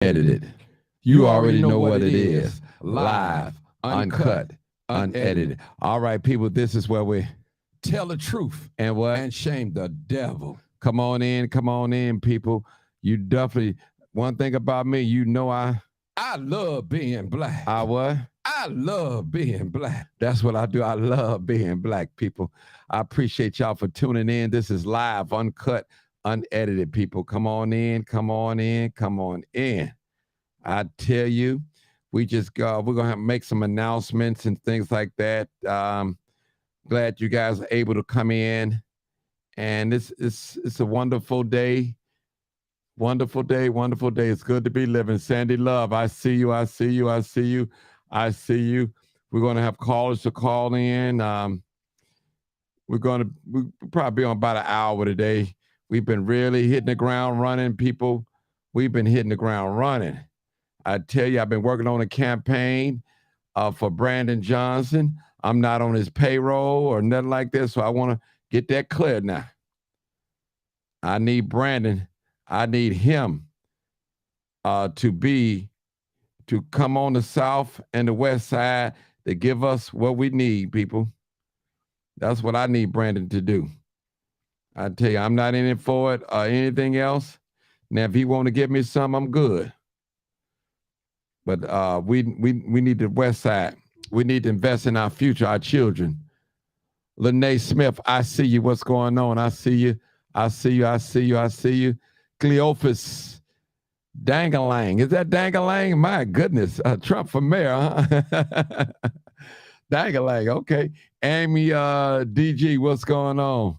unedited. You already know what it is. Live, uncut, unedited. All right, people, this is where we Tell the truth and what? and shame the devil. Come on in, people. You definitely one thing about me, you know I love being black. I what? I love being black. That's what I do. I love being black, people. I appreciate y'all for tuning in. This is live, uncut, unedited, people. Come on in, come on in, come on in. I tell you, we're gonna make some announcements and things like that. Glad you guys are able to come in, and it's a wonderful day. Wonderful day, wonderful day. It's good to be living. Sandy Love, I see you, I see you, I see you, I see you. We're gonna have callers to call in. We'll probably be on about an hour today. We've been really hitting the ground running, people. We've been hitting the ground running. I tell you, I've been working on a campaign for Brandon Johnson. I'm not on his payroll or nothing like this, so I want to get that cleared now. I need Brandon. I need him to come on the South and the West Side to give us what we need, people. That's what I need Brandon to do. I tell you, I'm not in it for it or anything else. Now, if he want to give me some, I'm good. But we need the West Side. We need to invest in our future, our children. Lene Smith, I see you. What's going on? I see you. I see you. I see you. I see you. Cleophas Dangalang. Is that Dangalang? My goodness. Trump for mayor, huh? Dangalang. Okay. Amy DG, what's going on?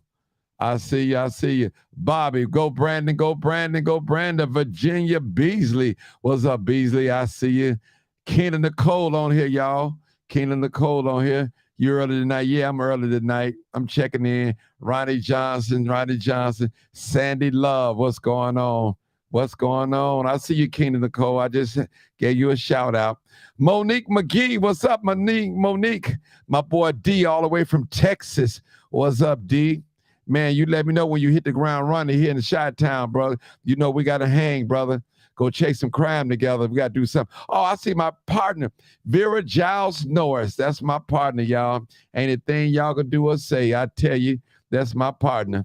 I see you. I see you. Bobby, go Brandon, go Brandon, go Brandon. Virginia Beasley. What's up, Beasley? I see you. Keena Nicole on here, y'all. Keena Nicole on here. You early tonight? Yeah, I'm early tonight. I'm checking in. Ronnie Johnson. Sandy Love, what's going on? What's going on? I see you, Keena Nicole. I just gave you a shout out. Monique McGee, what's up, Monique? My boy D, all the way from Texas. What's up, D? Man, you let me know when you hit the ground running here in the Chi-Town, brother. You know we got to hang, brother. Go chase some crime together. We got to do something. Oh, I see my partner, Vera Giles Norris. That's my partner, y'all. Ain't a thing y'all can do or say. I tell you, that's my partner.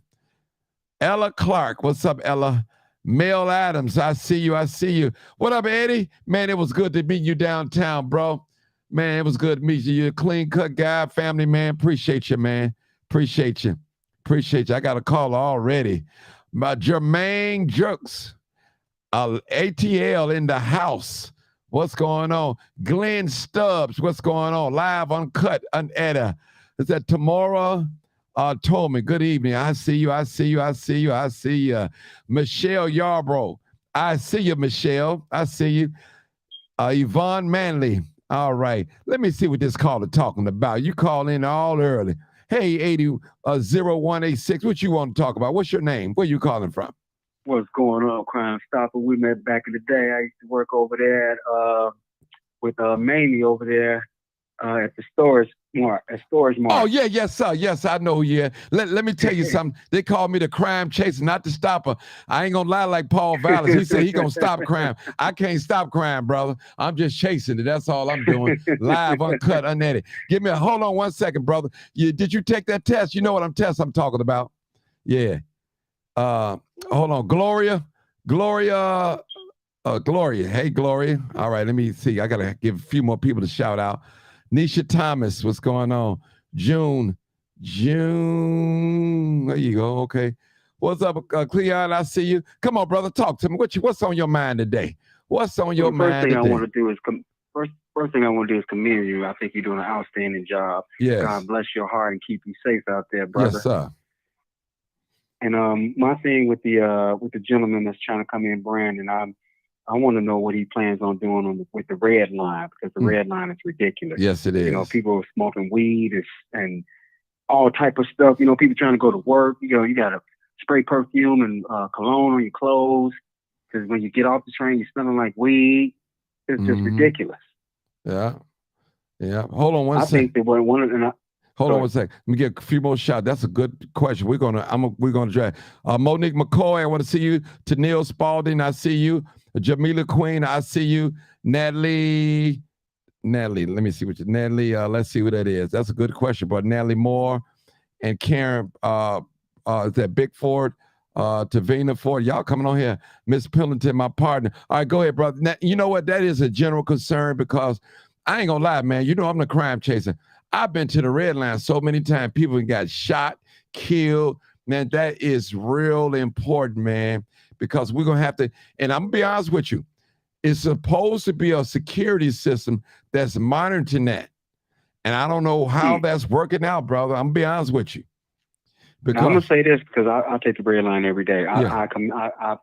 Ella Clark. What's up, Ella? Mel Adams. I see you. I see you. What up, Eddie? Man, it was good to meet you downtown, bro. Man, it was good to meet you. You're a clean-cut guy, family man. Appreciate you, man. Appreciate you. Appreciate you. I got a caller already. My Jermaine Jerks. ATL in the house. What's going on? Glenn Stubbs. What's going on? Live, uncut, unedited. Is that Tamara Tolman? Good evening. I see you. I see you. I see you. I see you. Michelle Yarbrough. I see you, Michelle. I see you. Yvonne Manley. All right. Let me see what this caller talking about. You call in all early. Hey, 80-0186. What you want to talk about? What's your name? Where you calling from? What's going on, Crime Stopper? We met back in the day. I used to work over there with Mamie over there at the Storage Mart. Oh, yeah, yes, sir. Yes, I know you. Yeah. Let me tell you something. They call me the crime chaser, not the stopper. I ain't gonna lie like Paul Vallis. He said he gonna stop crime. I can't stop crime, brother. I'm just chasing it. That's all I'm doing. Live, uncut, unedited. Hold on 1 second, brother. Did you take that test? You know what I'm talking about? Yeah. Hold on. Gloria. Hey, Gloria. All right, let me see. I gotta give a few more people to shout out. Nisha Thomas, what's going on? June. There you go. Okay. What's up, Cleon? I see you. Come on, brother. Talk to me. What's on your mind today? What's on your mind today? First thing I want to do is commend you. I think you're doing an outstanding job. Yes. God bless your heart and keep you safe out there, brother. Yes, sir. And my thing with the gentleman that's trying to come in, Brandon, I want to know what he plans on doing with the red line, because the red line is ridiculous. Yes, it is. You know, people are smoking weed and all type of stuff. You know, people trying to go to work. You know, you got to spray perfume and cologne on your clothes, because when you get off the train, you're smelling like weed. It's just ridiculous. Yeah. Hold on one second. I think that one of the Hold on one second. Let me get a few more shots. That's a good question. We're gonna drag Monique McCoy. I want to see you. Tennille Spalding. I see you. Jamila Queen, I see you. Natalie, let me see what you, Natalie, let's see what that is. That's a good question, but Natalie Moore and Karen, is that Big Ford, Tavina Ford, y'all coming on here. Miss Pillington, my partner. All right, go ahead, brother. Now, you know what? That is a general concern because I ain't gonna lie, man. You know I'm the crime chaser. I've been to the red line so many times. People got shot, killed. Man, that is real important, man, because we're going to have to, and I'm going to be honest with you, it's supposed to be a security system that's monitoring that. And I don't know how that's working out, brother. I'm going to be honest with you. Because now, I'm going to say this because I take the red line every day. I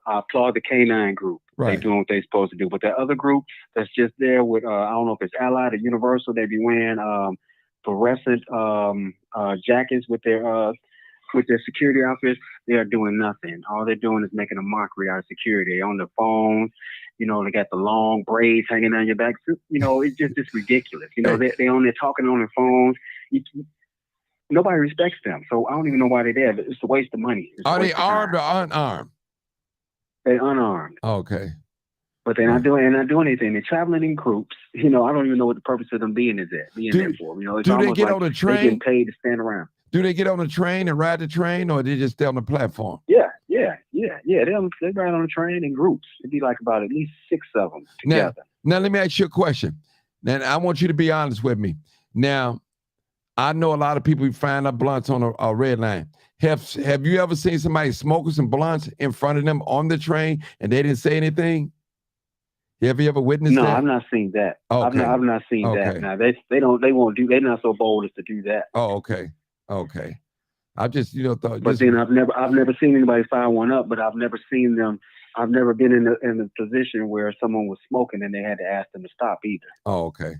applaud the K9 group. Right. They doing what they're supposed to do. But that other group that's just there with, I don't know if it's Allied or Universal, they be wearing fluorescent jackets with their security outfits, they are doing nothing. All they're doing is making a mockery out of security. They're on their phones, you know, they got the long braids hanging down your back. You know, it's just ridiculous. You know, they on there talking on their phones. Nobody respects them. So I don't even know why they're there. It's a waste of money. Are they armed or unarmed? They're unarmed. Okay. But they're not doing anything. They're traveling in groups. You know, I don't even know what the purpose of them being there for. You know, it's do they get on the train? They're getting paid to stand around. Do they get on the train and ride the train, or they just stay on the platform? Yeah. They ride on the train in groups. It'd be like about at least 6 of them together. Now let me ask you a question. Now, I want you to be honest with me. Now, I know a lot of people find up blunts on a red line. Have you ever seen somebody smoking some blunts in front of them on the train and they didn't say anything? Have you ever witnessed that? No, I've not seen that. Okay. I've not seen that. Now they won't do. They're not so bold as to do that. Oh, okay. Okay. I just, thought. But then I've never seen anybody fire one up, but I've never seen them. I've never been in the position where someone was smoking and they had to ask them to stop either. Oh, okay.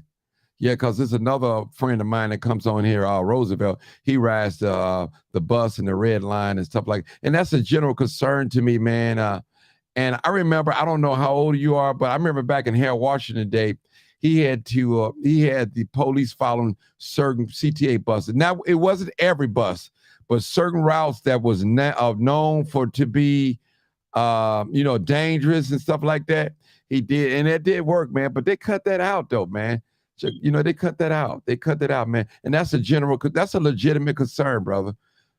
Yeah, because there's another friend of mine that comes on here, Roosevelt. He rides the bus and the red line and stuff like that. And that's a general concern to me, man. And I remember, I don't know how old you are, but I remember back in Harold Washington Day, he had the police following certain CTA buses. Now, it wasn't every bus, but certain routes that was known for to be, dangerous and stuff like that. He did, and it did work, man. But they cut that out, though, man. So, they cut that out. They cut that out, man. And that's a legitimate concern, brother.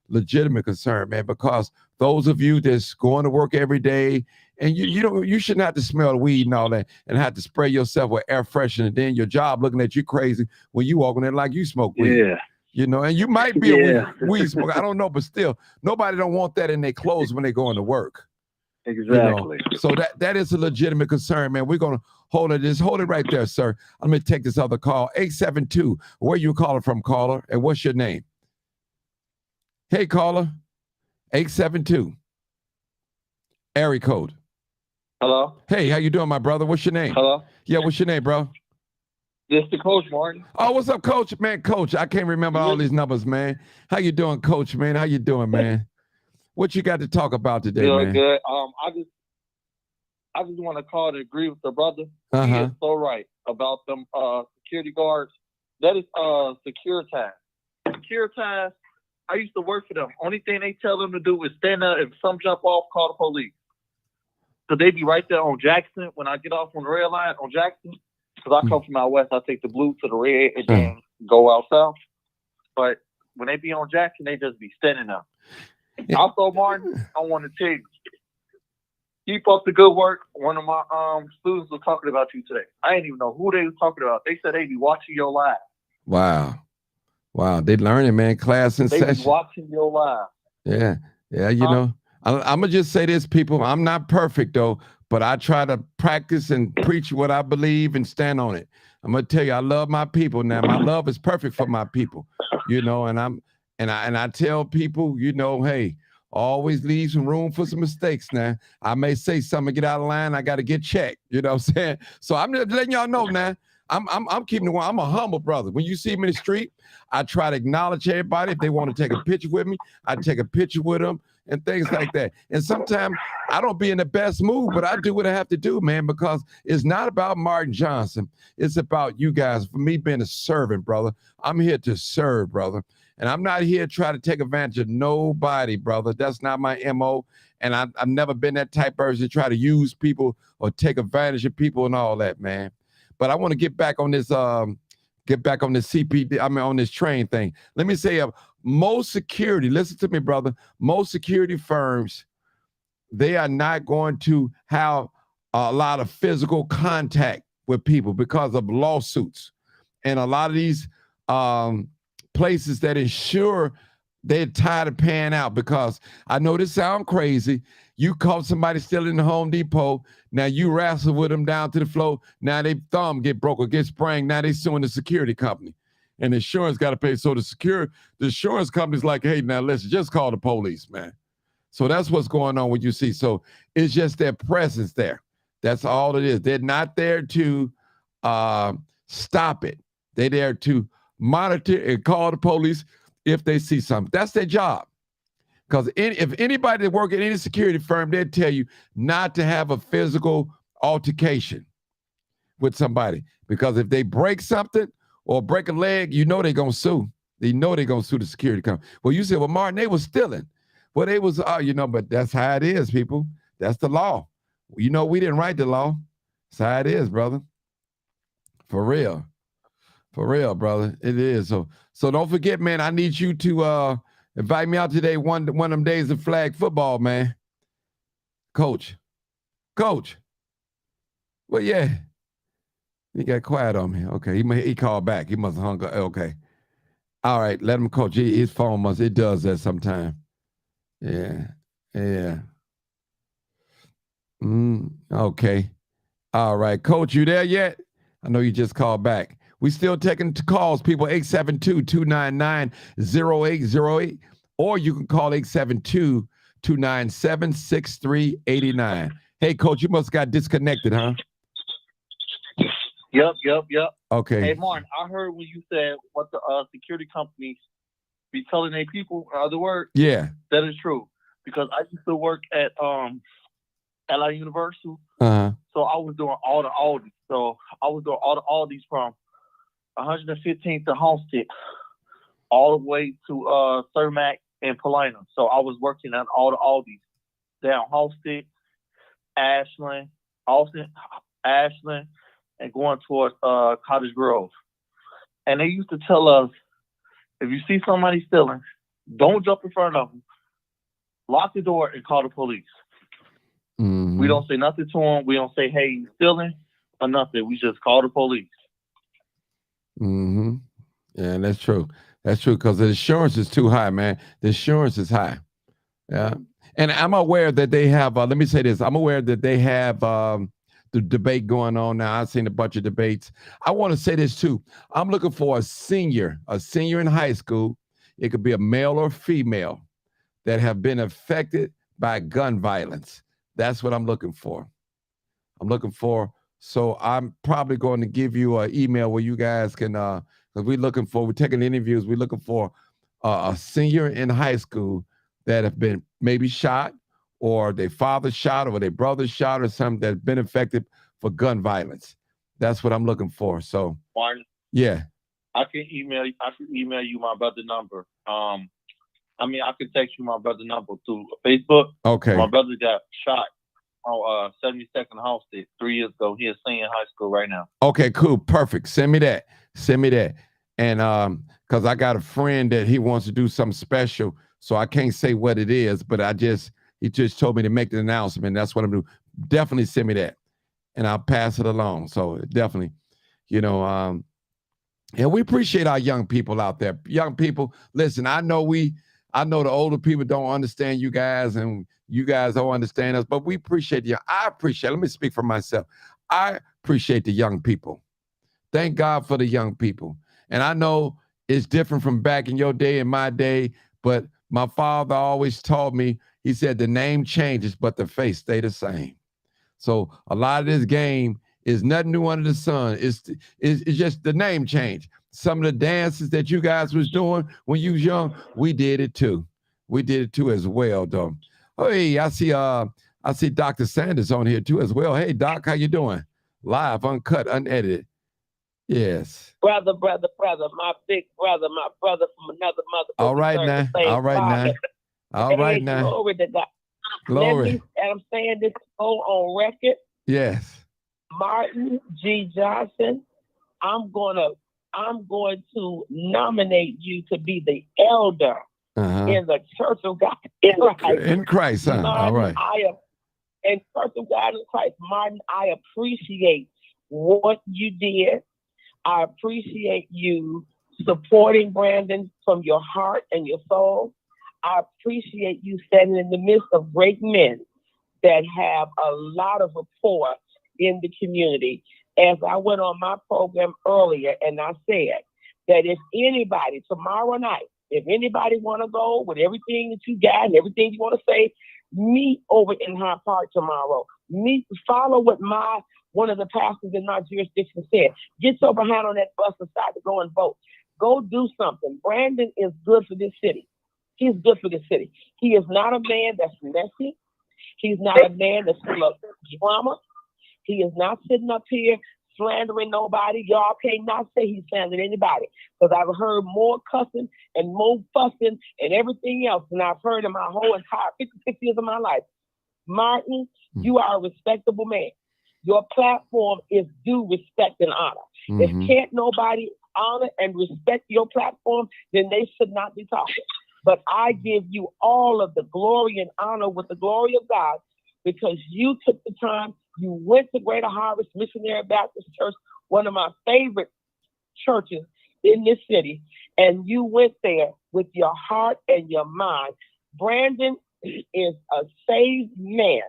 Legitimate concern, man, because those of you that's going to work every day and you shouldn't have to smell weed and all that and have to spray yourself with air freshener and then your job looking at you crazy when you walk in there like you smoke weed. Yeah. And you might be a weed smoker. I don't know, but still, nobody don't want that in their clothes when they go into work. Exactly. So that is a legitimate concern, man. We're gonna hold it right there, sir. I'm gonna take this other call. 872. Where you calling from, caller? And what's your name? Hey, caller. 872. Area code. Hello. Hey, how you doing, my brother? What's your name? Hello. Yeah, what's your name, bro? This the Coach Martin. Oh, what's up, Coach? Man, Coach, I can't remember all these numbers, man. How you doing, Coach, man? How you doing, man? What you got to talk about today, man? Good. I just want to call to agree with the brother. He is so right about them security guards. That is Securitas. Securitas, I used to work for them. Only thing they tell them to do is stand there. If some jump off, call the police. So they be right there on Jackson. When I get off on the red line on Jackson, because I come from out west, I take the blue to the red and then go out south. But when they be on Jackson, they just be standing there. Also, Martin, I want to tell you, keep up the good work. One of my students was talking about you today. I didn't even know who they was talking about. They said they be watching your live. Wow. They learning, man. Class in session. They be watching your live. Yeah. I'm going to just say this, people. I'm not perfect, though, but I try to practice and preach what I believe and stand on it. I'm going to tell you, I love my people now. My love is perfect for my people, and I tell people, hey, always leave some room for some mistakes now. I may say something, get out of line. I got to get checked. You know what I'm saying? So I'm just letting y'all know now. I'm keeping it one. I'm a humble brother. When you see me in the street, I try to acknowledge everybody. If they want to take a picture with me, I take a picture with them and things like that. And sometimes I don't be in the best mood, but I do what I have to do, man, because it's not about Martin Johnson. It's about you guys. For me being a servant, brother, I'm here to serve, brother. And I'm not here to try to take advantage of nobody, brother. That's not my MO. And I've never been that type of person to try to use people or take advantage of people and all that, man. But I want to get back on this CPD, on this train thing. Let me say, most security, listen to me, brother, most security firms, they are not going to have a lot of physical contact with people because of lawsuits. And a lot of these places that insure, they're tired of paying out, because I know this sounds crazy. You caught somebody stealing the Home Depot. Now you wrestle with them down to the floor. Now their thumb get broke or get sprained. Now they suing the security company. And the insurance got to pay. So the insurance company's like, hey, now listen, just call the police, man. So that's what's going on with you see. So it's just their presence there. That's all it is. They're not there to stop it. They're there to monitor and call the police if they see something. That's their job. Because if anybody that work at any security firm, they'll tell you not to have a physical altercation with somebody. Because if they break something or break a leg, you know they're going to sue. They know they're going to sue the security company. Well, you said, well, Martin, they was stealing. Well, they was, but that's how it is, people. That's the law. We didn't write the law. That's how it is, brother. For real. For real, brother. It is. So don't forget, man, I need you to invite me out today, one of them days of flag football, man. Coach. Well, yeah. He got quiet on me. Okay, he called back. He must have hung up. Okay. All right, let him coach. His phone it does that sometime. Yeah. Okay. All right, Coach, you there yet? I know you just called back. We still taking calls, people, 872-299-0808, or you can call 872-297-6389. Hey, Coach, you must have got disconnected, huh? Yep. Okay. Hey, Martin, I heard when you said what the security companies be telling their people, in other words. Yeah. That is true. Because I used to work at LA Universal. Uh-huh. So I was doing all the Aldis. So I was doing all the Aldis from 115th to Homestead, all the way to Cermak and Polina. So I was working on all the Aldis down Homestead, Ashland, and going towards Cottage Grove. And they used to tell us, if you see somebody stealing, don't jump in front of them. Lock the door and call the police. Mm-hmm. We don't say nothing to them. We don't say, hey, you stealing or nothing. We just call the police. Mm-hmm. Yeah, that's true. That's true, because the insurance is too high, man. The insurance is high. Yeah. And I'm aware that they have, let me say this. I'm aware that they have the debate going on now. I've seen a bunch of debates. I want to say this too. I'm looking for a senior in high school. It could be a male or female that have been affected by gun violence. That's what I'm looking for. So I'm probably going to give you an email where you guys can, because we're taking interviews. We're looking for a senior in high school that have been maybe shot, or their father shot, or their brother shot, or something that's been affected for gun violence. That's what I'm looking for. So, Martin, yeah, I can email you my brother's number. I could text you my brother's number through Facebook. Okay. My brother got shot on 72nd Homestead 3 years ago. He is senior in high school right now. Okay, cool. Perfect. Send me that. And because I got a friend that he wants to do something special, so I can't say what it is, but he just told me to make the announcement. That's what I'm doing. Definitely send me that, and I'll pass it along. So definitely, and we appreciate our young people out there. Young people, listen, I know the older people don't understand you guys, and you guys don't understand us, but we appreciate you. Let me speak for myself. I appreciate the young people. Thank God for the young people. And I know it's different from back in your day and my day, but my father always taught me, he said, the name changes, but the face stay the same. So a lot of this game is nothing new under the sun. It's just the name change. Some of the dances that you guys was doing when you was young, we did it too. We did it too as well, though. Hey, I see Dr. Sanders on here too as well. Hey, Doc, how you doing? Live, uncut, unedited. Yes. Brother, my big brother, my brother from another mother. All right now. All right now. All right now. Glory to God. Glory. And I'm saying this go on record. Yes. Martin G. Johnson, I'm going to nominate you to be the elder in the Church of God in Christ. Huh? Martin, all right. In Church of God in Christ, Martin, I appreciate what you did. I appreciate you supporting Brandon from your heart and your soul. I appreciate you standing in the midst of great men that have a lot of rapport in the community. As I went on my program earlier and I said that if anybody tomorrow night, if anybody want to go with everything that you got and everything you want to say, meet over in Hyde Park tomorrow. Follow what one of the pastors in my jurisdiction said. Get your behind on that bus and start to go and vote. Go do something. Brandon is good for this city. He's good for this city. He is not a man that's messy. He's not a man that's full of drama. He is not sitting up here slandering nobody. Y'all cannot say he's slandering anybody, because I've heard more cussing and more fussing and everything else than I've heard in my whole entire 56 years of my life. Martin, you are a respectable man. Your platform is due respect and honor. If can't nobody honor and respect your platform, then they should not be talking. But I give you all of the glory and honor with the glory of God, because you took the time. You went to Greater Harvest Missionary Baptist Church, one of my favorite churches in this city, and you went there with your heart and your mind. Brandon is a saved man.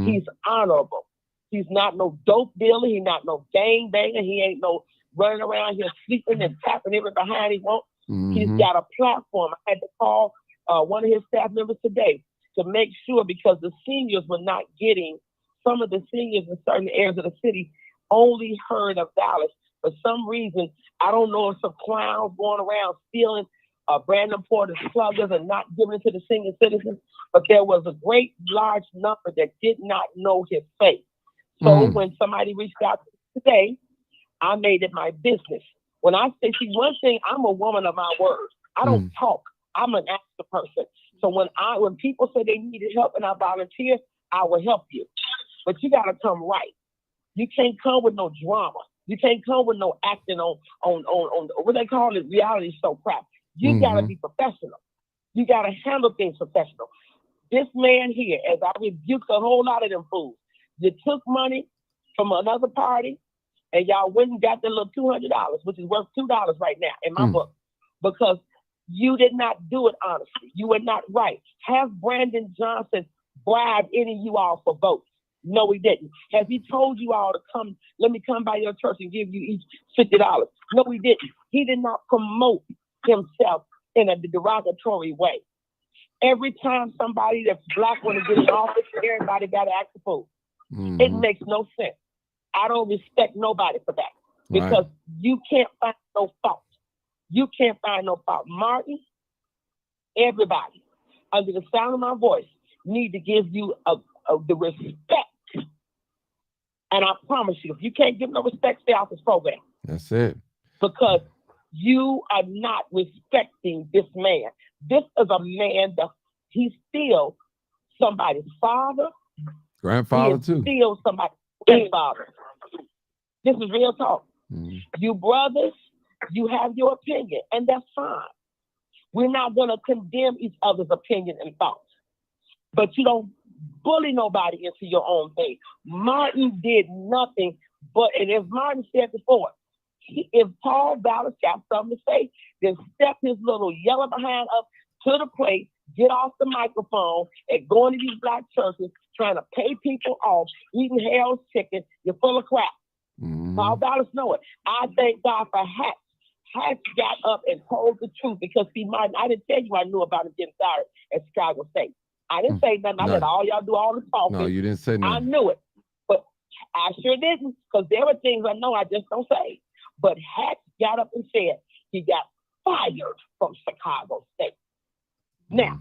He's honorable. He's not no dope dealer. He's not no gang banger. He ain't no running around here sleeping and tapping every behind he wants. He's got a platform. I had to call one of his staff members today to make sure, because the seniors were not getting, some of the seniors in certain areas of the city only heard of Dallas. For some reason, I don't know if some clowns going around stealing Brandon Porter's sluggers and not giving it to the senior citizens, but there was a great large number that did not know his face. So when somebody reached out to me today, I made it my business. When I say, see, one thing, I'm a woman of my word. I don't talk. I'm an active person. So when people say they needed help and I volunteer, I will help you. But you got to come right. You can't come with no drama. You can't come with no acting on what they call it, reality show crap. You got to be professional. You got to handle things professional. This man here, as I rebuked a whole lot of them fools, you took money from another party and y'all went and got the little $200, which is worth $2 right now in my book, because you did not do it honestly. You were not right. Have Brandon Johnson bribe any of you all for votes? No, he didn't. Has he told you all to come, let me come by your church and give you each $50? No, he didn't. He did not promote himself in a derogatory way. Every time somebody that's black want to get in office, everybody got to act the fool. It makes no sense. I don't respect nobody for that, because you can't find no fault. You can't find no fault. Martin, everybody under the sound of my voice need to give you the respect. And I promise you, if you can't give no respect, stay off this program. That's it. Because you are not respecting this man. This is a man that he's still somebody's father. Grandfather too. Still somebody's grandfather. This is real talk. You brothers, you have your opinion, and that's fine. We're not going to condemn each other's opinion and thoughts. But you don't bully nobody into your own thing. Martin did nothing but, and as Martin said before, if Paul Vallis got something to say, then step his little yellow behind up to the plate, get off the microphone, and go into these black churches trying to pay people off, eating hell's chicken. You're full of crap. Paul Vallis know it. I thank God for Hatch. Hatch got up and told the truth, because see, Martin, I didn't tell you I knew about him getting started at Chicago State. I didn't say nothing. I let all y'all do all the talking. No, you didn't say nothing. I knew it, but I sure didn't, because there were things I know I just don't say. But Hatch got up and said he got fired from Chicago State. Now,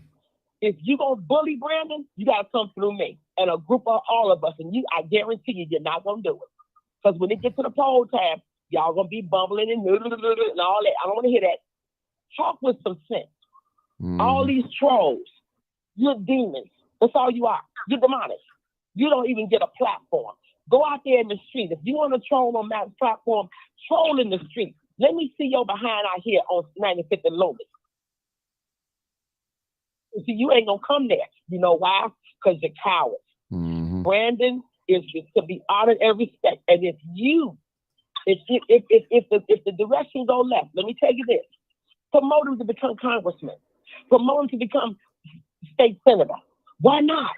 if you gonna bully Brandon, you gotta come through me and a group of all of us, and I guarantee you're not gonna do it. Because when it gets to the poll tab, Y'all gonna be bumbling and all that. I don't want to hear that. Talk with some sense. All these trolls, you're demons. That's all you are. You're demonic. You don't even get a platform. Go out there in the street. If you want to troll on that platform, troll in the street. Let me see your behind out here on 95th and Lomas. See, you ain't gonna come there. You know why? Because you're cowards. Brandon is to be honored and respected. And if the direction go left, let me tell you this: promote him to become congressman, promote him to become state senator. Why not?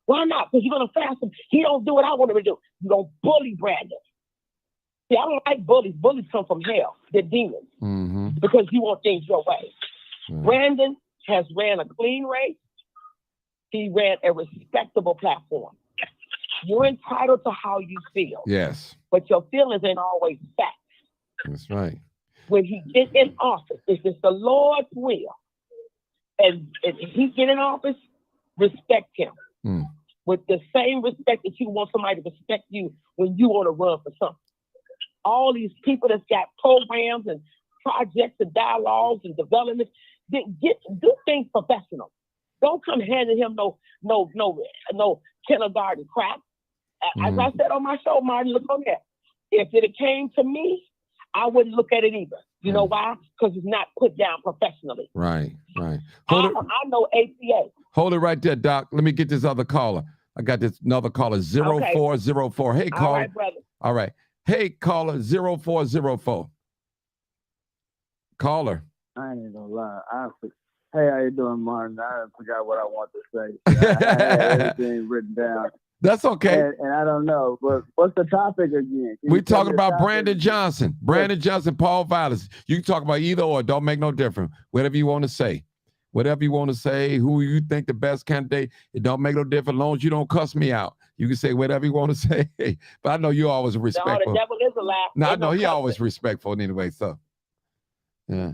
Why not? Because you're gonna fast him. He don't do what I want him to do. You don't bully Brandon. See, I don't like bullies. Bullies come from hell. They're demons because you want things your way. Brandon has ran a clean race. He ran a respectable platform. You're entitled to how you feel. Yes. But your feelings ain't always facts. That's right. When he gets in office, if it's the Lord's will, and if he get in office, respect him. With the same respect that you want somebody to respect you when you want to run for something. All these people that's got programs and projects and dialogues and development, do things professional. Don't come handing him no kindergarten crap. As I said on my show, Martin, look on that. If it came to me, I wouldn't look at it either. You know why? Because it's not put down professionally. Right. I know ACA. Hold it right there, Doc. Let me get this other caller. I got this another caller, 0404. Hey, caller. All right, brother. All right. Hey, caller, 0404. Caller. I ain't gonna lie. Hey, how you doing, Martin? I forgot what I want to say. I had everything written down. That's okay. And I don't know, but what's the topic again? We're talking about Brandon Johnson. Brandon Johnson, Paul Vallas. You can talk about either or. Don't make no difference. Whatever you want to say. Whatever you want to say, who you think the best candidate, it don't make no difference as long as you don't cuss me out. You can say whatever you want to say. But I know you're always respectful. No, the devil is a lie. No, I know he always respectful anyway, so. Yeah.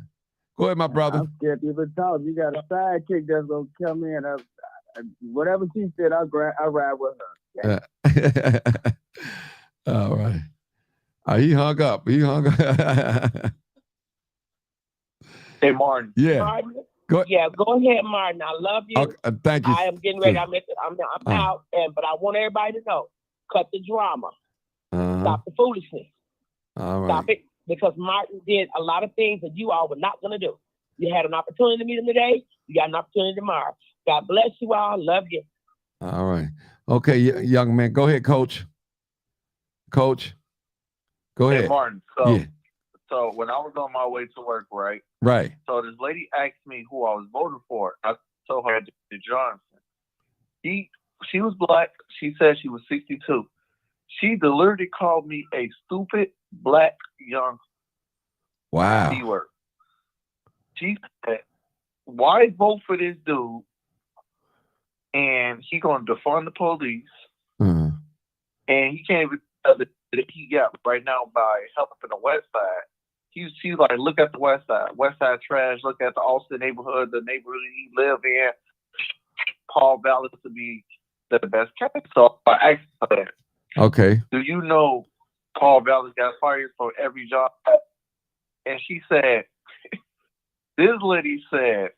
Go ahead, my brother. I'm scared people talk. You got a sidekick that's going to come in. Whatever she said, I'll ride with her. Yeah. All right. He hung up. Hey, Martin. Yeah. Martin, go ahead, Martin. I love you. Okay, thank you. I am getting ready. I'm out, but I want everybody to know: cut the drama, stop the foolishness, stop it. Because Martin did a lot of things that you all were not going to do. You had an opportunity to meet him today. You got an opportunity tomorrow. God bless you all. Love you. All right. Okay, young man. Go ahead, Coach. Coach, go ahead. Hey, Martin. So when I was on my way to work, right? Right. So this lady asked me who I was voting for. I told her Johnson. She was black. She said she was 62. She deliberately called me a stupid black young C-word. She said, "Why vote for this dude? And he gonna defund the police, and he can't even tell that he got right now by helping the West Side. She's like, look at the West Side trash. Look at the Austin neighborhood, the neighborhood he live in. Paul Vallas to be the best candidate." So I asked her that. Okay. Do you know Paul Vallas got fired from every job? And she said, this lady said,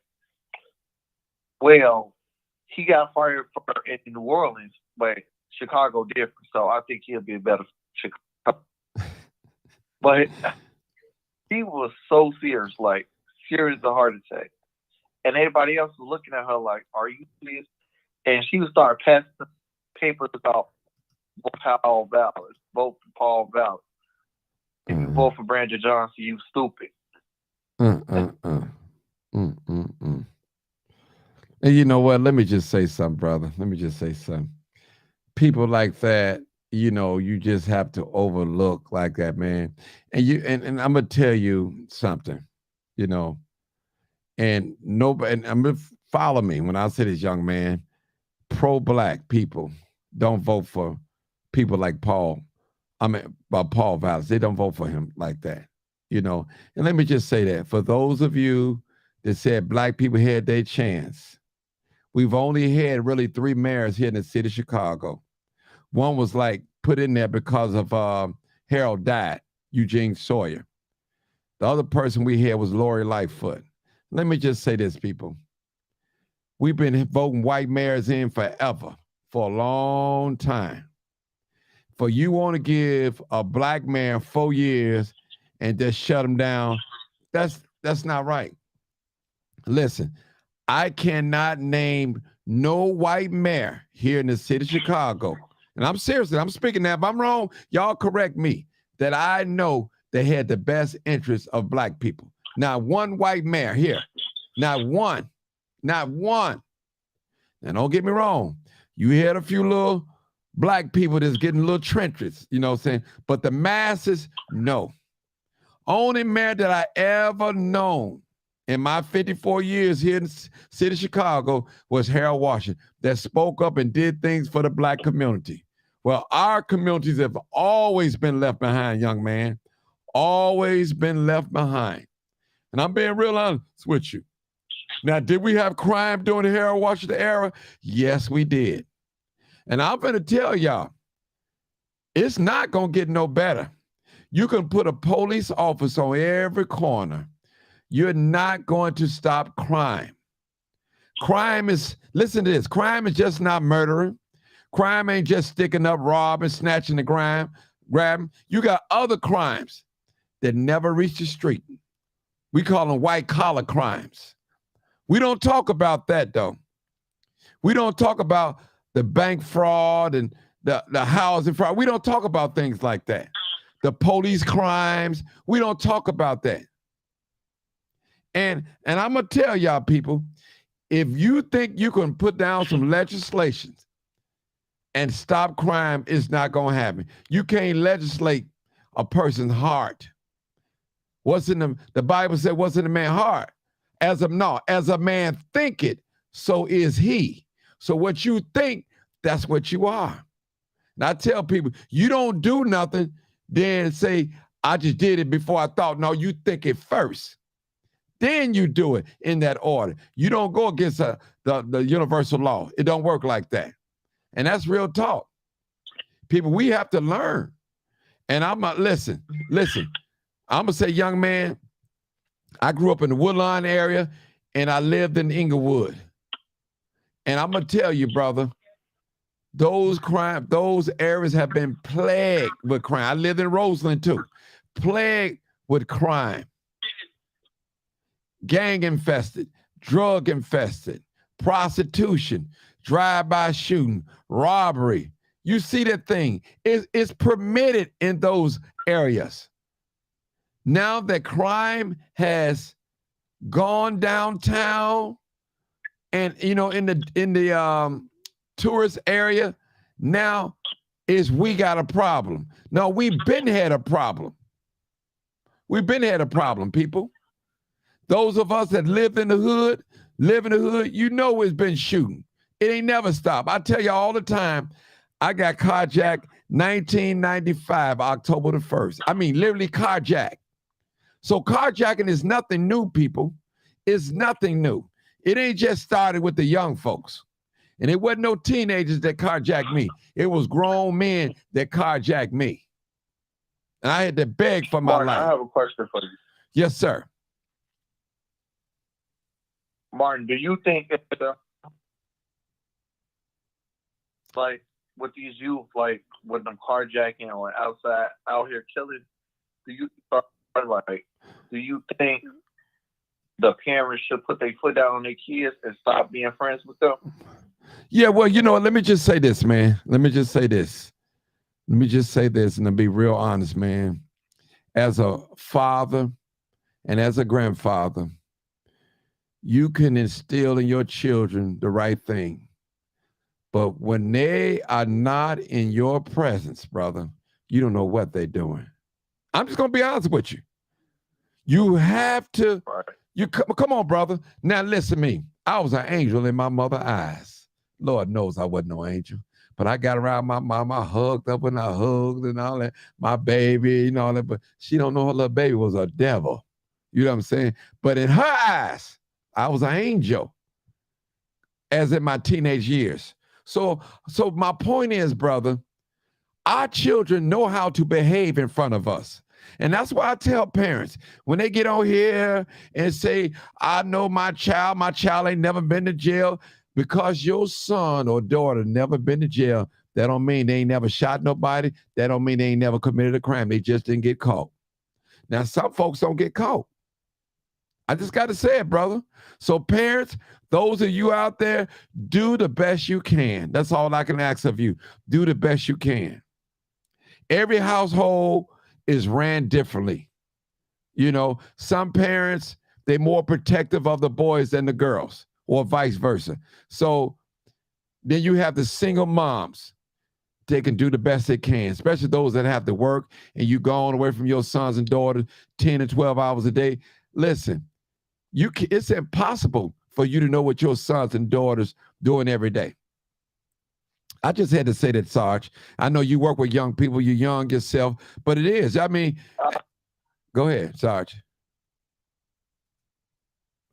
well, he got fired in New Orleans, but Chicago different. So I think he'll be better for Chicago. But he was so serious, like serious as a heart attack. And everybody else was looking at her like, are you serious? And she would start passing papers about Paul Vallas, vote for Paul Vallas. If you vote for Brandon Johnson, you stupid. And you know what? Let me just say something, brother. Let me just say something. People like that, you know, you just have to overlook like that, man. And I'm gonna tell you something, you know. And nobody, and I'm gonna follow me when I say this, young man. Pro-black people don't vote for people like Paul. Paul Vallas. They don't vote for him like that, you know. And let me just say that for those of you that said black people had their chance, we've only had really 3 mayors here in the city of Chicago. One was like put in there because of Harold died. Eugene Sawyer. The other person we had was Lori Lightfoot. Let me just say this, people. We've been voting white mayors in forever, for a long time. For you want to give a black mayor 4 years and just shut him down, that's not right. Listen, I cannot name no white mayor here in the city of Chicago. And I'm seriously, I'm speaking now. If I'm wrong, y'all correct me, that I know they had the best interests of black people. Not one white mayor here. Not one. Not one. Now, don't get me wrong. You had a few little black people that's getting little trenches, you know what I'm saying? But the masses, no. Only mayor that I ever known in my 54 years here in the city of Chicago was Harold Washington, that spoke up and did things for the black community. Well, our communities have always been left behind, young man. Always been left behind. And I'm being real honest with you. Now, did we have crime during the Harold Washington era? Yes, we did. And I'm going to tell y'all, it's not going to get no better. You can put a police officer on every corner. You're not going to stop crime. Crime is, listen to this, crime is just not murdering. Crime ain't just sticking up, robbing, snatching the grabbing. You got other crimes that never reach the street. We call them white collar crimes. We don't talk about that though. We don't talk about the bank fraud and the housing fraud. We don't talk about things like that. The police crimes, we don't talk about that. And I'm gonna tell y'all people, if you think you can put down some legislation and stop crime, it's not gonna happen. You can't legislate a person's heart. What's in the Bible said, what's in a man's heart? As a man thinketh, so is he. So what you think, that's what you are. And I tell people, you don't do nothing, then say, I just did it before I thought. No, you think it first. Then you do it in that order. You don't go against the universal law. It don't work like that. And that's real talk. People, we have to learn. And I'm not, listen, I'm gonna say, young man, I grew up in the Woodlawn area and I lived in Inglewood. And I'm gonna tell you, brother, those areas have been plagued with crime. I lived in Roseland too, plagued with crime. Gang infested, drug infested, prostitution, drive-by shooting, robbery. You see that thing. It's permitted in those areas. Now that crime has gone downtown and, you know, in the tourist area, now is we got a problem. No, we've been had a problem. We've been had a problem, people. Those of us that live in the hood, you know it's been shooting. It ain't never stopped. I tell you all the time, I got carjacked 1995, October the 1st. I mean, literally carjacked. So carjacking is nothing new, people. It's nothing new. It ain't just started with the young folks. And it wasn't no teenagers that carjacked me. It was grown men that carjacked me. And I had to beg for my Martin, life. I have a question for you. Yes, sir. Martin, do you think that, like, with these youth, like, with them carjacking or outside, out here killing, do you think the parents should put their foot down on their kids and stop being friends with them? Yeah, well, you know, let me just say this, man. Let me just say this, and to be real honest, man. As a father and as a grandfather, you can instill in your children the right thing. But when they are not in your presence, brother, you don't know what they're doing. I'm just going to be honest with you. You have to, come on, brother. Now listen to me. I was an angel in my mother's eyes. Lord knows I wasn't no angel. But I got around my mom, I hugged up and I hugged and all that, my baby, you know, all that. But she don't know her little baby was a devil. You know what I'm saying? But in her eyes, I was an angel, as in my teenage years. So my point is, brother, Our children know how to behave in front of us. And that's why I tell parents when they get on here and say, I know my child ain't never been to jail, because your son or daughter never been to jail. That don't mean they ain't never shot nobody. That don't mean they ain't never committed a crime. They just didn't get caught. Now, some folks don't get caught. I just got to say it, brother. So parents, those of you out there, do the best you can. That's all I can ask of you. Do the best you can. Every household is ran differently. You know, some parents, they're more protective of the boys than the girls, or vice versa. So then you have the single moms. They can do the best they can, especially those that have to work and you gone away from your sons and daughters 10 and 12 hours a day. Listen, it's impossible for you to know what your sons and daughters doing every day. I just had to say that, Sarge. I know you work with young people, you're young yourself, but it is. I mean, go ahead, Sarge.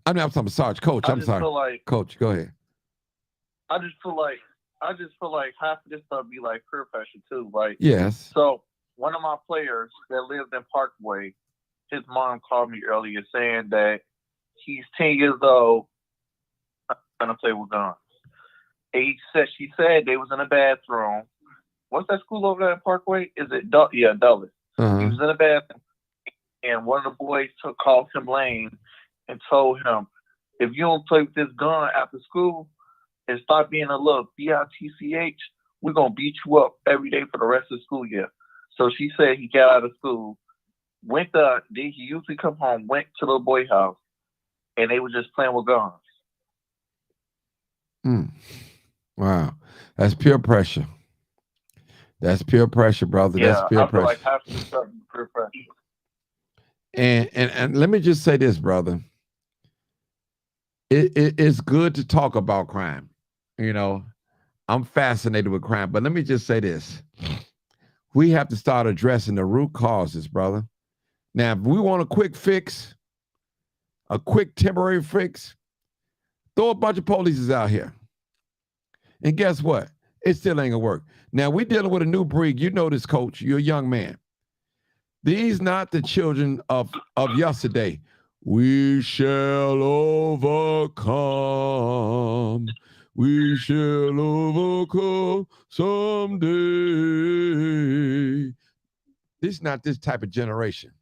I'm talking about Sarge, Coach. I'm sorry. Coach, go ahead. I just feel like half of this stuff be like peer pressure too, right? Yes. So one of my players that lived in Parkway, his mom called me earlier saying that he's 10 years old. I'm gonna play with guns. She said they was in a bathroom. What's that school over there in Parkway? Is it Dulles? Uh-huh. He was in a bathroom, and one of the boys called him lame and told him, if you don't play with this gun after school and start being a little bitch, we're gonna beat you up every day for the rest of the school year. So she said he got out of school, then he usually come home, went to the boy house, and they were just playing with guns. Wow. That's peer pressure. That's peer pressure, brother. Yeah, that's peer I feel pressure. like half the stuff is peer pressure. And let me just say this, brother. It's good to talk about crime. You know, I'm fascinated with crime, but let me just say this. We have to start addressing the root causes, brother. Now, if we want a quick fix, a quick temporary fix, throw a bunch of police out here. And guess what? It still ain't gonna work. Now, we're dealing with a new breed. You know this, Coach. You're a young man. These not the children of yesterday. We shall overcome. We shall overcome someday. This is not this type of generation.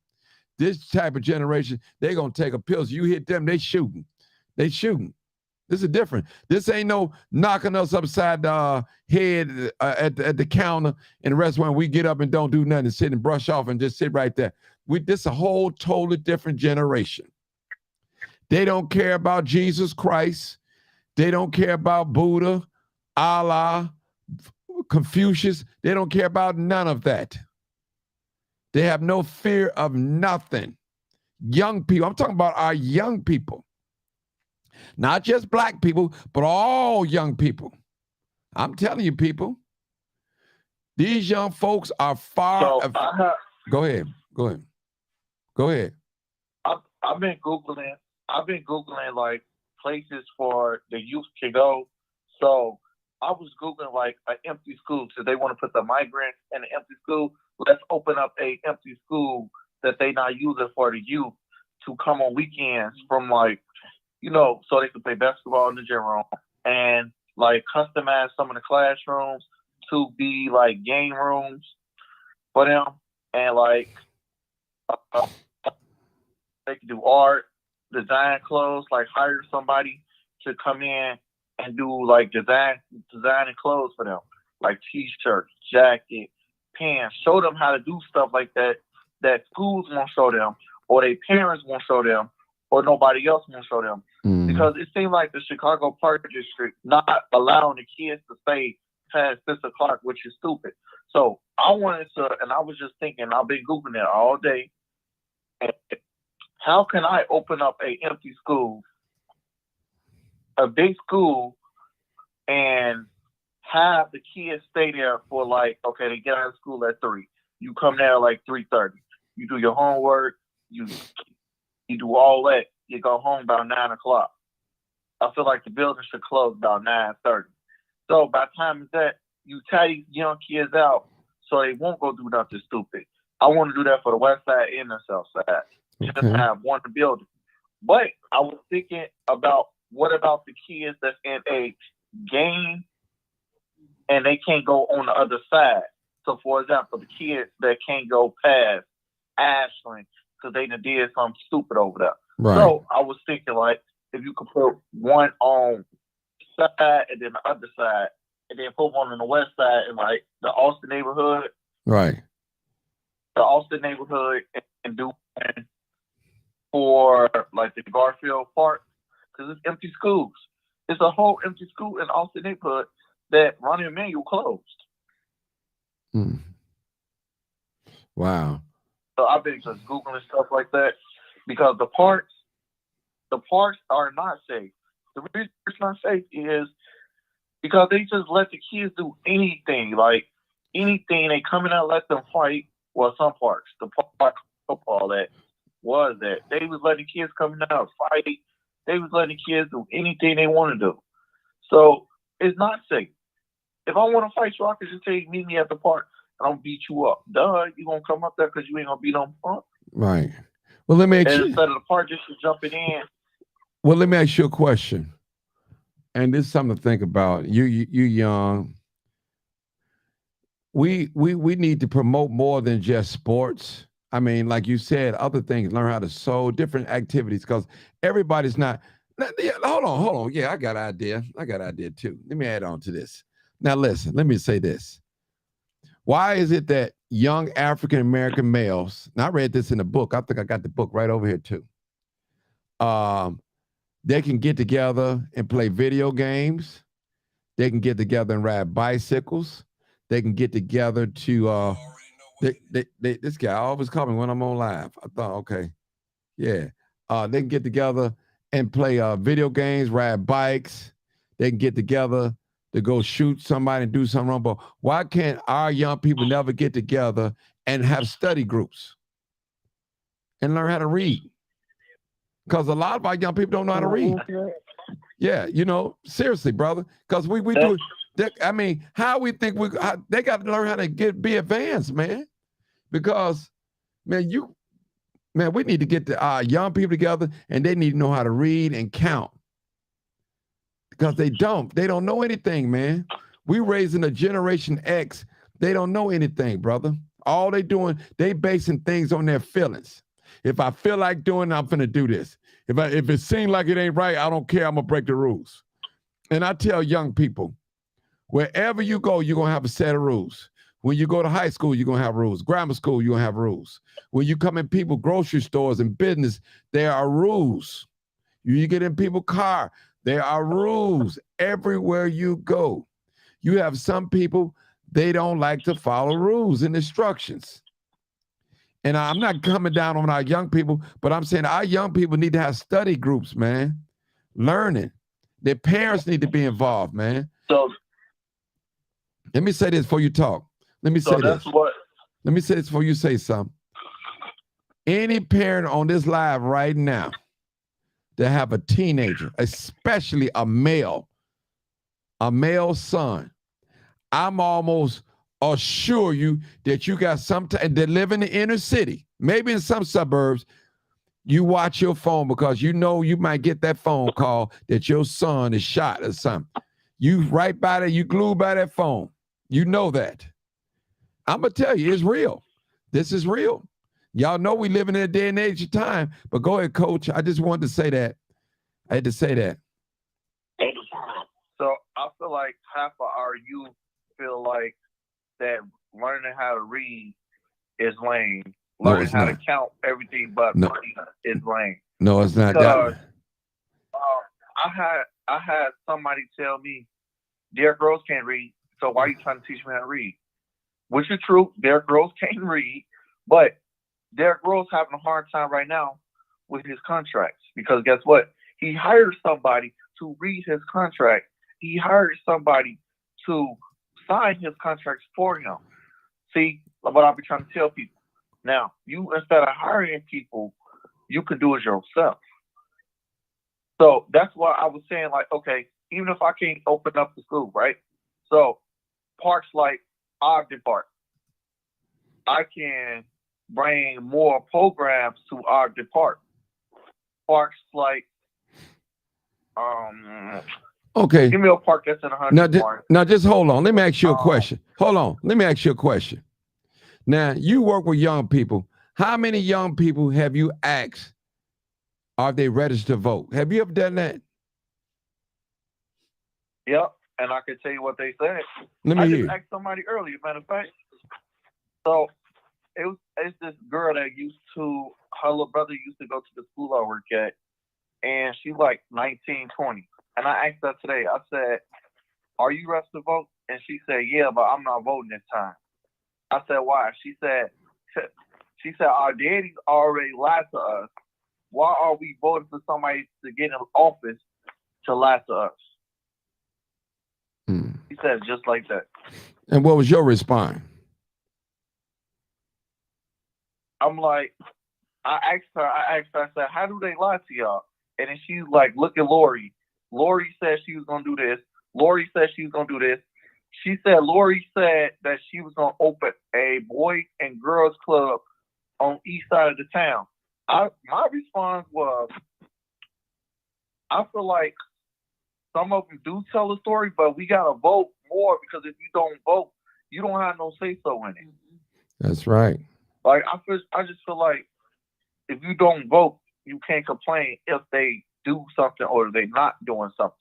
This type of generation, they're going to take a pill. You hit them, they shooting. They shooting. This is different. This ain't no knocking us upside the head at the counter in the restaurant. We get up and don't do nothing, sit and brush off and just sit right there. This is a whole totally different generation. They don't care about Jesus Christ. They don't care about Buddha, Allah, Confucius. They don't care about none of that. They have no fear of nothing. Young people, I'm talking about our young people. Not just black people, but all young people. I'm telling you, people, these young folks are far. Go ahead. I've been Googling like places for the youth to go. So I was Googling like an empty school. So they want to put the migrants in an empty school. Let's open up a empty school that they not using for the youth to come on weekends from like, you know, so they can play basketball in the gym room and like customize some of the classrooms to be like game rooms for them, and like they can do art, design clothes, like hire somebody to come in and do like designing clothes for them, like t-shirts, jacket, pants. Show them how to do stuff like that schools won't show them, or their parents won't show them, or nobody else won't show them. Because it seemed like the Chicago Park District not allowing the kids to stay past 6 o'clock, which is stupid. So I wanted to, and I was just thinking, I've been Googling it all day. How can I open up an empty school, a big school, and have the kids stay there for like, okay, they get out of school at 3. You come there like 3:30. You do your homework. You do all that. You go home about 9 o'clock. I feel like the building should close about 9:30. So by the time it's that, you tie these young kids out so they won't go do nothing stupid. I want to do that for the west side and the south side. Just Okay. have one building. But I was thinking about what about the kids that's in a game and they can't go on the other side. So, for example, the kids that can't go past Ashland because they done did something stupid over there. Right. So I was thinking, like, if you could put one on the side and then the other side, and then put one on the west side in, like, the Austin neighborhood, Right. and do one for, like, the Garfield Park, because it's empty schools. It's a whole empty school in Austin neighborhood that Ronnie Emanuel closed. Mm. Wow. So I've been just Googling stuff like that because the parks are not safe. The reason it's not safe is because they just let the kids do anything. Like anything, they come in and let them fight. Well, some parks, the park football that was that. They was letting kids come in and fight. They was letting kids do anything they want to do. So it's not safe. If I want to fight you, I can just tell you, meet me at the park. I'm gonna beat you up. Duh, you gonna come up there because you ain't gonna beat on punk. Right. Well, let me ask And you. instead of the park just jumping in. Well, let me ask you a question. And this is something to think about. You young. We need to promote more than just sports. I mean, like you said, other things. Learn how to sew, different activities, because everybody's not. Yeah, hold on. Yeah, I got an idea too. Let me add on to this. Now, listen. Let me say this. Why is it that young African American males? Now, I read this in a book. I think I got the book right over here too. They can get together and play video games. They can get together and ride bicycles. They can get together to this guy always call me when I'm on live. I thought, okay. Yeah. They can get together and play video games, ride bikes. They can get together to go shoot somebody and do something wrong. But why can't our young people never get together and have study groups and learn how to read? Because a lot of our young people don't know how to read. Yeah, seriously, brother. Because we do. I mean, how we think they got to learn how to be advanced, man. Because, man, we need to get our young people together, and they need to know how to read and count. Because they don't know anything, man. We raising a Generation X. They don't know anything, brother. All they doing, they basing things on their feelings. If I feel like doing it, I'm finna do this. If it seems like it ain't right, I don't care. I'm gonna break the rules. And I tell young people, wherever you go, you're gonna have a set of rules. When you go to high school, you're gonna have rules. Grammar school, you're gonna have rules. When you come in people grocery stores and business, there are rules. You get in people's car, there are rules. Everywhere you go, you have some people, they don't like to follow rules and instructions. And I'm not coming down on our young people, but I'm saying our young people need to have study groups, man. Learning. Their parents need to be involved, man. So let me say this before you talk. Let me say this before you say something. Any parent on this live right now that have a teenager, especially a male son, I'm almost assure you that you got that live in the inner city, maybe in some suburbs, you watch your phone because you might get that phone call that your son is shot or something. You right by that, you glued by that phone. You know that. I'm going to tell you, it's real. This is real. Y'all know we live in a day and age of time, but go ahead, Coach. I just wanted to say that. I had to say that. So I feel like half of our youth feel like that learning how to read is lame. Learning how to count everything but money is lame. No, it's not because, that. I had somebody tell me, Derrick Rose can't read, so why are you trying to teach me how to read? Which is true, Derrick Rose can't read, but Derrick Rose having a hard time right now with his contracts because guess what? He hired somebody to read his contract. He hired somebody to sign his contracts for him. See, what I've been trying to tell people. Now, you instead of hiring people, you could do it yourself. So that's why I was saying, like, okay, even if I can't open up the school, right? So parks like Ogden Park, I can bring more programs to our department. Parks like, Okay. give me a park that's in 100. Now, just hold on. Let me ask you a question. Hold on. Let me ask you a question. Now, you work with young people. How many young people have you asked, are they registered to vote? Have you ever done that? Yep, and I can tell you what they said. Let me I hear. just asked somebody earlier, matter of fact. So it's this girl that her little brother used to go to the school I work at, and she's like 19, 20. And I asked her today, I said, are you registered to vote? And she said, yeah, but I'm not voting this time. I said, why? She said, our daddies already lied to us. Why are we voting for somebody to get in office to lie to us? He said just like that. And what was your response? I'm like, I asked her, I said, how do they lie to y'all? And then she's like, look at Lori. Lori said she was going to do this. Lori said she was going to do this. Lori said that she was going to open a boys and girls club on east side of the town. My response was, I feel like some of them do tell the story, but we got to vote more, because if you don't vote, you don't have no say-so in it. That's right. Like, I just feel like if you don't vote, you can't complain if they do something or they not doing something.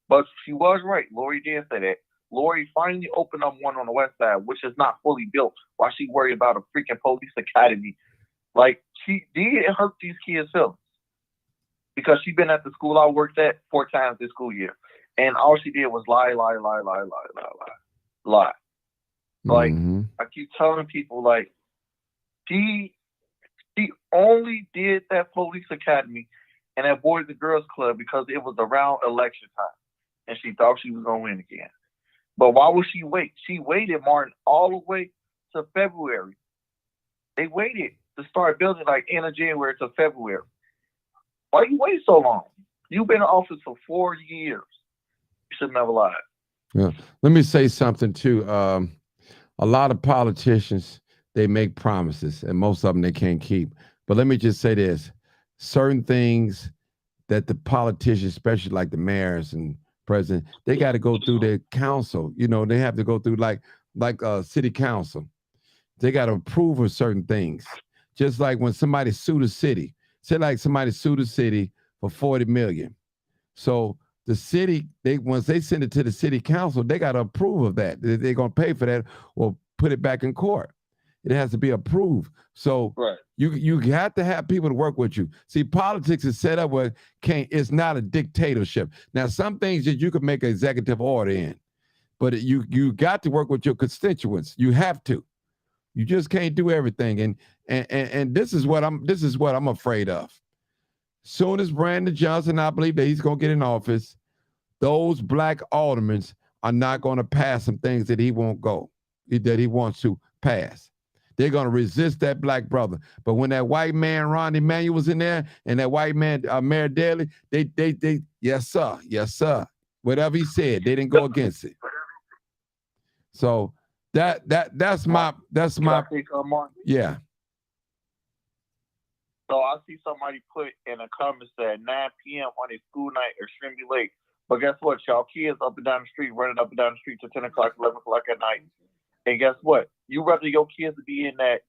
But she was right. Lori did say that. Lori finally opened up one on the west side, which is not fully built, while she worried about a freaking police academy. Like, she did hurt these kids' feelings, because she been at the school I worked at 4 times this school year, and all she did was lie. Like, I keep telling people, like, she only did that police academy and that Boys and Girls Club because it was around election time, and she thought she was gonna win again. But why would she wait? She waited, Martin, all the way to February. They waited to start building like end of January to February. Why you wait so long? You've been in office for 4 years. You should never lie. Yeah. Let me say something too. A lot of politicians, they make promises, and most of them they can't keep. But let me just say this: certain things that the politicians, especially like the mayors and president, they got to go through their council. You know, they have to go through like city council. They got to approve of certain things. Just like when somebody sued a city, say like somebody sued a city for $40 million. So the city, once they send it to the city council, they got to approve of that. They're going to pay for that or put it back in court. It has to be approved. So right. You have to have people to work with you. See, politics is set up where it's not a dictatorship. Now, some things that you can make an executive order in, but you got to work with your constituents. You have to. You just can't do everything. And this is what I'm afraid of. Soon as Brandon Johnson, I believe that he's going to get in office, those black aldermen are not going to pass some things that he wants to pass. They're going to resist that black brother. But when that white man, Ron Emanuel, was in there, and that white man, Mayor Daley, they, yes, sir. Whatever he said, they didn't go against it. So that's my, yeah. So I see somebody put in the comments that 9 p.m. on a school night extremely late. But guess what? Y'all kids up and down the street, running up and down the street till 10 o'clock, 11 o'clock at night. And guess what? You rather your kids be in that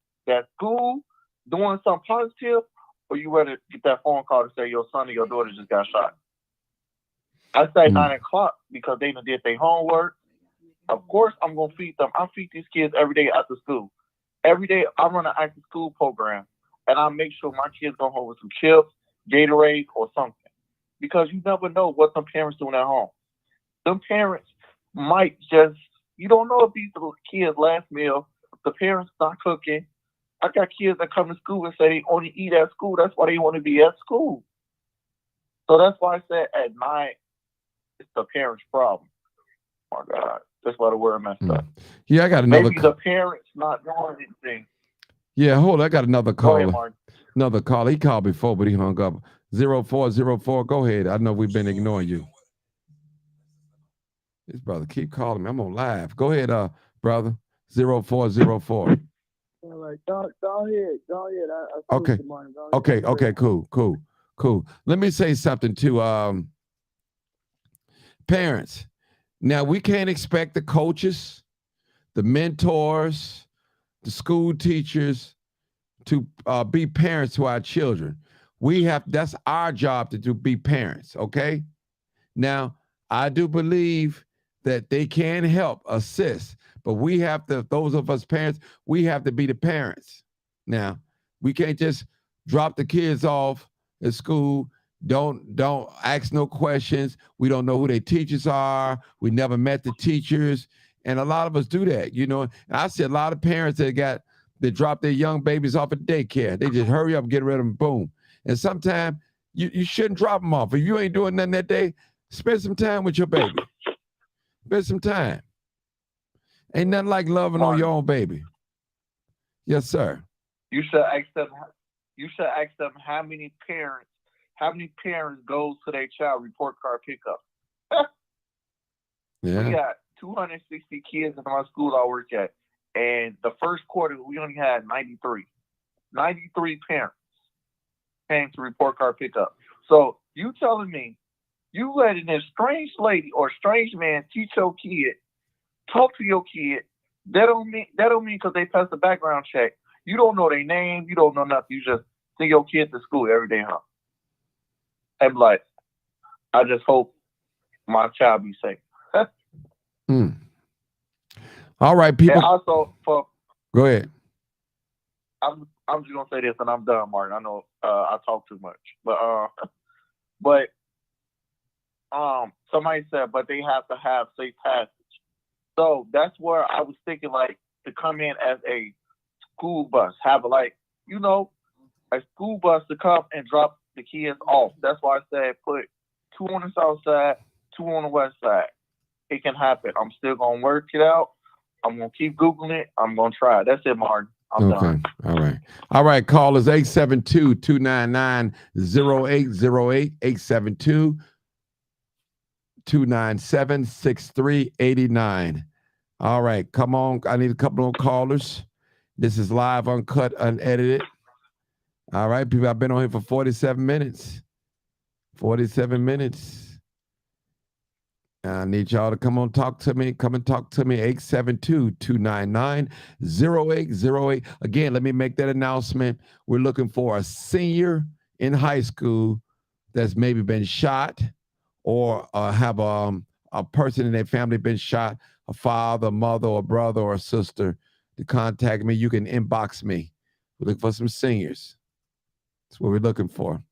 school doing something positive, or you rather get that phone call to say your son or your daughter just got shot? I say 9 o'clock because they done did their homework. Of course, I'm going to feed them. I feed these kids every day after school. Every day, I run an after school program, and I make sure my kids go home with some chips, Gatorade, or something. Because you never know what them parents doing at home. Them parents might just, you don't know if these little kids' last meal, the parents not cooking. I got kids that come to school and say they only eat at school. That's why they want to be at school. So that's why I said at night, it's the parents' problem. Oh my God. That's why the word messed up. Yeah, I got another. Maybe the parents not doing anything. Yeah, hold on. I got another caller. Go ahead, another caller. He called before, but he hung up. 0404. Go ahead. I know we've been ignoring you. This brother keep calling me. I'm on live. Go ahead, brother. 0404. All right. Go ahead. Okay. Okay. Cool. Let me say something to parents. Now, we can't expect the coaches, the mentors, the school teachers to be parents to our children. That's our job to be parents, okay? Now, I do believe that they can help, assist, but we have to, those of us parents, we have to be the parents. Now, we can't just drop the kids off at school. Don't ask no questions. We don't know who their teachers are. We never met the teachers. And a lot of us do that, you know. And I see a lot of parents that drop their young babies off at daycare. They just hurry up, get rid of them, boom. And sometimes you shouldn't drop them off. If you ain't doing nothing that day, spend some time with your baby. Spend some time. Ain't nothing like loving on your own baby. Yes, sir. You should ask them how many parents go to their child report card pickup. Yeah. We got 260 kids in my school I work at, and the first quarter we only had 93. 93 parents came to report card pickup. So you telling me you letting this strange lady or strange man teach your kid, talk to your kid? That don't mean because they pass the background check. You don't know their name. You don't know nothing. You just send your kid to school every day, huh? I'm like, I just hope my child be safe. All right, people. And also, go ahead. I'm just gonna say this, and I'm done, Martin. I know I talk too much, but somebody said, but they have to have safe passage. So that's where I was thinking, like, to come in as a school bus, have a school bus to come and drop the kids off. That's why I said put 2 on the south side, 2 on the west side. It can happen. I'm still gonna work it out. I'm gonna keep Googling it. I'm gonna try it. That's it, Martin. I'm done. All right. Call is 872-299-0808, 872-297-6389. All right, come on. I need a couple of callers. This is live, uncut, unedited. All right, people, I've been on here for 47 minutes. 47 minutes. I need y'all to come on, talk to me. Come and talk to me, 872-299-0808. Again, let me make that announcement. We're looking for a senior in high school that's maybe been shot or have a person in their family been shot, a father, mother, or brother, or sister, to contact me. You can inbox me. We're looking for some seniors. That's what we're looking for.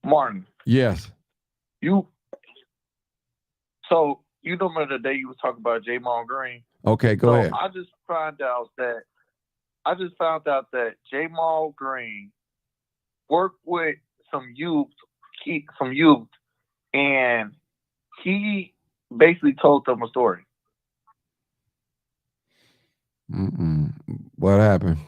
Martin. Yes. So you remember the day you was talking about Jamal Green? Okay, go ahead. I just found out that Jamal Green worked with some youth, and he basically told them a story. What happened?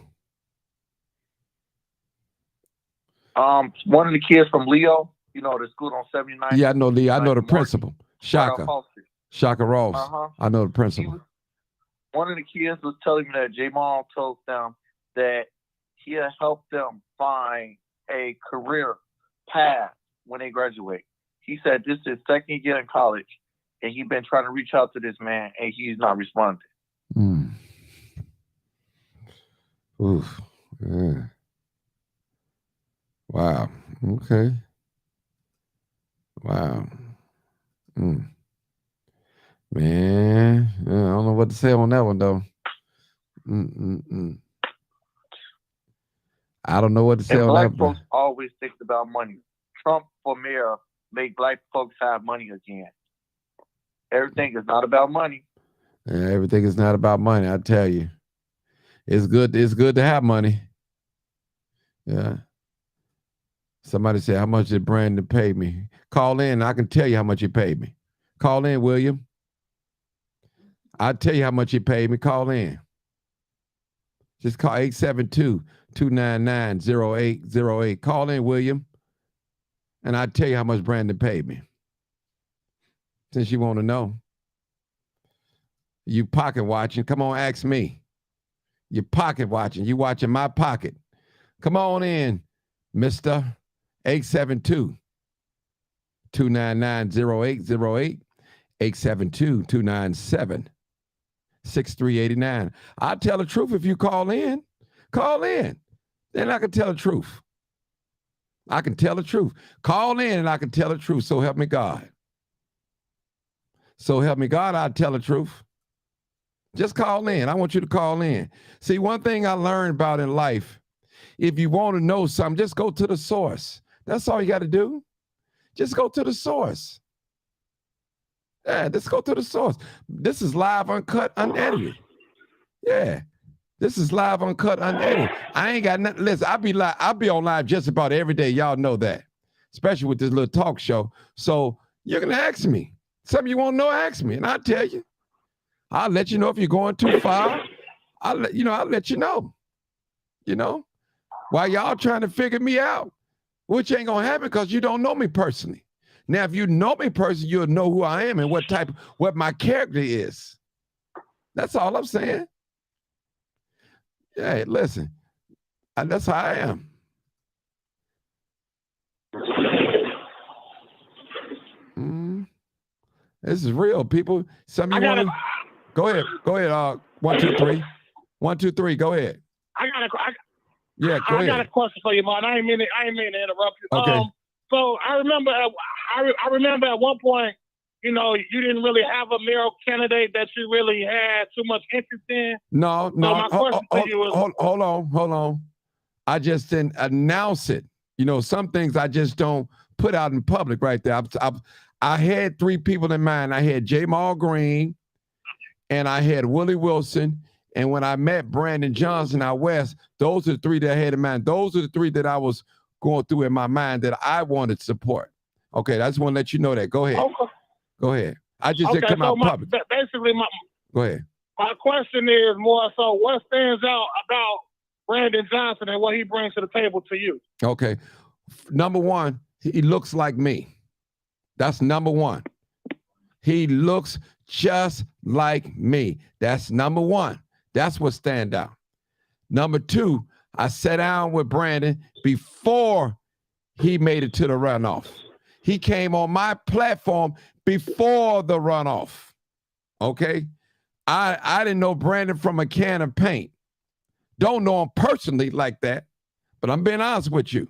One of the kids from Leo, the school on 79. Yeah, I know Leo. I know the principal. Shaka Ross. I know the principal. One of the kids was telling me that Jamal told them that he'll help them find a career path when they graduate. He said this is second year in college, and he's been trying to reach out to this man, and he's not responding. Oof. Yeah. Wow. Okay. Wow. Man, I don't know what to say on that one, though. I don't know what to say on that one. Black folks always think about money. Trump for mayor make black folks have money again. Everything is not about money. Yeah, everything is not about money, I tell you. It's good to have money. Yeah. Somebody said, how much did Brandon pay me? Call in, I can tell you how much he paid me. Call in, William. I'll tell you how much he paid me. Call in. Just call 872-299-0808. Call in, William. And I'll tell you how much Brandon paid me. Since you want to know. You pocket watching. Come on, ask me. You pocket watching. You watching my pocket. Come on in, Mr. 872-299-0808, 872-297-6389. I'll tell the truth if you call in. Call in. Then I can tell the truth. I can tell the truth. Call in and I can tell the truth. So help me God. So help me God, I'll tell the truth. Just call in. I want you to call in. See, one thing I learned about in life, if you want to know something, just go to the source. That's all you got to do. Just go to the source. Yeah, just go to the source. This is live, uncut, unedited. Yeah. This is live, uncut, unedited. I ain't got nothing. Listen, I'll be on live just about every day. Y'all know that, especially with this little talk show. So you're going to ask me. Something you want to know, ask me, and I'll tell you. I'll let you know if you're going too far. I'll let you know. You know, while y'all trying to figure me out, which ain't going to happen because you don't know me personally. Now, if you know me personally, you'll know who I am and what my character is. That's all I'm saying. Hey, listen, that's how I am. This is real, people. Some of you want to go ahead. 1, 2, 3. 1, 2, 3. Go ahead. I got a question for you, man. I ain't mean to interrupt you. Okay. So I remember at one point, you didn't really have a mayoral candidate that you really had too much interest in. No. So my question to you is, hold on. I just didn't announce it. Some things I just don't put out in public right there. I had 3 people in mind. I had Jamal Green, and I had Willie Wilson. And when I met Brandon Johnson out west, those are the 3 that I had in mind. Those are the 3 that I was going through in my mind that I wanted support. Okay, I just want to let you know that. Go ahead. Okay. Go ahead. I just didn't come out public. Go ahead. My question is more so, what stands out about Brandon Johnson and what he brings to the table to you? Okay. Number 1, he looks like me. That's number 1. He looks just like me. That's number 1. That's what stands out. Number 2, I sat down with Brandon before he made it to the runoff. He came on my platform before the runoff. Okay? I didn't know Brandon from a can of paint. Don't know him personally like that, but I'm being honest with you.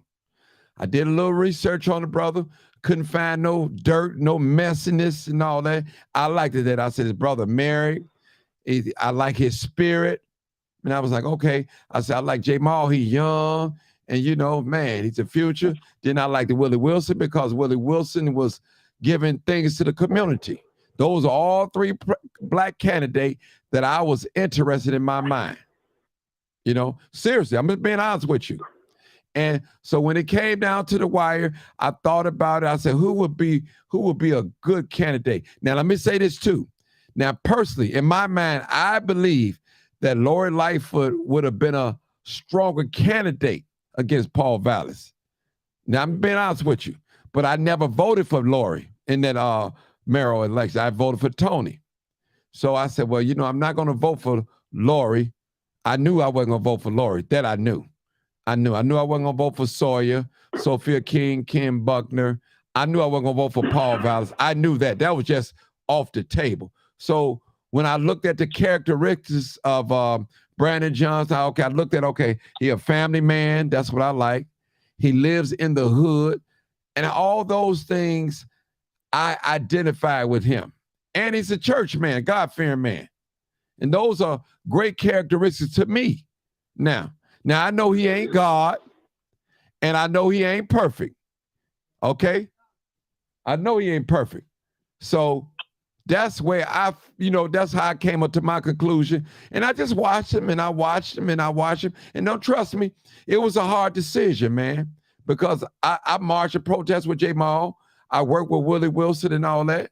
I did a little research on the brother. Couldn't find no dirt, no messiness and all that. I liked it that I said his brother married. I like his spirit. And I was like, okay. I said, I like Jamal. He young. And, man, he's the future. Then I like the Willie Wilson because Willie Wilson was giving things to the community. Those are all 3 black candidates that I was interested in my mind. Seriously, I'm just being honest with you. And so when it came down to the wire, I thought about it. I said, who would be a good candidate? Now, let me say this too. Now, personally, in my mind, I believe that Lori Lightfoot would have been a stronger candidate against Paul Vallis. Now, I'm being honest with you, but I never voted for Lori in that mayoral election. I voted for Tony. So I said, well, I'm not going to vote for Lori. I knew I wasn't going to vote for Lori. That I knew. I knew I wasn't going to vote for Sawyer, Sophia King, Kim Buckner. I knew I wasn't going to vote for Paul Vallis. I knew that. That was just off the table. So when I looked at the characteristics of Brandon Johnson, I looked at, he a family man. That's what I like. He lives in the hood. And all those things, I identify with him. And he's a church man, God-fearing man. And those are great characteristics to me. Now, I know he ain't God, and I know he ain't perfect. Okay? I know he ain't perfect. So that's where that's how I came up to my conclusion. And I just watched him, and I watched him, and I watched him. And don't trust me, it was a hard decision, man, because I marched and protest with Jamal. I worked with Willie Wilson and all that.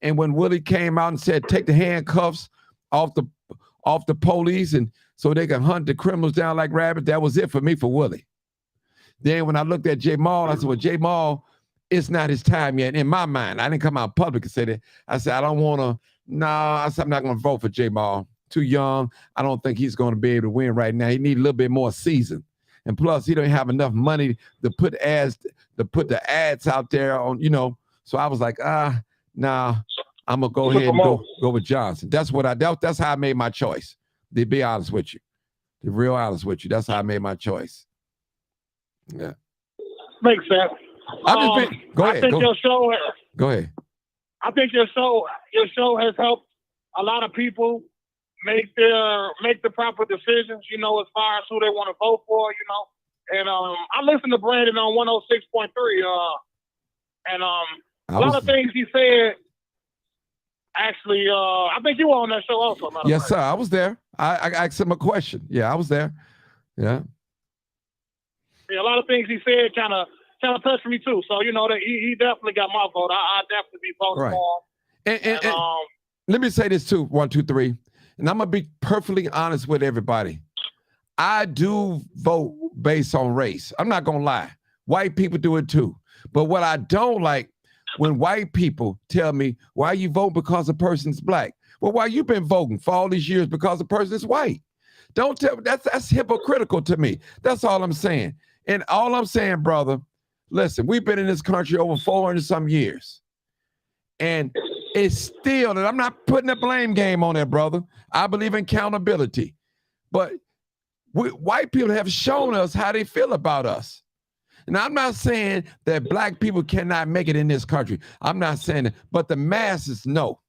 And when Willie came out and said, take the handcuffs off the police and so they can hunt the criminals down like rabbits, that was it for me for Willie. Then when I looked at Jamal, I said, well, Jamal, it's not his time yet. In my mind, I didn't come out public and say that. I said, I don't want to No, I said I'm not going to vote for Jamal. Too young. I don't think he's going to be able to win right now. He needs a little bit more season. And plus, he don't have enough money to put the ads out there on, So I was like, nah, I'm gonna go ahead and go with Johnson. That's how I made my choice. To be honest with you. To be real honest with you. That's how I made my choice. Yeah. Makes sense. Go ahead. Go ahead. I think your show has helped a lot of people make the proper decisions, as far as who they want to vote for, And I listened to Brandon on 106.3, and a lot of things he said. Actually, I think you were on that show also. Yes, sir. I was there. I asked him a question. Yeah, I was there. Yeah. Yeah, a lot of things he said kind of touched me too. So that he definitely got my vote. I definitely be voting for him. And let me say this too. 1, 2, 3. And I'm going to be perfectly honest with everybody. I do vote based on race. I'm not going to lie. White people do it too. But what I don't like, when white people tell me, why you vote because a person's black? Well, why you been voting for all these years because a person is white? Don't tell me. That's hypocritical to me. That's all I'm saying. And all I'm saying, brother, listen, we've been in this country over 400 some years. And it's still, and I'm not putting a blame game on that, brother. I believe in accountability. But white people have shown us how they feel about us. And I'm not saying that black people cannot make it in this country. I'm not saying that, but the masses know.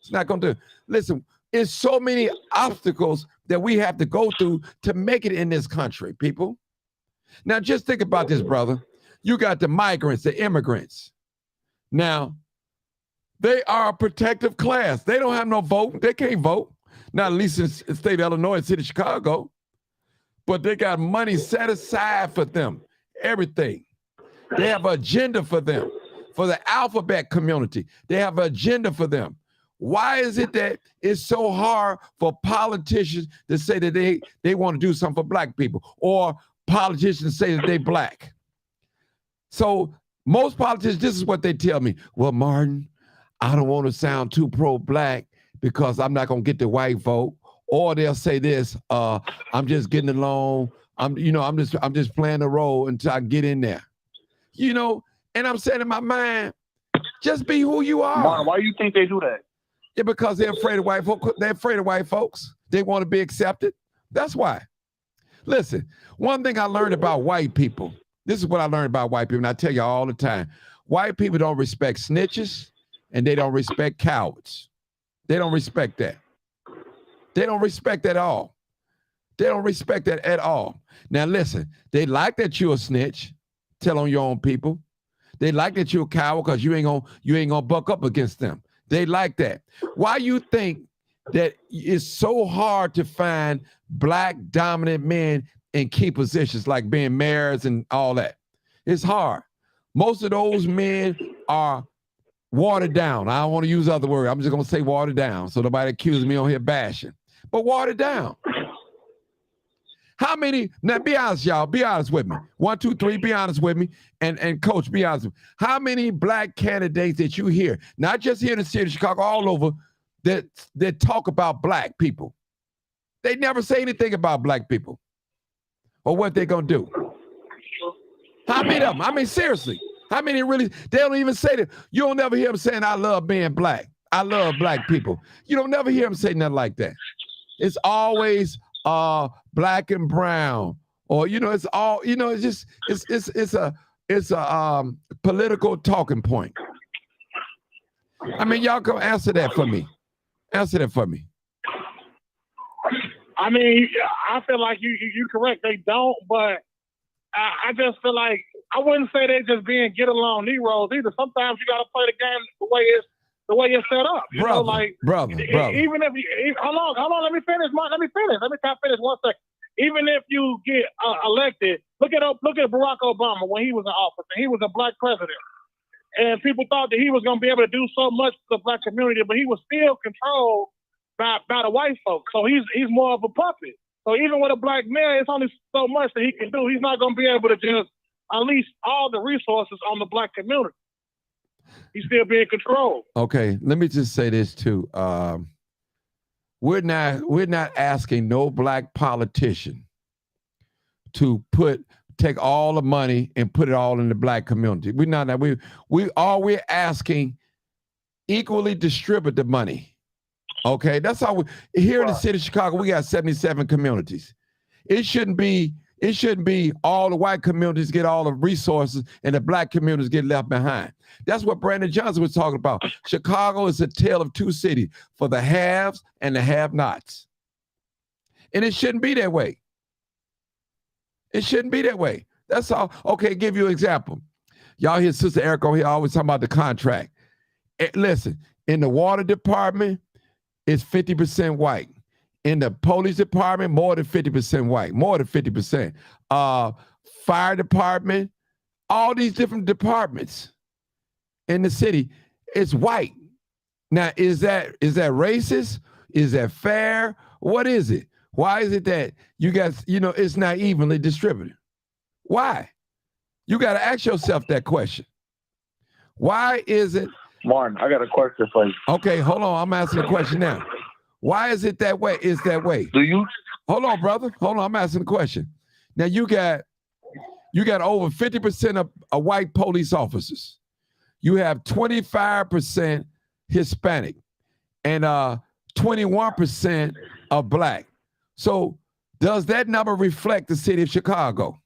It's not going to do. Listen, there's so many obstacles that we have to go through to make it in this country, people. Now, just think about this, brother. You got the migrants, the immigrants. Now, they are a protective class. They don't have no vote. They can't vote. Not at least in the state of Illinois and city of Chicago. But they got money set aside for them. Everything. They have an agenda for them. For the alphabet community, they have an agenda for them. Why is it that it's so hard for politicians to say that they want to do something for black people, or politicians say that they black? So most politicians, this is what they tell me. Well, Martin, I don't want to sound too pro-black because I'm not going to get the white vote. Or they'll say this, I'm just getting along. I'm just playing the role until I get in there. And I'm saying in my mind, just be who you are. Martin, why do you think they do that? Yeah, because they're afraid of white folks. They're afraid of white folks. They want to be accepted. That's why. Listen, one thing I learned about white people, this is what I learned about white people, and I tell you all the time. White people don't respect snitches, and they don't respect cowards. They don't respect that. They don't respect that at all. They don't respect that at all. Now, listen, they like that you're a snitch, tell on your own people. They like that you're a coward because you ain't gonna buck up against them. They like that. Why you think that it's so hard to find black dominant men in key positions like being mayors and all that? It's hard. Most of those men are watered down. I don't want to use other words. I'm just gonna say watered down so nobody accuses me on here bashing. But watered down. How many, now be honest, y'all, be honest with me. 1, 2, 3, be honest with me. And coach, be honest with me. How many black candidates that you hear, not just here in the city of Chicago, all over, that talk about black people? They never say anything about black people or what they're gonna do. How many of them? I mean, seriously, how many really, they don't even say that. You don't never hear them saying, I love being black. I love black people. You don't never hear them say nothing like that. It's always black and brown, or it's all, it's a political talking point. I mean, y'all go answer that for me. Answer that for me. I mean, I feel like you're correct. They don't, but I just feel like I wouldn't say they just being get along Negroes either. Sometimes you got to play the game the way it's set up. Brother. Even if you hold on, let me finish. Let me finish 1 second. Even if you get elected, look at Barack Obama when he was in office, and he was a black president, and people thought that he was going to be able to do so much for the black community, but he was still controlled by the white folks. So he's more of a puppet. So even with a black man, it's only so much that he can do. He's not going to be able to just unleash all the resources on the black community. He's still being controlled. Okay, let me just say this too. We're not asking no black politician to take all the money and put it all in the black community. We're not that. We're asking equally distribute the money. Okay, that's all. Here in the city of Chicago, we got 77 communities. It shouldn't be all the white communities get all the resources and the black communities get left behind. That's what Brandon Johnson was talking about. Chicago is a tale of two cities, for the haves and the have-nots. And it shouldn't be that way. It shouldn't be that way. That's all. Okay, give you an example. Y'all hear Sister Erica over here always talking about the contract. Listen, in the water department, it's 50% white. In the police department, more than 50% white, more than 50%. Fire department, all these different departments in the city, it's white. Now, is that racist? Is that fair? What is it? Why is it that you guys, it's not evenly distributed? Why? You got to ask yourself that question. Why is it? Martin, I got a question for you. Okay, hold on. I'm asking a question now. Why is it that way? Is that way? Hold on, brother. Hold on. I'm asking a question. Now you got over 50% of white police officers. You have 25% Hispanic and 21% of black. So does that number reflect the city of Chicago?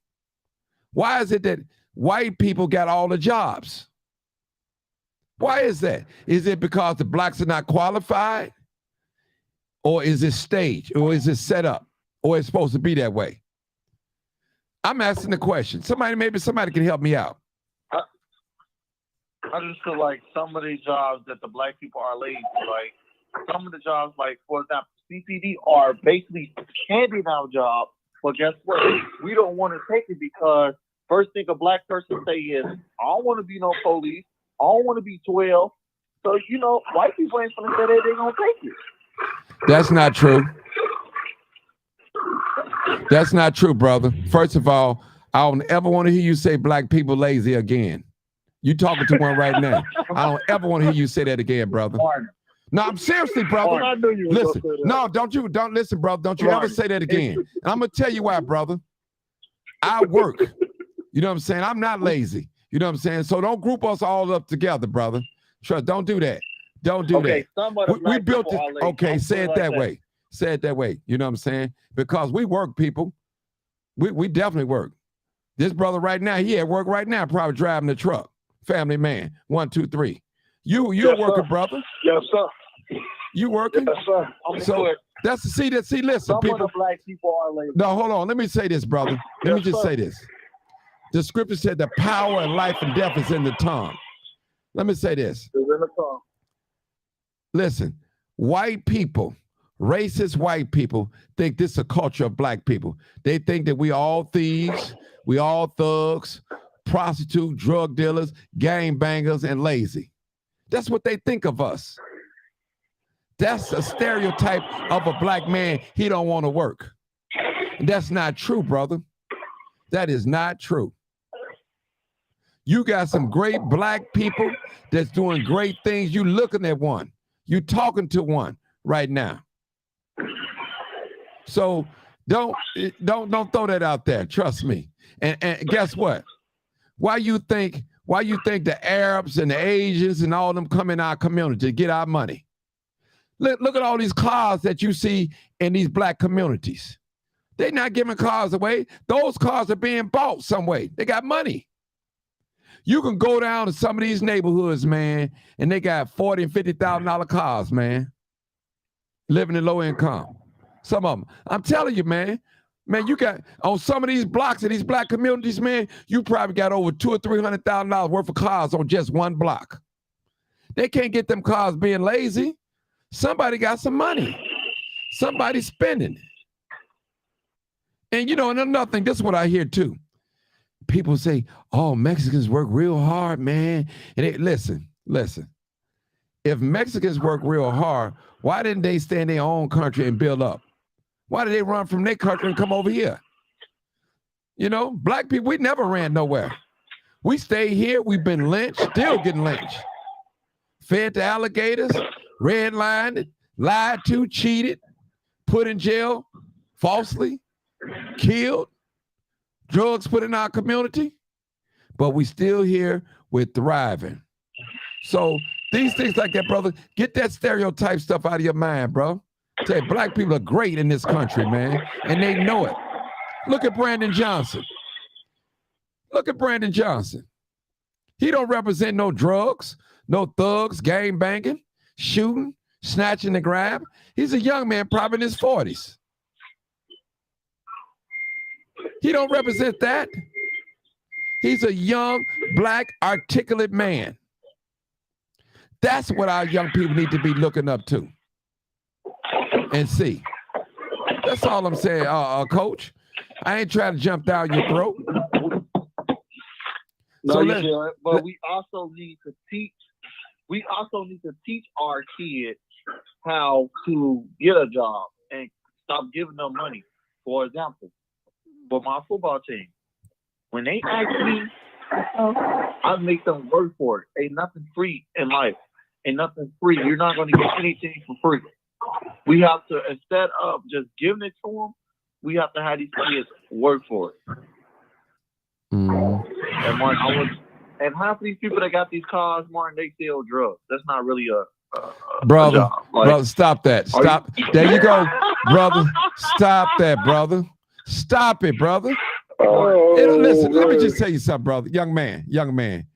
Why is it that white people got all the jobs? Why is that? Is it because the blacks are not qualified? Or is it staged? Or is it set up? Or it's supposed to be that way? I'm asking the question. Maybe somebody can help me out. I just feel like some of these jobs that the black people are lazy. Like some of the jobs, like for example, CPD are basically handy-down jobs. But guess what? We don't want to take it because first thing a black person say is, I don't want to be no police. I don't want to be 12. So, white people ain't going to say that they're going to take it. That's not true. That's not true, brother. First of all, I don't ever want to hear you say black people lazy again. You talking to one right now. I don't ever want to hear you say that again, brother. No, I'm seriously, brother. Listen, no, don't listen, brother. Don't you ever say that again. And I'm gonna tell you why, brother. I work. You know what I'm saying? I'm not lazy. You know what I'm saying? So don't group us all up together, brother. Trust, don't do that. Don't do that. We built it. Okay, say it that way. Say it that way. You know what I'm saying? Because we work, people. We definitely work. This brother right now, he at work right now, probably driving the truck. Family man. 1, 2, 3. You a worker, brother. Yes, sir. You working? Yes, sir. So that's see, listen, some people. Of the black people are lazy. No, hold on. Let me say this, brother. Let me just say this. The scripture said the power and life and death is in the tongue. Let me say this. It's in the tongue. Listen, white people, racist white people, think this is a culture of black people. They think that we all thieves, we all thugs, prostitutes, drug dealers, gangbangers, and lazy. That's what they think of us. That's a stereotype of a black man. He don't want to work. And that's not true, brother. That is not true. You got some great black people that's doing great things. You looking at one. You talking to one right now. So don't throw that out there. Trust me. And guess what? Why you think the Arabs and the Asians and all of them come in our community to get our money? Look at all these cars that you see in these black communities. They're not giving cars away. Those cars are being bought some way. They got money. You can go down to some of these neighborhoods, man, and they got $40,000 and $50,000 cars, man, living in low income. Some of them. I'm telling you, man, you got on some of these blocks in these black communities, man, you probably got over $200,000 or $300,000 worth of cars on just one block. They can't get them cars being lazy. Somebody got some money. Somebody's spending. And and another thing, this is what I hear too. People say, oh, Mexicans work real hard, man. And listen. If Mexicans work real hard, why didn't they stay in their own country and build up? Why did they run from their country and come over here? Black people, we never ran nowhere. We stay here. We've been lynched, still getting lynched. Fed to alligators, redlined, lied to, cheated, put in jail falsely, killed, drugs put in our community, but we still here, we're thriving. So these things like that, brother, get that stereotype stuff out of your mind, bro. Tell you, black people are great in this country, man, and they know it. Look at Brandon Johnson. Look at Brandon Johnson. He don't represent no drugs, no thugs, gang banging, shooting, snatching and grab. He's a young man, probably in his 40s. He don't represent that. He's a young, black, articulate man. That's what our young people need to be looking up to and see. That's all I'm saying, Coach. I ain't trying to jump down your throat. No, So you let- should, but we also need to teach. We also need to teach our kids how to get a job and stop giving them money. For example, for my football team, when they ask me, I make them work for it. Ain't nothing free in life. Ain't nothing free. You're not going to get anything for free. We have to, instead of just giving it to them, we have to have these kids work for it. And Martin, and half of these people that got these cars, Martin, they sell drugs. That's not really a Brother, job. Like, brother, stop that. Stop. There you go, brother. Stop that, brother. Stop it, brother. Listen, let me just tell you something, brother. Young man.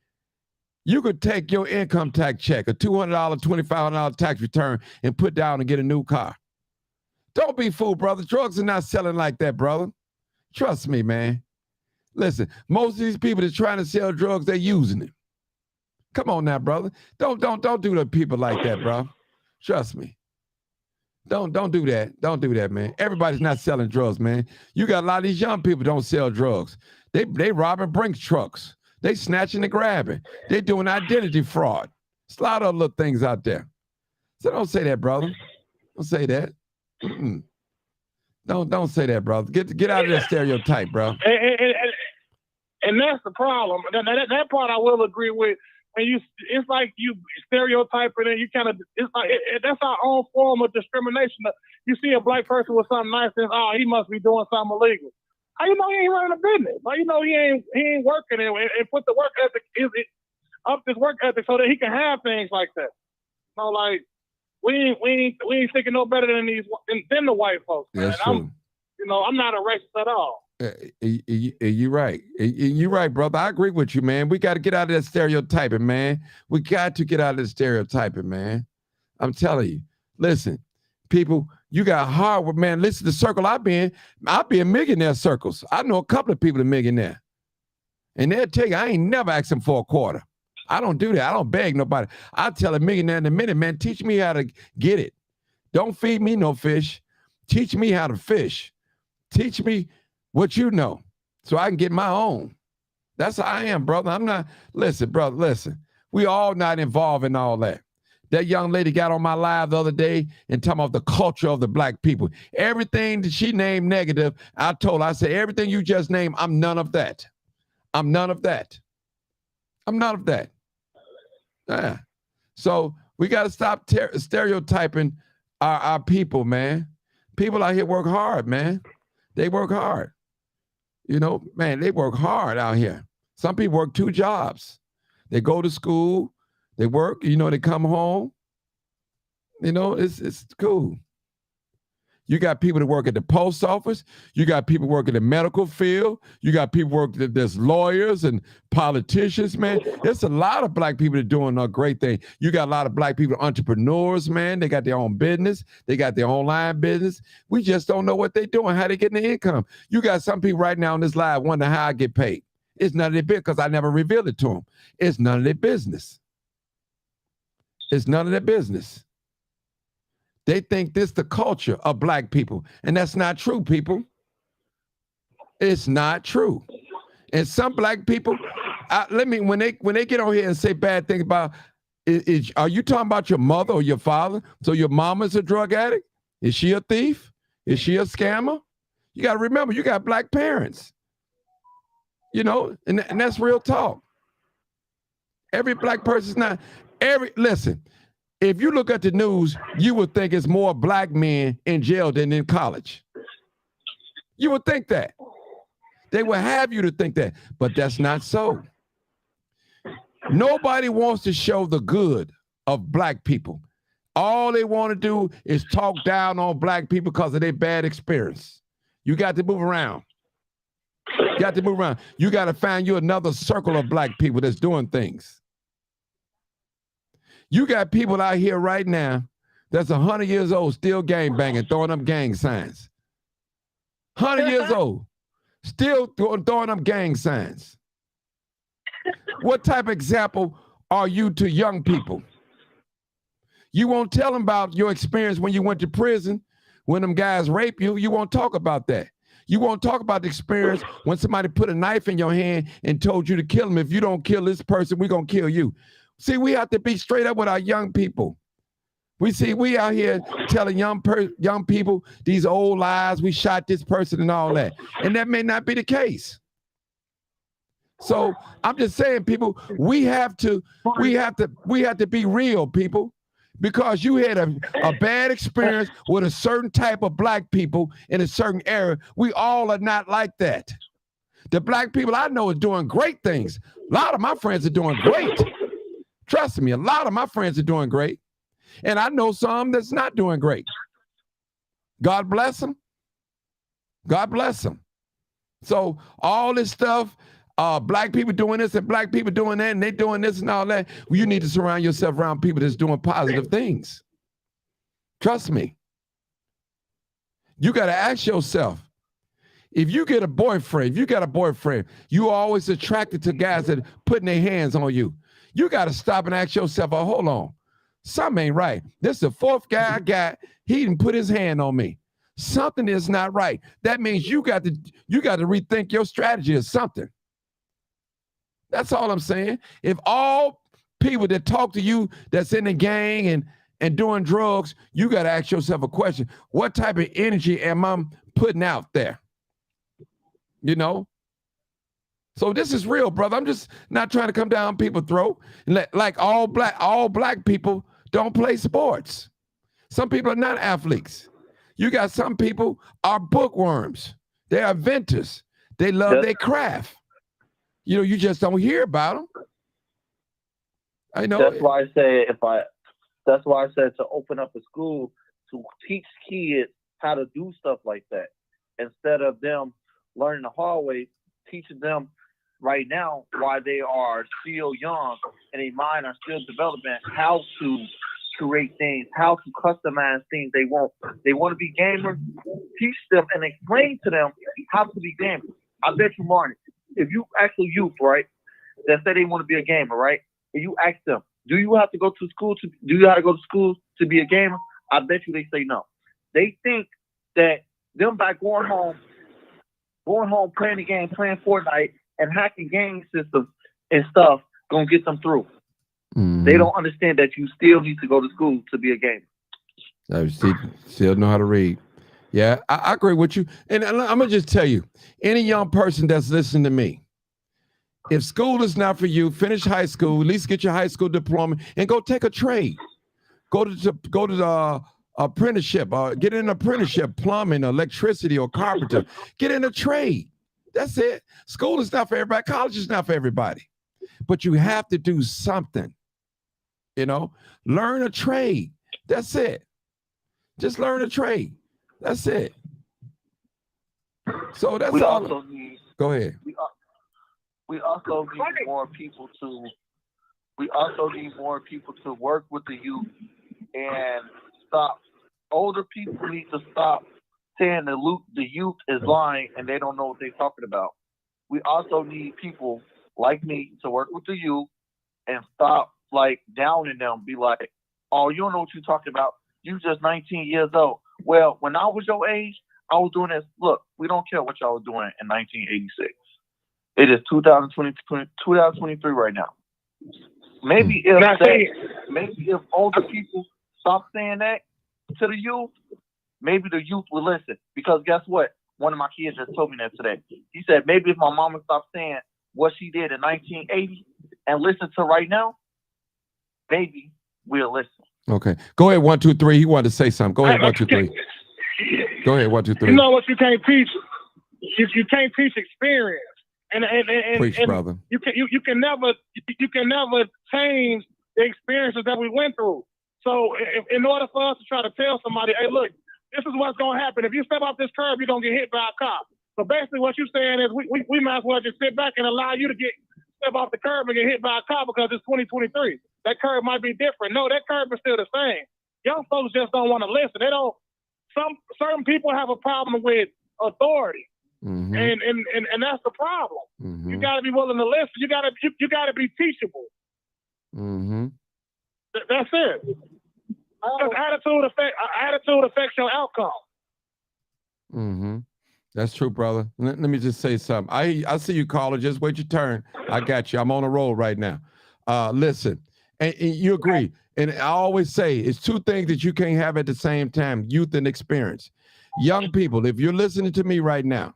You could take your income tax check, a $200, $2,500 tax return, and put down and get a new car. Don't be fooled, brother. Drugs are not selling like that, brother. Trust me, man. Listen, most of these people that's trying to sell drugs, they're using it. Come on now, brother. Don't do to people like that, bro. Trust me. Don't do that. Don't do that, man. Everybody's not selling drugs, man. You got a lot of these young people don't sell drugs. They robbing Brinks trucks. They snatching and grabbing. They doing identity fraud. There's a lot of little things out there. So don't say that, brother. Don't say that. Don't say that, brother. Get out of that stereotype, bro. And that's the problem. That part I will agree with. And it's like you stereotyping, and you kind of, it's like that's our own form of discrimination. You see a black person with something nice, and he must be doing something illegal. How you know he ain't running a business? How you know he ain't working and put the work ethic up his work ethic so that he can have things like that? So like we ain't thinking no better than the white folks. Man. That's true. I'm not a racist at all. You're right. You're right, brother. I agree with you, man. We got to get out of that stereotyping, man. We got to get out of that stereotyping, man. I'm telling you. Listen, people, you got hard work, man. Listen, the circle I've been in millionaire circles. I know a couple of people in millionaire. And they'll tell you, I ain't never asked them for a quarter. I don't do that. I don't beg nobody. I tell a millionaire in a minute, man, teach me how to get it. Don't feed me no fish. Teach me how to fish. Teach me what you know so I can get my own. That's how I am, brother. I'm not, listen, brother, listen. We all not involved in all that. That young lady got on my live the other day and talking about the culture of the black people. Everything that she named negative, I told her, I said, everything you just named, I'm none of that. I'm none of that. I'm none of that. Yeah. So we got to stop stereotyping our people, man. People out here work hard, man. They work hard. Man, they work hard out here. Some people work 2 jobs. They go to school, they work, they come home. It's cool. You got people that work at the post office. You got people working in the medical field. You got people working, there's lawyers and politicians, man. There's a lot of black people that are doing a great thing. You got a lot of black people, entrepreneurs, man. They got their own business. They got their online business. We just don't know what they're doing, how they getting the income. You got some people right now on this live wondering how I get paid. It's none of their business because I never revealed it to them. It's none of their business. It's none of their business. They think this the culture of black people, and that's not true, people. It's not true. And some black people, when they get on here and say bad things about, are you talking about your mother or your father? So your mama's a drug addict? Is she a thief? Is she a scammer? You got to remember, you got black parents. And that's real talk. Every black person's not. Listen. If you look at the news, you would think it's more black men in jail than in college. You would think that. They would have you to think that, but that's not so. Nobody wants to show the good of black people. All they want to do is talk down on black people because of their bad experience. You got to move around. You got to move around. You got to find you another circle of black people that's doing things. You got people out here right now that's 100 years old, still gang banging, throwing up gang signs. 100 years old, still throwing up gang signs. What type of example are you to young people? You won't tell them about your experience when you went to prison, when them guys rape you. You won't talk about that. You won't talk about the experience when somebody put a knife in your hand and told you to kill them. If you don't kill this person, we're going to kill you. See, we have to be straight up with our young people. We out here telling young people these old lies. We shot this person and all that. And that may not be the case. So I'm just saying, people, we have to be real, people, because you had a bad experience with a certain type of black people in a certain era. We all are not like that. The black people I know are doing great things. A lot of my friends are doing great. Trust me, a lot of my friends are doing great. And I know some that's not doing great. God bless them. God bless them. So all this stuff, black people doing this and black people doing that, and they doing this and all that, you need to surround yourself around people that's doing positive things. Trust me. You got to ask yourself, if you got a boyfriend, you always attracted to guys that are putting their hands on you. You got to stop and ask yourself, oh, hold on. Something ain't right. This is the fourth guy I got. He didn't put his hand on me. Something is not right. That means you got to rethink your strategy or something. That's all I'm saying. If all people that talk to you that's in the gang and doing drugs, you got to ask yourself a question. What type of energy am I putting out there? You know? So this is real, brother. I'm just not trying to come down people's throat. Like all black people don't play sports. Some people are not athletes. You got some people are bookworms. They are inventors. They love their craft. You know, you just don't hear about them. I know. That's why I said to open up a school to teach kids how to do stuff like that instead of them learning the hard way, teaching them right now, while they are still young and their mind are still developing, how to create things, how to customize things they want. They want to be gamers. Teach them and explain to them how to be gamers. I bet you, Martin, if you ask a youth, right, that say they want to be a gamer, right, and you ask them, do you have to go to school to be a gamer? I bet you they say no. They think that them by going home, playing the game, playing Fortnite, and hacking game systems and stuff gonna get them through. Mm-hmm. They don't understand that you still need to go to school to be a gamer. Still know how to read. Yeah, I agree with you. And I'm gonna just tell you, any young person that's listening to me, if school is not for you, finish high school, at least get your high school diploma and go take a trade. Go to the apprenticeship, get in an apprenticeship, plumbing, electricity, or carpenter. Get in a trade. That's it. School is not for everybody. College is not for everybody. But you have to do something. You know, learn a trade. That's it. Just learn a trade. That's it. So that's we all. Also need, go ahead. We also need more people to. We also need more people to work with the youth and stop. Older people need to stop saying the youth is lying and they don't know what they're talking about. We also need people like me to work with the youth and stop like downing them. Be like, oh, you don't know what you're talking about. You just 19 years old. Well, when I was your age, I was doing this. Look, we don't care what y'all was doing in 1986. It is 2023 right now. Maybe if older people stop saying that to the youth, maybe the youth will listen. Because guess what? One of my kids just told me that today. He said, maybe if my mama stopped saying what she did in 1980 and listen to right now, baby, we'll listen. Okay. Go ahead, 1, 2, 3. He wanted to say something. Go ahead, 1, 2, 3. Go ahead, 1, 2, 3. You know what you can't teach? You can't teach experience. And Preach, and brother. you can never change the experiences that we went through. So in order for us to try to tell somebody, hey, look, this is what's gonna happen. If you step off this curb, you're gonna get hit by a cop. So basically what you're saying is we might as well just sit back and allow you to step off the curb and get hit by a cop because it's 2023. That curb might be different. No, that curb is still the same. Young folks just don't want to listen. They don't. Certain people have a problem with authority. Mm-hmm. And that's the problem. Mm-hmm. You got to be willing to listen. You got to be teachable. Mm-hmm. That's it. Attitude affects your outcome. Mm-hmm. That's true, brother. Let me just say something. I see you, caller. Just wait your turn. I got you. I'm on a roll right now. Listen, and you agree. And I always say it's two things that you can't have at the same time: youth and experience. Young people, if you're listening to me right now,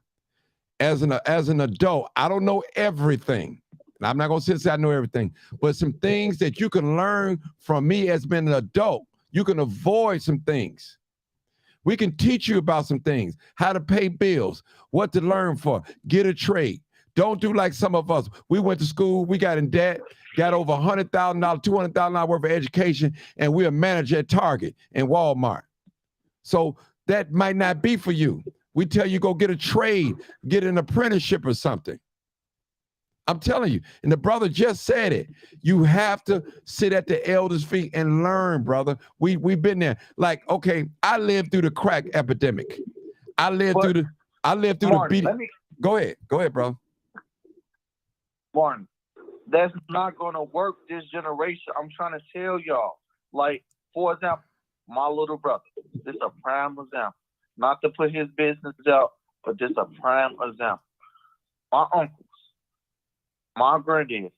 as an adult, I don't know everything. I'm not gonna say I know everything, but some things that you can learn from me as being an adult. You can avoid some things. We can teach you about some things, how to pay bills, what to learn for, get a trade. Don't do like some of us. We went to school, we got in debt, got over $100,000, $200,000 worth of education, and we're a manager at Target and Walmart. So that might not be for you. We tell you go get a trade, get an apprenticeship or something. I'm telling you, and the brother just said it. You have to sit at the elders' feet and learn, brother. We've been there. Like, okay, I lived through the crack epidemic. I lived through the beating. Go ahead, bro. Martin, that's not gonna work this generation. I'm trying to tell y'all. Like, for example, my little brother. This is a prime example. Not to put his business out, but this is a prime example. My uncles, my granddad,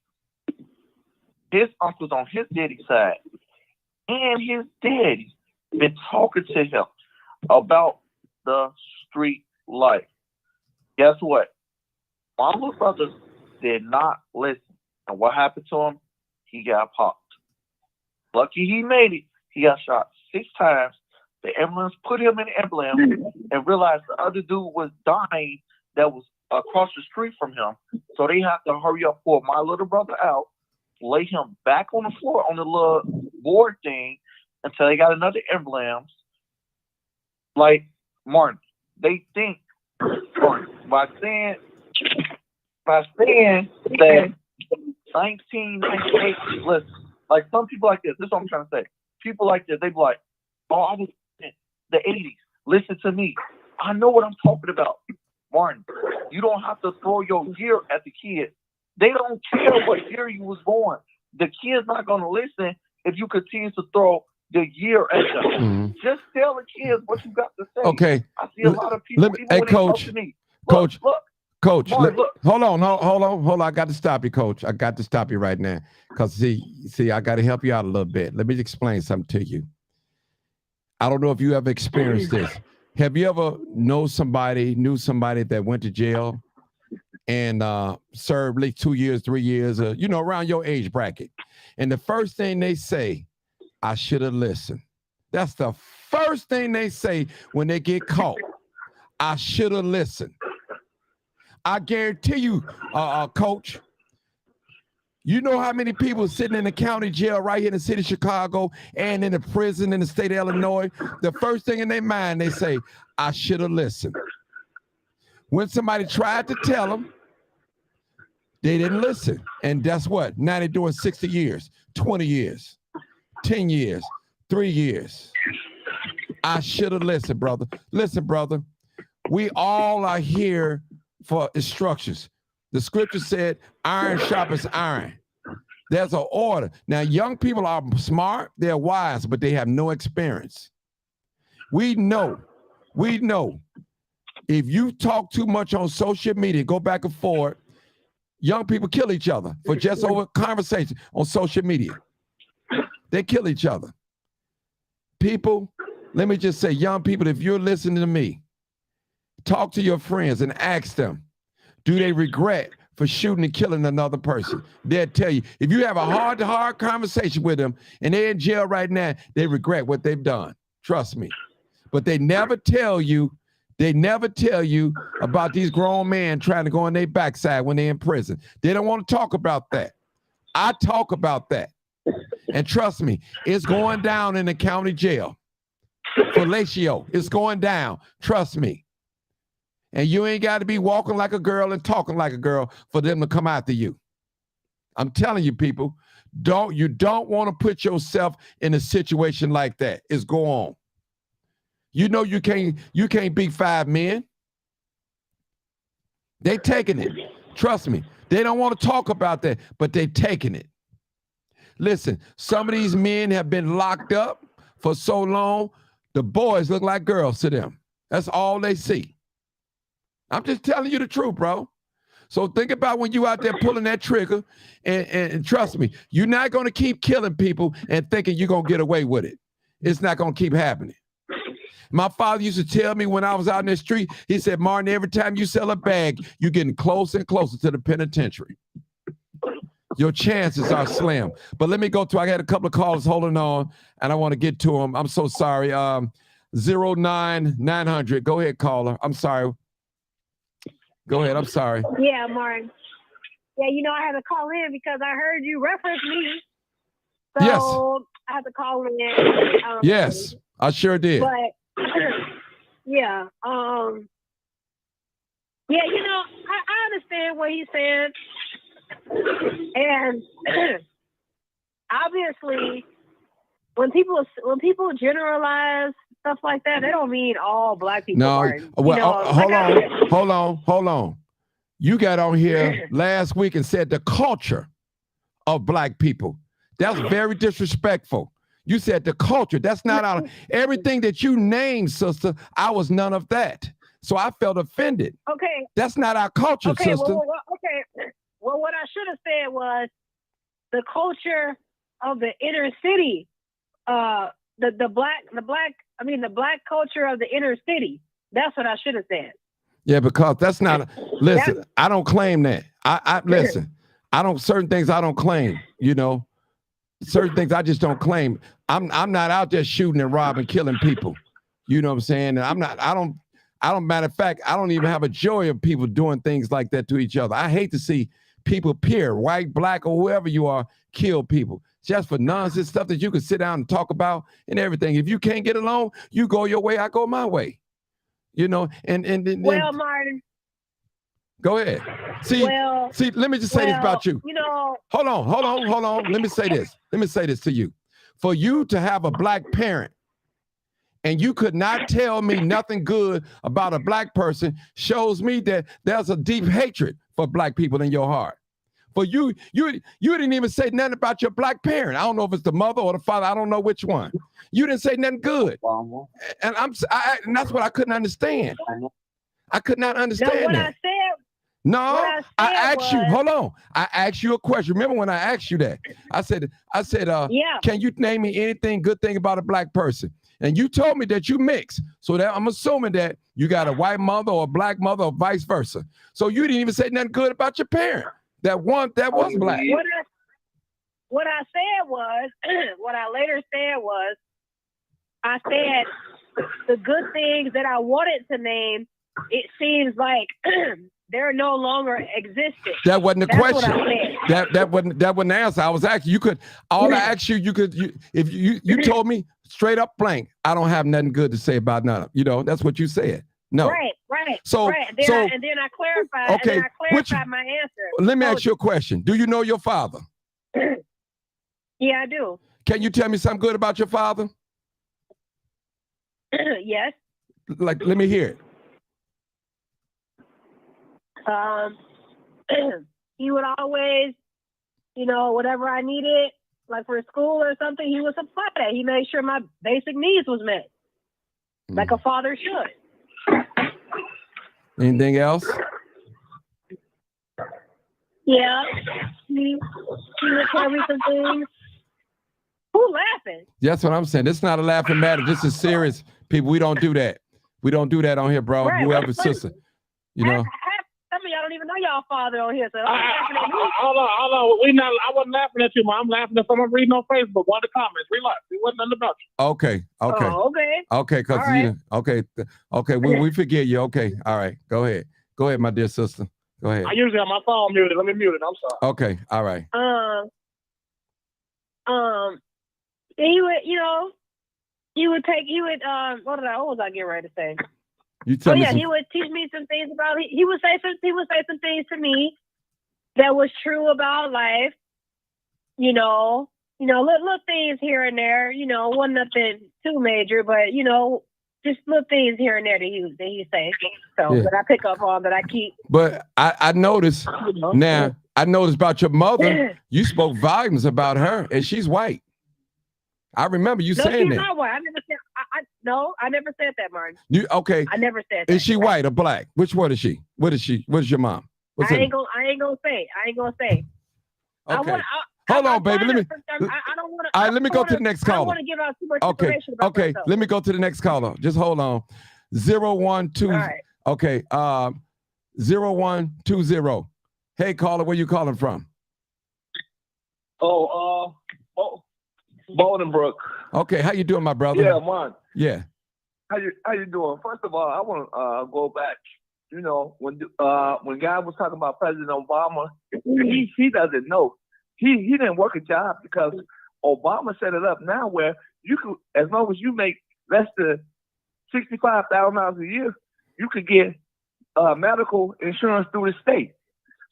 his uncles on his daddy's side, and his daddy been talking to him about the street life. Guess what? My little brother did not listen. And what happened to him? He got popped. Lucky he made it. He got shot 6 times. The ambulance put him in the ambulance and realized the other dude was dying that was across the street from him. So they have to hurry up, pull my little brother out, lay him back on the floor on the little board thing until they got another ambulance. Like, Martin, they think, Martin, by saying that 1998, listen, like some people like this is what I'm trying to say. People like this, they be like, oh, I was in the 80s. Listen to me. I know what I'm talking about. Martin, you don't have to throw your year at the kids. They don't care what year you was born. The kid's not going to listen if you continue to throw the year at them. Mm-hmm. Just tell the kids what you got to say. Okay. I see a lot of people, hey, Coach, Coach, Coach, Martin, hold on. I got to stop you, Coach. I got to stop you right now. Because, see, I got to help you out a little bit. Let me explain something to you. I don't know if you ever experienced this. Have you ever knew somebody that went to jail and served like 2 years, 3 years, around your age bracket? And the first thing they say, I should have listened. That's the first thing they say when they get caught. I should have listened. I guarantee you, Coach, you know how many people sitting in the county jail right here in the city of Chicago and in the prison in the state of Illinois, the first thing in their mind, they say, I should have listened. When somebody tried to tell them, they didn't listen. And guess what? Now they're doing 60 years, 20 years, 10 years, 3 years. I should have listened, brother. Listen, brother, we all are here for instructions. The scripture said, iron sharpens iron. There's an order. Now, young people are smart, they're wise, but they have no experience. We know, if you talk too much on social media, go back and forth, young people kill each other for just over conversation on social media. They kill each other. People, let me just say, young people, if you're listening to me, talk to your friends and ask them, do they regret for shooting and killing another person. They'll tell you. If you have a heart-to-heart conversation with them and they're in jail right now, they regret what they've done. Trust me. But they never tell you about these grown men trying to go on their backside when they're in prison. They don't want to talk about that. I talk about that. And trust me, it's going down in the county jail. Fellatio, it's going down. Trust me. And you ain't got to be walking like a girl and talking like a girl for them to come after you. I'm telling you, people, you don't want to put yourself in a situation like that. It's go on. You know you can't beat 5 men. They taking it. Trust me. They don't want to talk about that, but they taking it. Listen, some of these men have been locked up for so long, the boys look like girls to them. That's all they see. I'm just telling you the truth, bro. So think about when you out there pulling that trigger, and trust me, you're not going to keep killing people and thinking you're going to get away with it. It's not going to keep happening. My father used to tell me when I was out in the street, he said, Martin, every time you sell a bag, you're getting closer and closer to the penitentiary. Your chances are slim. But let me go to, I had a couple of callers holding on, and I want to get to them. I'm so sorry. 09900. Go ahead, caller. I'm sorry. Go ahead. I'm sorry. Yeah, Martin. Yeah, I had to call in because I heard you reference me. So yes. I had to call in. Yes, I sure did. But yeah. Yeah, I understand what he's saying. And obviously when people generalize stuff like that, they don't mean all black people. No, well, hold on. You got on here last week and said the culture of black people. That's very disrespectful. You said the culture. That's not our, everything that you named, sister. I was none of that. So I felt offended. Okay. That's not our culture, sister. Okay. Well, what I should have said was the culture of the inner city, the black culture of the inner city. That's what I should have said. Yeah, because that's not. Listen, I don't claim that. I listen. Certain things I don't claim. Certain things I just don't claim. I'm not out there shooting and robbing, killing people. You know what I'm saying? And I don't. Matter of fact, I don't even have a joy of people doing things like that to each other. I hate to see people, white, black, or whoever you are, kill people just for nonsense stuff that you can sit down and talk about and everything. If you can't get along, you go your way, I go my way. And well, Martin. Go ahead. See, let me just say this about you. Hold on. Let me say this to you. For you to have a black parent and you could not tell me nothing good about a black person shows me that there's a deep hatred for black people in your heart. For you didn't even say nothing about your black parent. I don't know if it's the mother or the father. I don't know which one. You didn't say nothing good. And and that's what I couldn't understand. I could not understand that. I asked you, hold on. I asked you a question. Remember when I asked you that? I said, yeah. Can you name me anything good thing about a black person? And you told me that you mix. So that I'm assuming that you got a white mother or a black mother or vice versa. So you didn't even say nothing good about your parent. That was black. What I said was, what I later said was, I said the good things that I wanted to name, it seems like they're no longer existent. That wasn't the question. That wasn't the answer. I was asking I asked you, if you told me straight up blank, I don't have nothing good to say about none of them. That's what you said. No. Right. So, and then I clarified. Okay. And I clarified my answer. Let me ask you a question. Do you know your father? Yeah, I do. Can you tell me something good about your father? Yes. Let me hear it. He would always, whatever I needed, like for school or something, he would supply that. He made sure my basic needs was met, like a father should. Anything else? Yeah. He would tell me some things. Who laughing? That's what I'm saying. It's not a laughing matter. This is serious. People, we don't do that. We don't do that on here, bro. Right. Whoever's sister. Some of y'all don't even know y'all father on here, so I'm laughing at me. Hold on. I wasn't laughing at you, man. I'm laughing at someone reading on Facebook. One of the comments. Relax. It wasn't nothing about you. Okay. Oh, okay. Okay, because right. Okay, we forget you. Okay, all right. Go ahead, my dear sister. Go ahead. I usually have my phone muted. Let me mute it. I'm sorry. Okay, all right. What was I getting ready to say? You tell me. He would teach me some things about. He would say some things to me that was true about life. Little things here and there. Wasn't nothing too major, but just little things here and there that he say. So that I pick up on, that I keep. But I noticed now. I noticed about your mother. You spoke volumes about her, and she's white. I remember you saying that. No, she's not white. I never said. I never said that, Martin. Okay? I never said that. Is she white or black? Which one is she? What is she? What is your mom? I ain't gonna say. Okay. Hold on, baby. Let me. I don't want to. All right, let me go to the next caller. I don't want to give out too much information about myself. Let me go to the next caller. Just hold on. 012. Right. Okay. 0120. Hey, caller, where you calling from? Bolingbrook. Okay, how you doing, my brother? Yeah, man. Yeah. How you doing? First of all, I want to go back. When God was talking about President Obama, he doesn't know. He didn't work a job because Obama set it up now where you could, as long as you make less than $65,000 a year, you could get medical insurance through the state.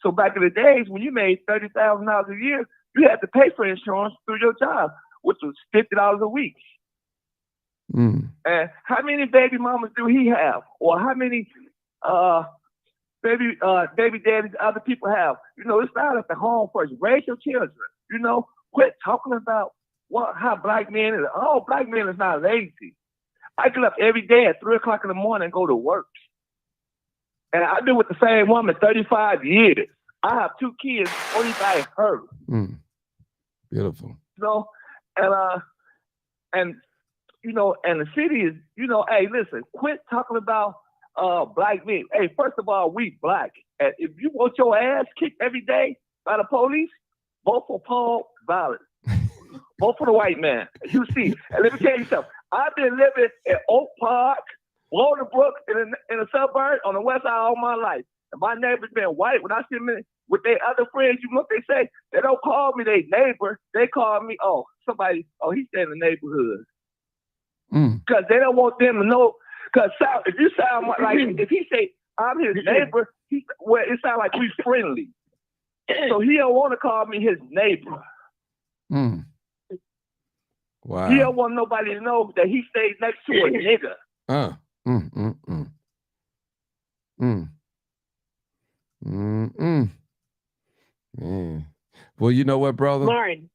So back in the days when you made $30,000 a year, you had to pay for insurance through your job, which was $50 a week. Mm. And how many baby mamas do he have? Or how many baby daddies other people have? It started at the home first. Raise your children. Quit talking about how black men is. Oh, black men is not lazy. I get up every day at 3 o'clock in the morning and go to work. And I've been with the same woman 35 years. I have 2 kids, only by her. Mm. Beautiful. And the city is, hey, listen, quit talking about black men. Hey, first of all, we black. And if you want your ass kicked every day by the police, vote for Paul Violence. Vote for the white man. You see, and let me tell you something. I've been living in Oak Park, Bolingbrook, in the suburb on the west side all my life. And my neighbors been white. When I see them with their other friends, you know what they say? They don't call me their neighbor. They call me, he stay in the neighborhood. Because they don't want them to know. Because if you sound like, if he say, I'm his neighbor, it sounds like we friendly. So he don't want to call me his neighbor. Mm. Wow. He don't want nobody to know that he stays next to a nigga. Man. Well, you know what, brother? Martin.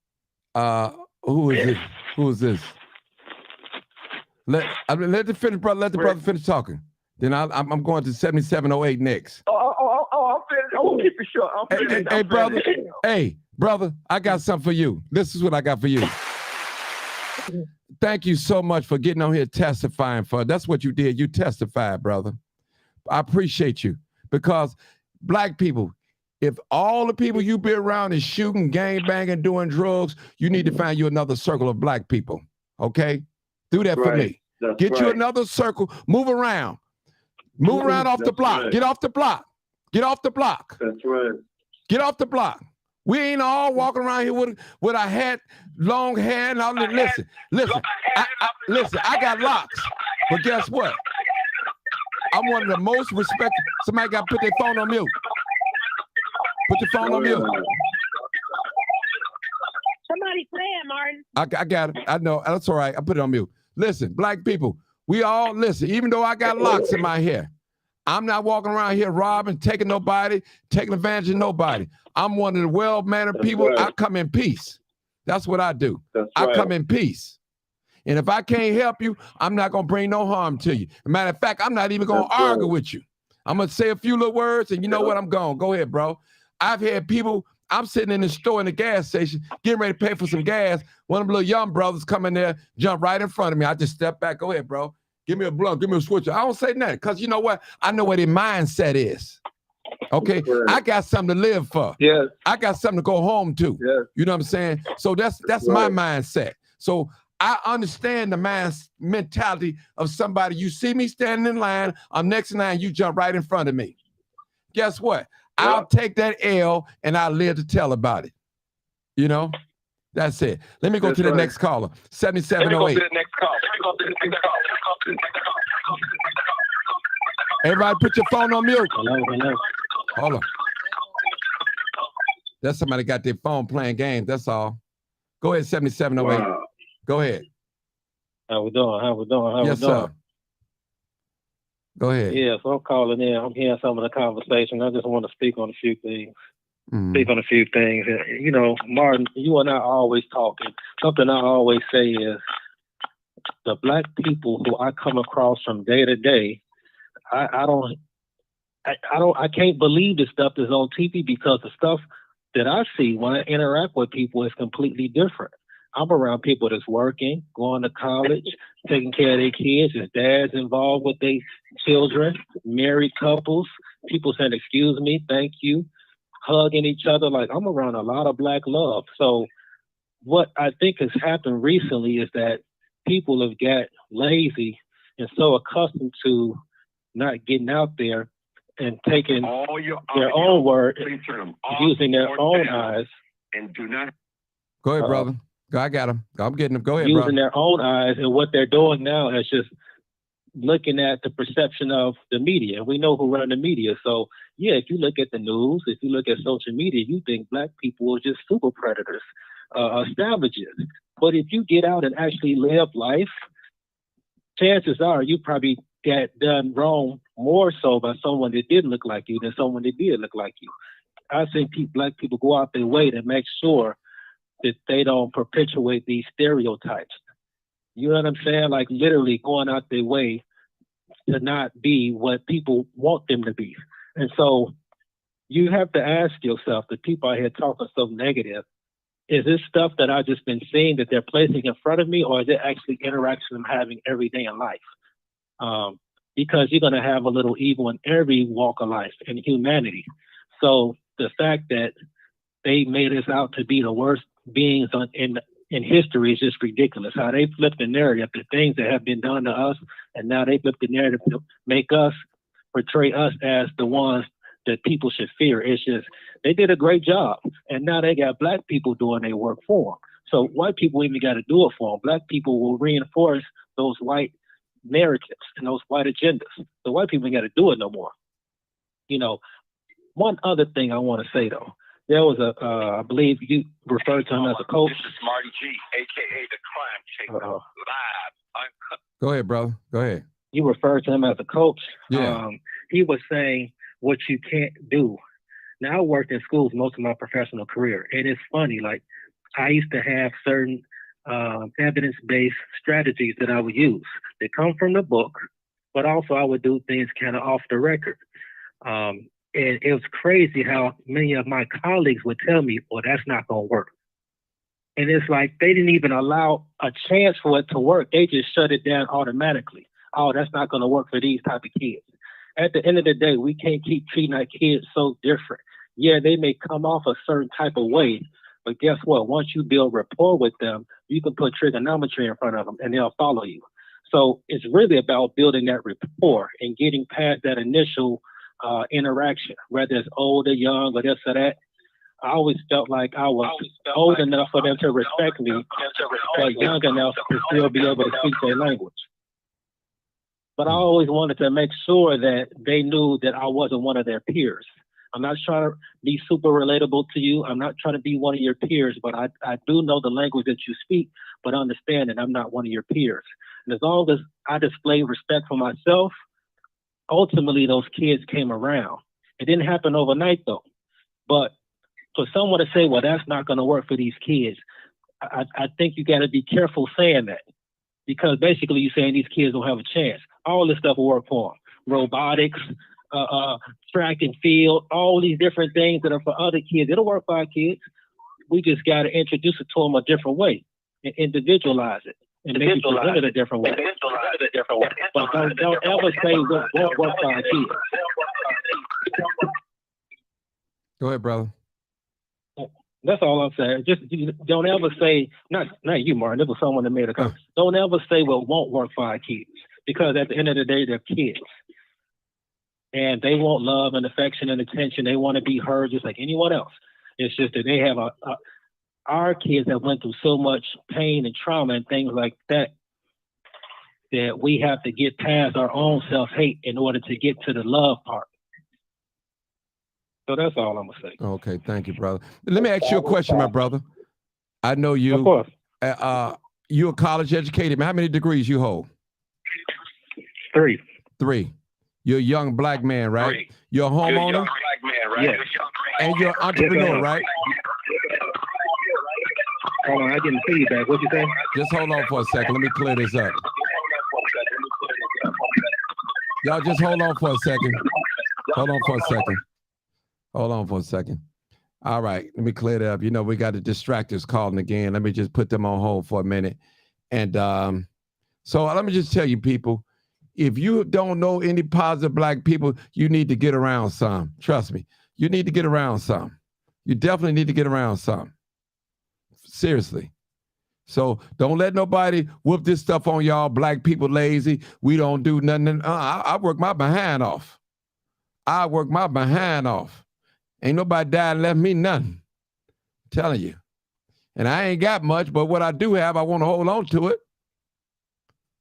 Who is this? Who is this? Let the brother finish talking. Then I'm going to 7708 next. I'm finished. I won't keep it short. Hey, brother, I got something for you. This is what I got for you. Thank you so much for getting on here testifying for. That's what you did. You testified, brother. I appreciate you because black people, if all the people you be around is shooting, gang banging, doing drugs, you need to find you another circle of black people. Okay? Do that for me. Get you another circle. Move around. Move around off the block. Right. Get off the block. Get off the block. That's right. Get off the block. We ain't all walking around here with a hat, long hair, and all that. Listen. I got locks, but guess what? I'm one of the most respected. Somebody got to put their phone on mute. Put your phone on mute. Somebody playing, Martin. I got it. I know. That's all right. I put it on mute. Listen, black people, we all listen. Even though I got locks in my hair, I'm not walking around here robbing, taking advantage of nobody. I'm one of the well-mannered people. Right. I come in peace. That's what I do. I come in peace. And if I can't help you, I'm not going to bring no harm to you. As a matter of fact, I'm not even going to argue with you. I'm going to say a few little words, and you know what? I'm gone. Go ahead, bro. I've had people, I'm sitting in the store in the gas station, getting ready to pay for some gas. One of the little young brothers come in there, jump right in front of me. I just step back. Go ahead, bro. Give me a blunt. Give me a switcher. I don't say nothing because you know what? I know what their mindset is. Okay, I got something to live for. Yes. I got something to go home to. Yes. You know what I'm saying? So that's my mindset. So I understand the mentality of somebody. You see me standing in line, I'm next in line, you jump right in front of me. Guess what? I'll take that L and I'll live to tell about it. You know? That's it. Let me go to the next caller. 7708. Everybody put your phone on mute. Hello. Hold on. That's somebody got their phone playing games. That's all. Go ahead, 7708. Wow. Go ahead. How we doing? Yes, sir. Go ahead. Yeah, so I'm calling in. I'm hearing some of the conversation. I just want to speak on a few things. You know, Martin, you and I are always talking. Something I always say is the black people who I come across from day to day, I can't believe the stuff that's on TV, because the stuff that I see when I interact with people is completely different. I'm around people that's working, going to college, taking care of their kids. There's dads involved with their children, married couples, people saying, excuse me, thank you, hugging each other. Like, I'm around a lot of black love. So what I think has happened recently is that people have got lazy and so accustomed to not getting out there and taking their own word, using their own eyes. And do not. Go ahead, brother. I got him. I'm getting him. Go ahead, using their own eyes, and what they're doing now is just looking at the perception of the media. We know who run the media. So, yeah, if you look at the news, if you look at social media, you think black people are just super predators, savages. But if you get out and actually live life, chances are you probably got done wrong more so by someone that didn't look like you than someone that did look like you. I think black people go out their way to make sure that they don't perpetuate these stereotypes. You know what I'm saying? Like, literally going out their way to not be what people want them to be. And so you have to ask yourself, the people out here talking so negative, is this stuff that I've just been seeing that they're placing in front of me, or is it actually interaction I'm having every day in life? Because you're going to have a little evil in every walk of life and humanity. So the fact that they made us out to be the worst beings in history is just ridiculous. How they flipped the narrative, the things that have been done to us, and now they flip the narrative to make us portray us as the ones that people should fear. It's just, they did a great job, and now they got black people doing their work for them. So white people even got to do it for them. Black people will reinforce those white narratives and those white agendas. The white people ain't got to do it no more. You know, one other thing I want to say though, there was I believe you referred to him as a coach. This is Marty G, aka the Crime Chaser, live, uncut. Go ahead, brother. Go ahead. You referred to him as a coach. Yeah. He was saying what you can't do. Now, I worked in schools most of my professional career, and it's funny. Like, I used to have certain evidence-based strategies that I would use. They come from the book, but also I would do things kind of off the record. And it was crazy how many of my colleagues would tell me, well, that's not going to work. And it's like they didn't even allow a chance for it to work. They just shut it down automatically. Oh, that's not going to work for these type of kids. At the end of the day, we can't keep treating our kids so different. Yeah, they may come off a certain type of way, but guess what? Once you build rapport with them, you can put trigonometry in front of them and they'll follow you. So it's really about building that rapport and getting past that initial interaction, whether it's old or young or this or that. I always felt like I was old enough for them to respect me, but young enough to still be able to speak their language. But I always wanted to make sure that they knew that I wasn't one of their peers. I'm not trying to be super relatable to you. I'm not trying to be one of your peers, but I do know the language that you speak, but understand that I'm not one of your peers. And as long as I display respect for myself, ultimately those kids came around. It didn't happen overnight though. But for someone to say, well, that's not going to work for these kids, I think you got to be careful saying that, because basically you're saying these kids don't have a chance. All this stuff will work for them. Robotics, track and field, all these different things that are for other kids. It'll work for our kids. We just got to introduce it to them a different way and individualize it and maybe present it a different way. But don't ever say what won't work for our kids. Go ahead, brother. That's all I'm saying. Just don't ever say, not you, Martin. It was someone that made a comment. Don't ever say, well, it won't work for our kids. Because at the end of the day, they're kids. And they want love and affection and attention. They want to be heard just like anyone else. It's just that they have our kids have went through so much pain and trauma and things like that, that we have to get past our own self-hate in order to get to the love part. So that's all I'm going to say. Okay, thank you, brother. Let me ask you a question, my brother. I know you. Of course. You're a college educated man. How many degrees you hold? 3. 3. You're a young black man, right? 3. You're a homeowner? You're a young black man, right? Yes. And you're an entrepreneur, right? Hold on, I getting feedback. What you say? Just hold on for a second. Let me clear this up. Y'all just hold on for a second. Hold on for a second. Hold on for a second. All right, let me clear that up. You know, we got the distractors calling again. Let me just put them on hold for a minute. And so let me just tell you, people, if you don't know any positive black people, you need to get around some. Trust me, you need to get around some. You definitely need to get around some. Seriously. So don't let nobody whoop this stuff on y'all. Black people lazy. We don't do nothing. I work my behind off. I work my behind off. Ain't nobody died and left me nothing. I'm telling you. And I ain't got much, but what I do have, I want to hold on to it.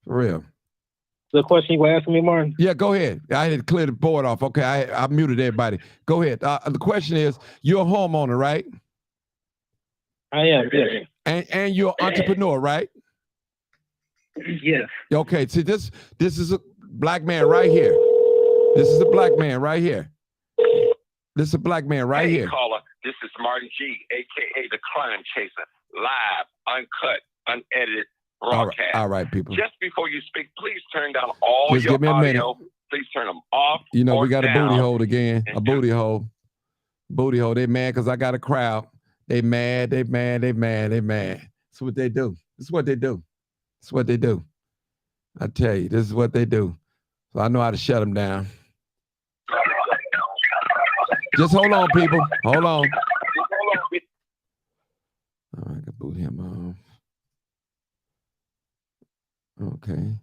For real. The question you were asking me, Martin? Yeah, go ahead. I had to clear the board off. Okay, I muted everybody. Go ahead. The question is, you're a homeowner, right? I am, yes. And you're an entrepreneur, right? Yes. Okay, see, this is a black man right here. This is a black man right here. This is a black man right here. Caller, this is Marty G, a.k.a. the Crime Chaser, live, uncut, unedited broadcast. All right, people. Just before you speak, please turn down all Just your give me a audio. minute. Please turn them off. You know, we got a down. booty hole again. A booty hole. Booty hole. They mad because I got a crowd. They mad. They mad. They mad. They mad. That's what they do. This is what they do. That's what they do. I tell you, this is what they do. So I know how to shut them down. Just hold on, people. Hold on. All right, I can boot him off. Okay.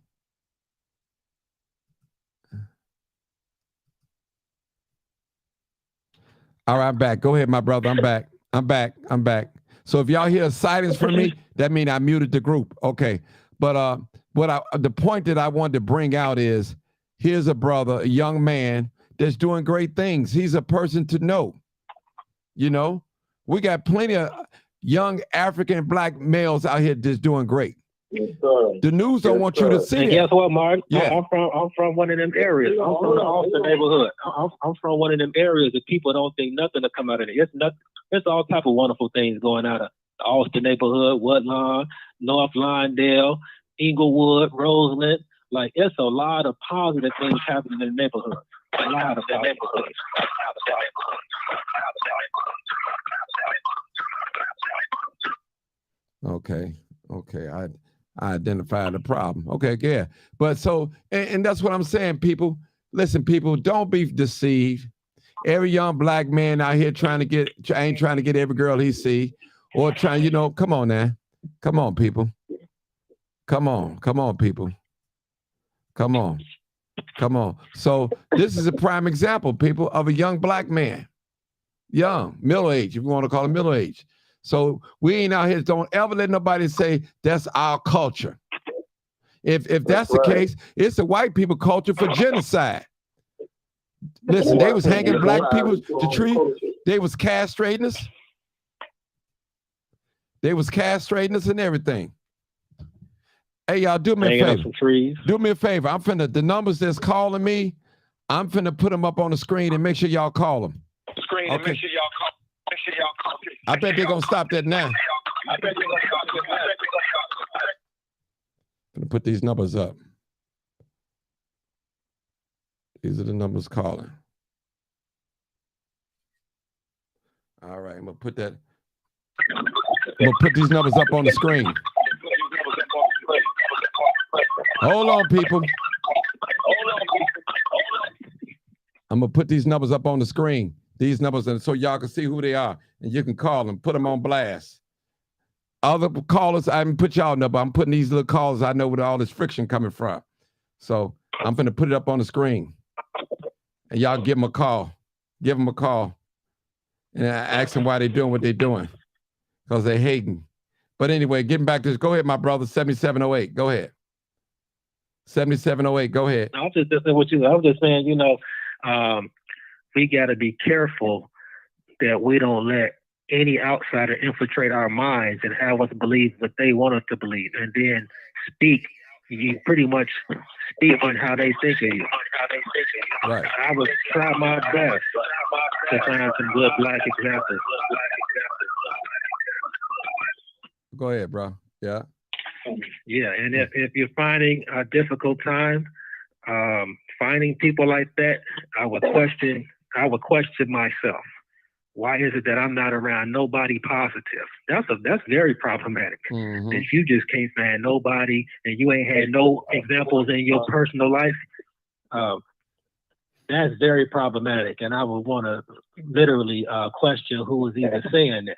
All right, I'm back. Go ahead, my brother. I'm back. I'm back. I'm back. So if y'all hear silence from me, that means I muted the group. Okay. But the point that I wanted to bring out is, here's a brother, a young man that's doing great things. He's a person to know. You know, we got plenty of young African black males out here that's doing great. The news don't want you to see and it. guess what, Martin? Yeah. I'm from one of them areas. I'm from the Austin neighborhood. I'm from one of them areas that people don't think nothing to come out of it. It's nothing. There's all type of wonderful things going out of the Austin neighborhood, Woodlawn, North Lawndale, Inglewood, Roseland. Like, it's a lot of positive things happening in the neighborhood. A lot of positive things. Okay. I identified the problem. Okay, yeah. But so, and that's what I'm saying, people. Listen, people, don't be deceived. Every young black man out here ain't trying to get every girl he see, or trying, you know, come on now. Come on, people. Come on, people. Come on. So this is a prime example, people, of a young black man. Young, middle age, if you want to call him middle age. So we ain't out here, don't ever let nobody say that's our culture. If that's the case, it's a white people culture for genocide. Listen, they was hanging black people to tree. They was castrating us. And everything. Hey, y'all, do me a favor. Do me a favor. The numbers that's calling me, I'm finna put them up on the screen and make sure y'all call them. Okay. Make sure y'all call. I bet they're gonna stop that now. I'm gonna put these numbers up. These are the numbers calling. All right, I'm gonna put these numbers up on the screen. Hold on, people. I'm gonna put these numbers up on the screen. These numbers, and so y'all can see who they are, and you can call them, put them on blast. Other callers, I haven't put y'all number. I'm putting these little callers I know where all this friction coming from. So I'm going to put it up on the screen. And y'all give them a call. Give them a call. And ask them why they're doing what they're doing. Because they're hating. But anyway, getting back to this. Go ahead, my brother, 7708. Go ahead. 7708, go ahead. I was just saying what you. I was just saying, you know, we got to be careful that we don't let any outsider infiltrate our minds and have us believe what they want us to believe, and then speak. You pretty much speak on how they think of you. Right. I would try my best to find some good black examples. Go ahead, bro. Yeah. Yeah, and if you're finding a difficult time finding people like that, I would question myself. Why is it that I'm not around nobody positive? That's very problematic. Mm-hmm. If you just can't find nobody and you ain't had no examples in your personal life, that's very problematic. And I would want to literally question who was even saying that.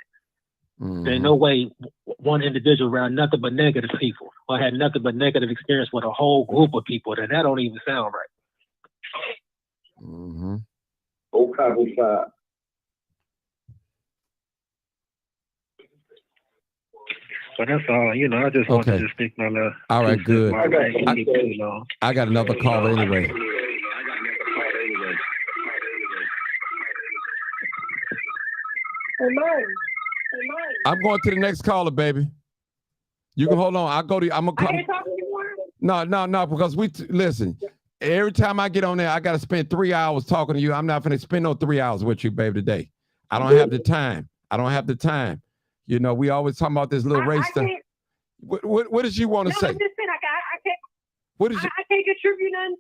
Mm-hmm. There's no way one individual around nothing but negative people or had nothing but negative experience with a whole group of people. Then that don't even sound right. Mm-hmm. Okay. But that's all, you know, I just wanted to stick my love. All right, good. I got another call anyway. I'm going to the next caller, baby. You can hold on. I'm gonna come. I can't talk anymore? No, because listen, every time I get on there, I gotta spend 3 hours talking to you. I'm not gonna spend no 3 hours with you, baby, today. I don't have the time. You know, we always talking about this little race stuff. What did you want to say? I'm just saying, I can't. What is it? I can't contribute nothing.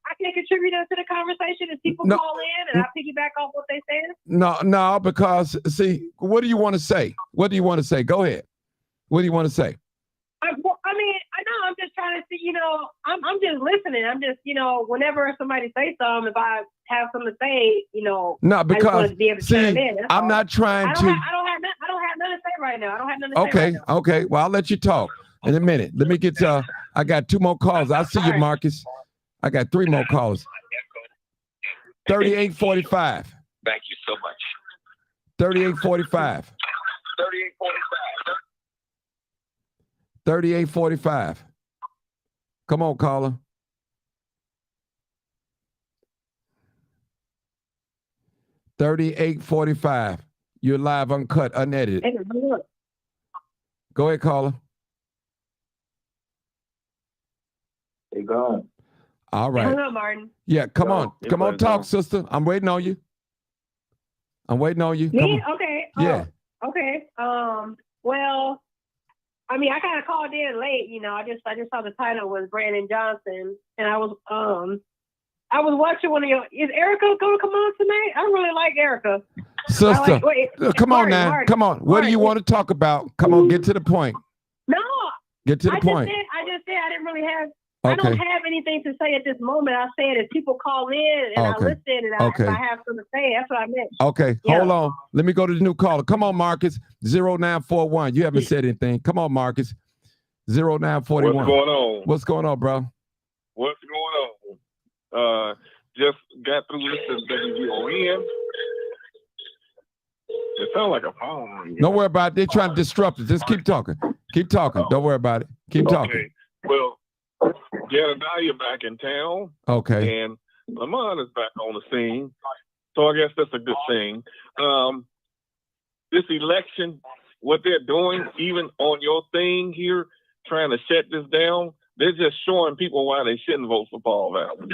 I can't contribute nothing to the conversation as people call in and I piggyback off what they said. No, because see, what do you want to say? What do you want to say? Go ahead. What do you want to say? I'm just trying to see, you know, I'm just listening. I'm just, you know, whenever somebody says something, if I have something to say, you know, no, because I just want to be able to chime in. I'm not trying to. I don't have nothing to say right now. I don't have nothing to say right now. Okay. Well, I'll let you talk in a minute. Let me get I got 2 more calls. I see you, Marcus. I got 3 more calls. 3845. Thank you so much. 3845. 3845. Come on, caller. 3845. You're live, uncut, unedited. Go ahead, caller. They gone. All right. Hang up, Martin. Yeah, come on, talk, sister. I'm waiting on you. Me? Okay. Yeah. Okay. Well, I mean, I kind of called in late. You know, I just saw the title was Brandon Johnson, and I was watching one of your. Is Erica gonna come on tonight? I really like Erica. Sister, come on now. Martin, come on. What do you want to talk about? Come on, get to the point. No. Get to the point. I just said I didn't really have. Okay. I don't have anything to say at this moment. I said if people call in and I listen and I have something to say, that's what I meant. Okay, hold on. Let me go to the new caller. Come on, Marcus. 0941. You haven't said anything. Come on, Marcus. 0941. What's going on? What's going on, bro? What's going on? Just got through listening to WVON. It sounds like a phone. Don't worry about it. They're trying to disrupt it. Just keep talking. Keep talking. Don't worry about it. Keep talking. Well, Jedediah back in town. Okay. And Lamont is back on the scene. So I guess that's a good thing. This election, what they're doing, even on your thing here, trying to shut this down, they're just showing people why they shouldn't vote for Paul Allen.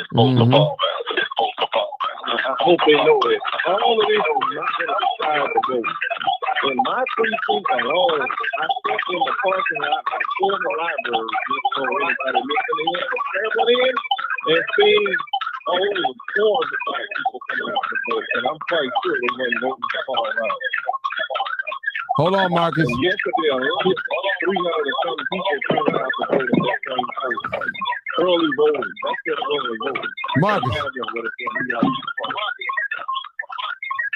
I hope they know it. All of this is not going to decide the vote. In my precinct alone, I stepped in the parking lot by the library just so everybody listening in and seeing over scores of black people coming out to vote. And I'm quite sure they weren't voting for Paul Allen. Hold on, Marcus. And yesterday, a lot of 300 and something people coming out to vote in that same place. Early voting. That's just early voting. Marcus.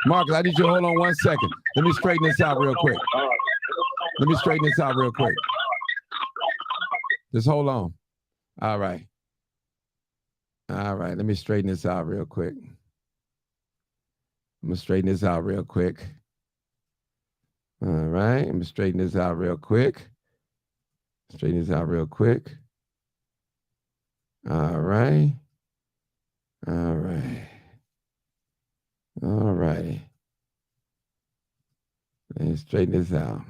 Marcus, I need you to hold on 1 second. Let me straighten this out real quick. Let me straighten this out real quick. Just hold on. All right. All right. Let me straighten this out real quick. I'm going to straighten this out real quick. All right. I'm going to straighten this out real quick. Straighten this out real quick. All right. All right. All righty. Let's straighten this out.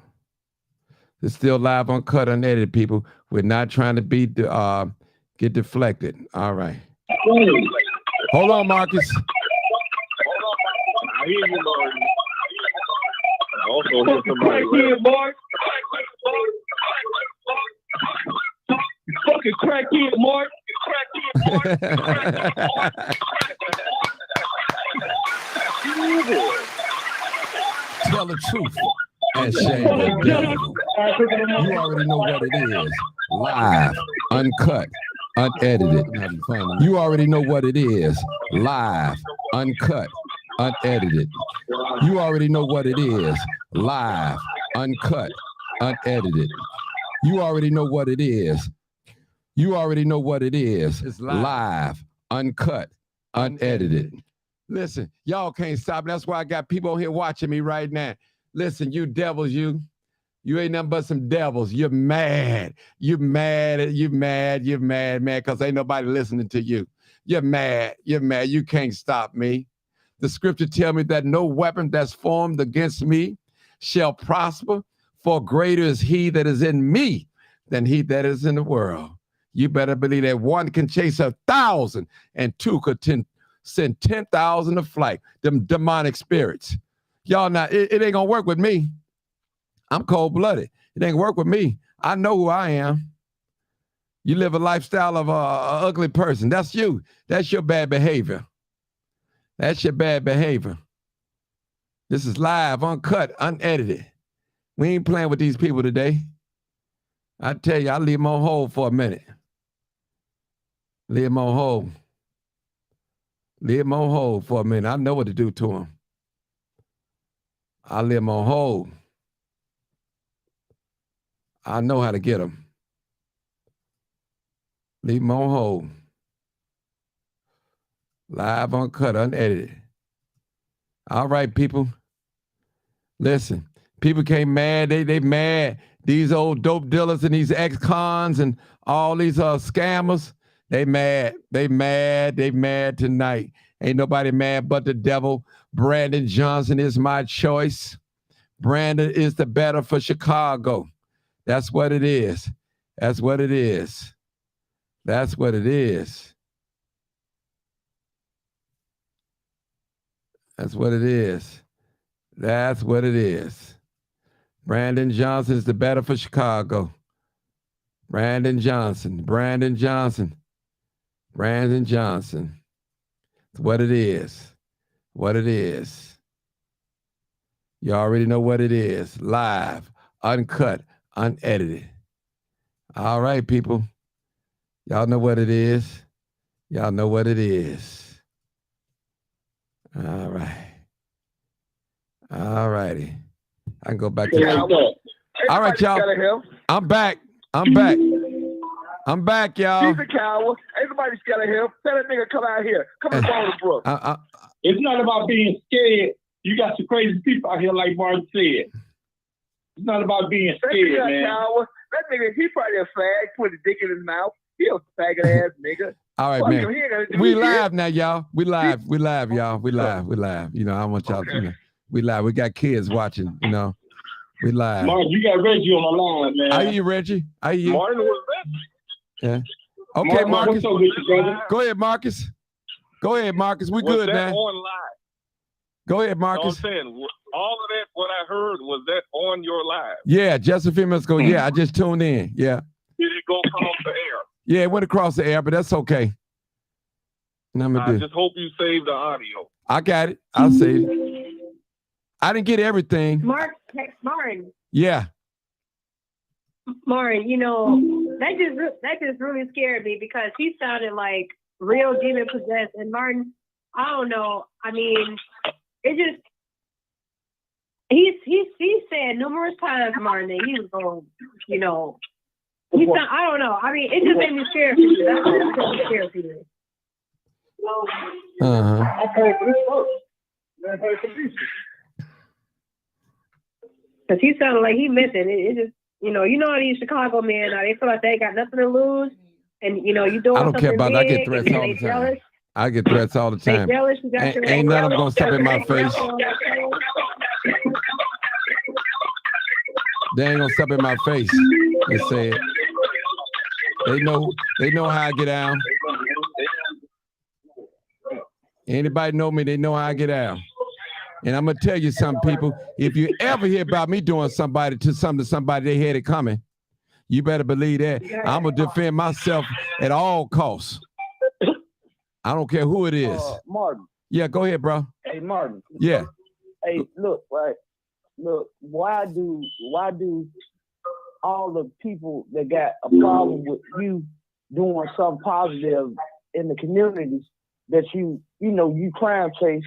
It's still live, uncut, unedited, people. We're not trying to be get deflected. All right. Hold on, Marcus. I hear you, Martin. I also hear somebody. Fucking crackhead, Mark. Tell the truth and shame the devil. You already know what it is. Live, uncut, unedited. You already know what it is. Live, uncut, unedited. You already know what it is. Live, uncut, unedited. You already know what it is. You already know what it is. It's live, uncut, unedited. Listen, y'all can't stop. That's why I got people on here watching me right now. Listen, you devils, you ain't nothing but some devils. You're mad. You're mad. You're mad. You're mad, man, because ain't nobody listening to you. You're mad. You're mad. You can't stop me. The scripture tell me that no weapon that's formed against me shall prosper, for greater is he that is in me than he that is in the world. You better believe that one can chase 1,000 and two could send 10,000 to flight. Them demonic spirits. Y'all not, it ain't gonna work with me. I'm cold-blooded. It ain't gonna work with me. I know who I am. You live a lifestyle of an ugly person. That's you. That's your bad behavior. That's your bad behavior. This is live, uncut, unedited. We ain't playing with these people today. I tell you, I leave them on hold for a minute. Leave them on hold. Leave them on hold for a minute. I know what to do to them. I leave them on hold. I know how to get them. Leave them on hold. Live, uncut, unedited. All right, people. Listen, people came mad. They mad. These old dope dealers and these ex-cons and all these scammers, they mad. They mad. They mad tonight. Ain't nobody mad but the devil. Brandon Johnson is my choice. Brandon is the better for Chicago. That's what it is. That's what it is. That's what it is. That's what it is. That's what it is. Brandon Johnson is the better for Chicago. Brandon Johnson. Brandon Johnson. Brandon Johnson. It's what it is. What it is. You already know what it is. Live, uncut, unedited. All right, people. Y'all know what it is. Y'all know what it is. All right. All righty. I can go back to that. All right, y'all. I'm back. I'm back. I'm back, y'all. He's a coward. Everybody's scared of him. Tell that nigga come out here. Come to Bolingbrook. It's not about being scared. You got some crazy people out here, like Martin said. It's not about being scared, that man. Coward. That nigga, he probably a fag, put a dick in his mouth. He a faggot ass nigga. All right, man. We live now, y'all. We live. We live, y'all. We live. We live. You know, I want y'all to, you know, we live. We got kids watching, you know. We live. Martin, you got Reggie on the line, man. I hear you, Reggie. I hear you. Martin was Reggie. Yeah. Okay, Marcus. What's up with you, brother? Go ahead, Marcus. Go ahead, Marcus. We good, man. On live? Go ahead, Marcus. So I'm saying, all of that, what I heard, was that on your live? Yeah, just a few minutes ago. Yeah, I just tuned in. Yeah. Did it go across the air? Yeah, it went across the air, but that's okay. I just hope you saved the audio. I got it. I'll save it. I didn't get everything. Martin. Yeah. Martin, you know, that just really scared me because he sounded like real demon possessed. And Martin, I don't know. I mean, it he said numerous times, Martin, that he was going, you know, I don't know. I mean, it just made me scared for you. That's what it made me scared for you. Because he sounded like he meant it. It just, you know how these Chicago men are. They feel like they ain't got nothing to lose. And, you know, you doing something I don't care about it. I get big, threats and all they the time. jealous. I get threats all the They time. jealous. You got your Ain't none of them going to step in my face. They ain't going to step in my face and say it. They know how I get out. Anybody know me, they know how I get out. And I'm going to tell you something, people. If you ever hear about me doing something to somebody, they had it coming. You better believe that. I'm going to defend myself at all costs. I don't care who it is. Martin. Yeah, go ahead, bro. Hey, Martin. Yeah. Hey, look, right. Look, why do all the people that got a problem with you doing something positive in the communities that you crime chase,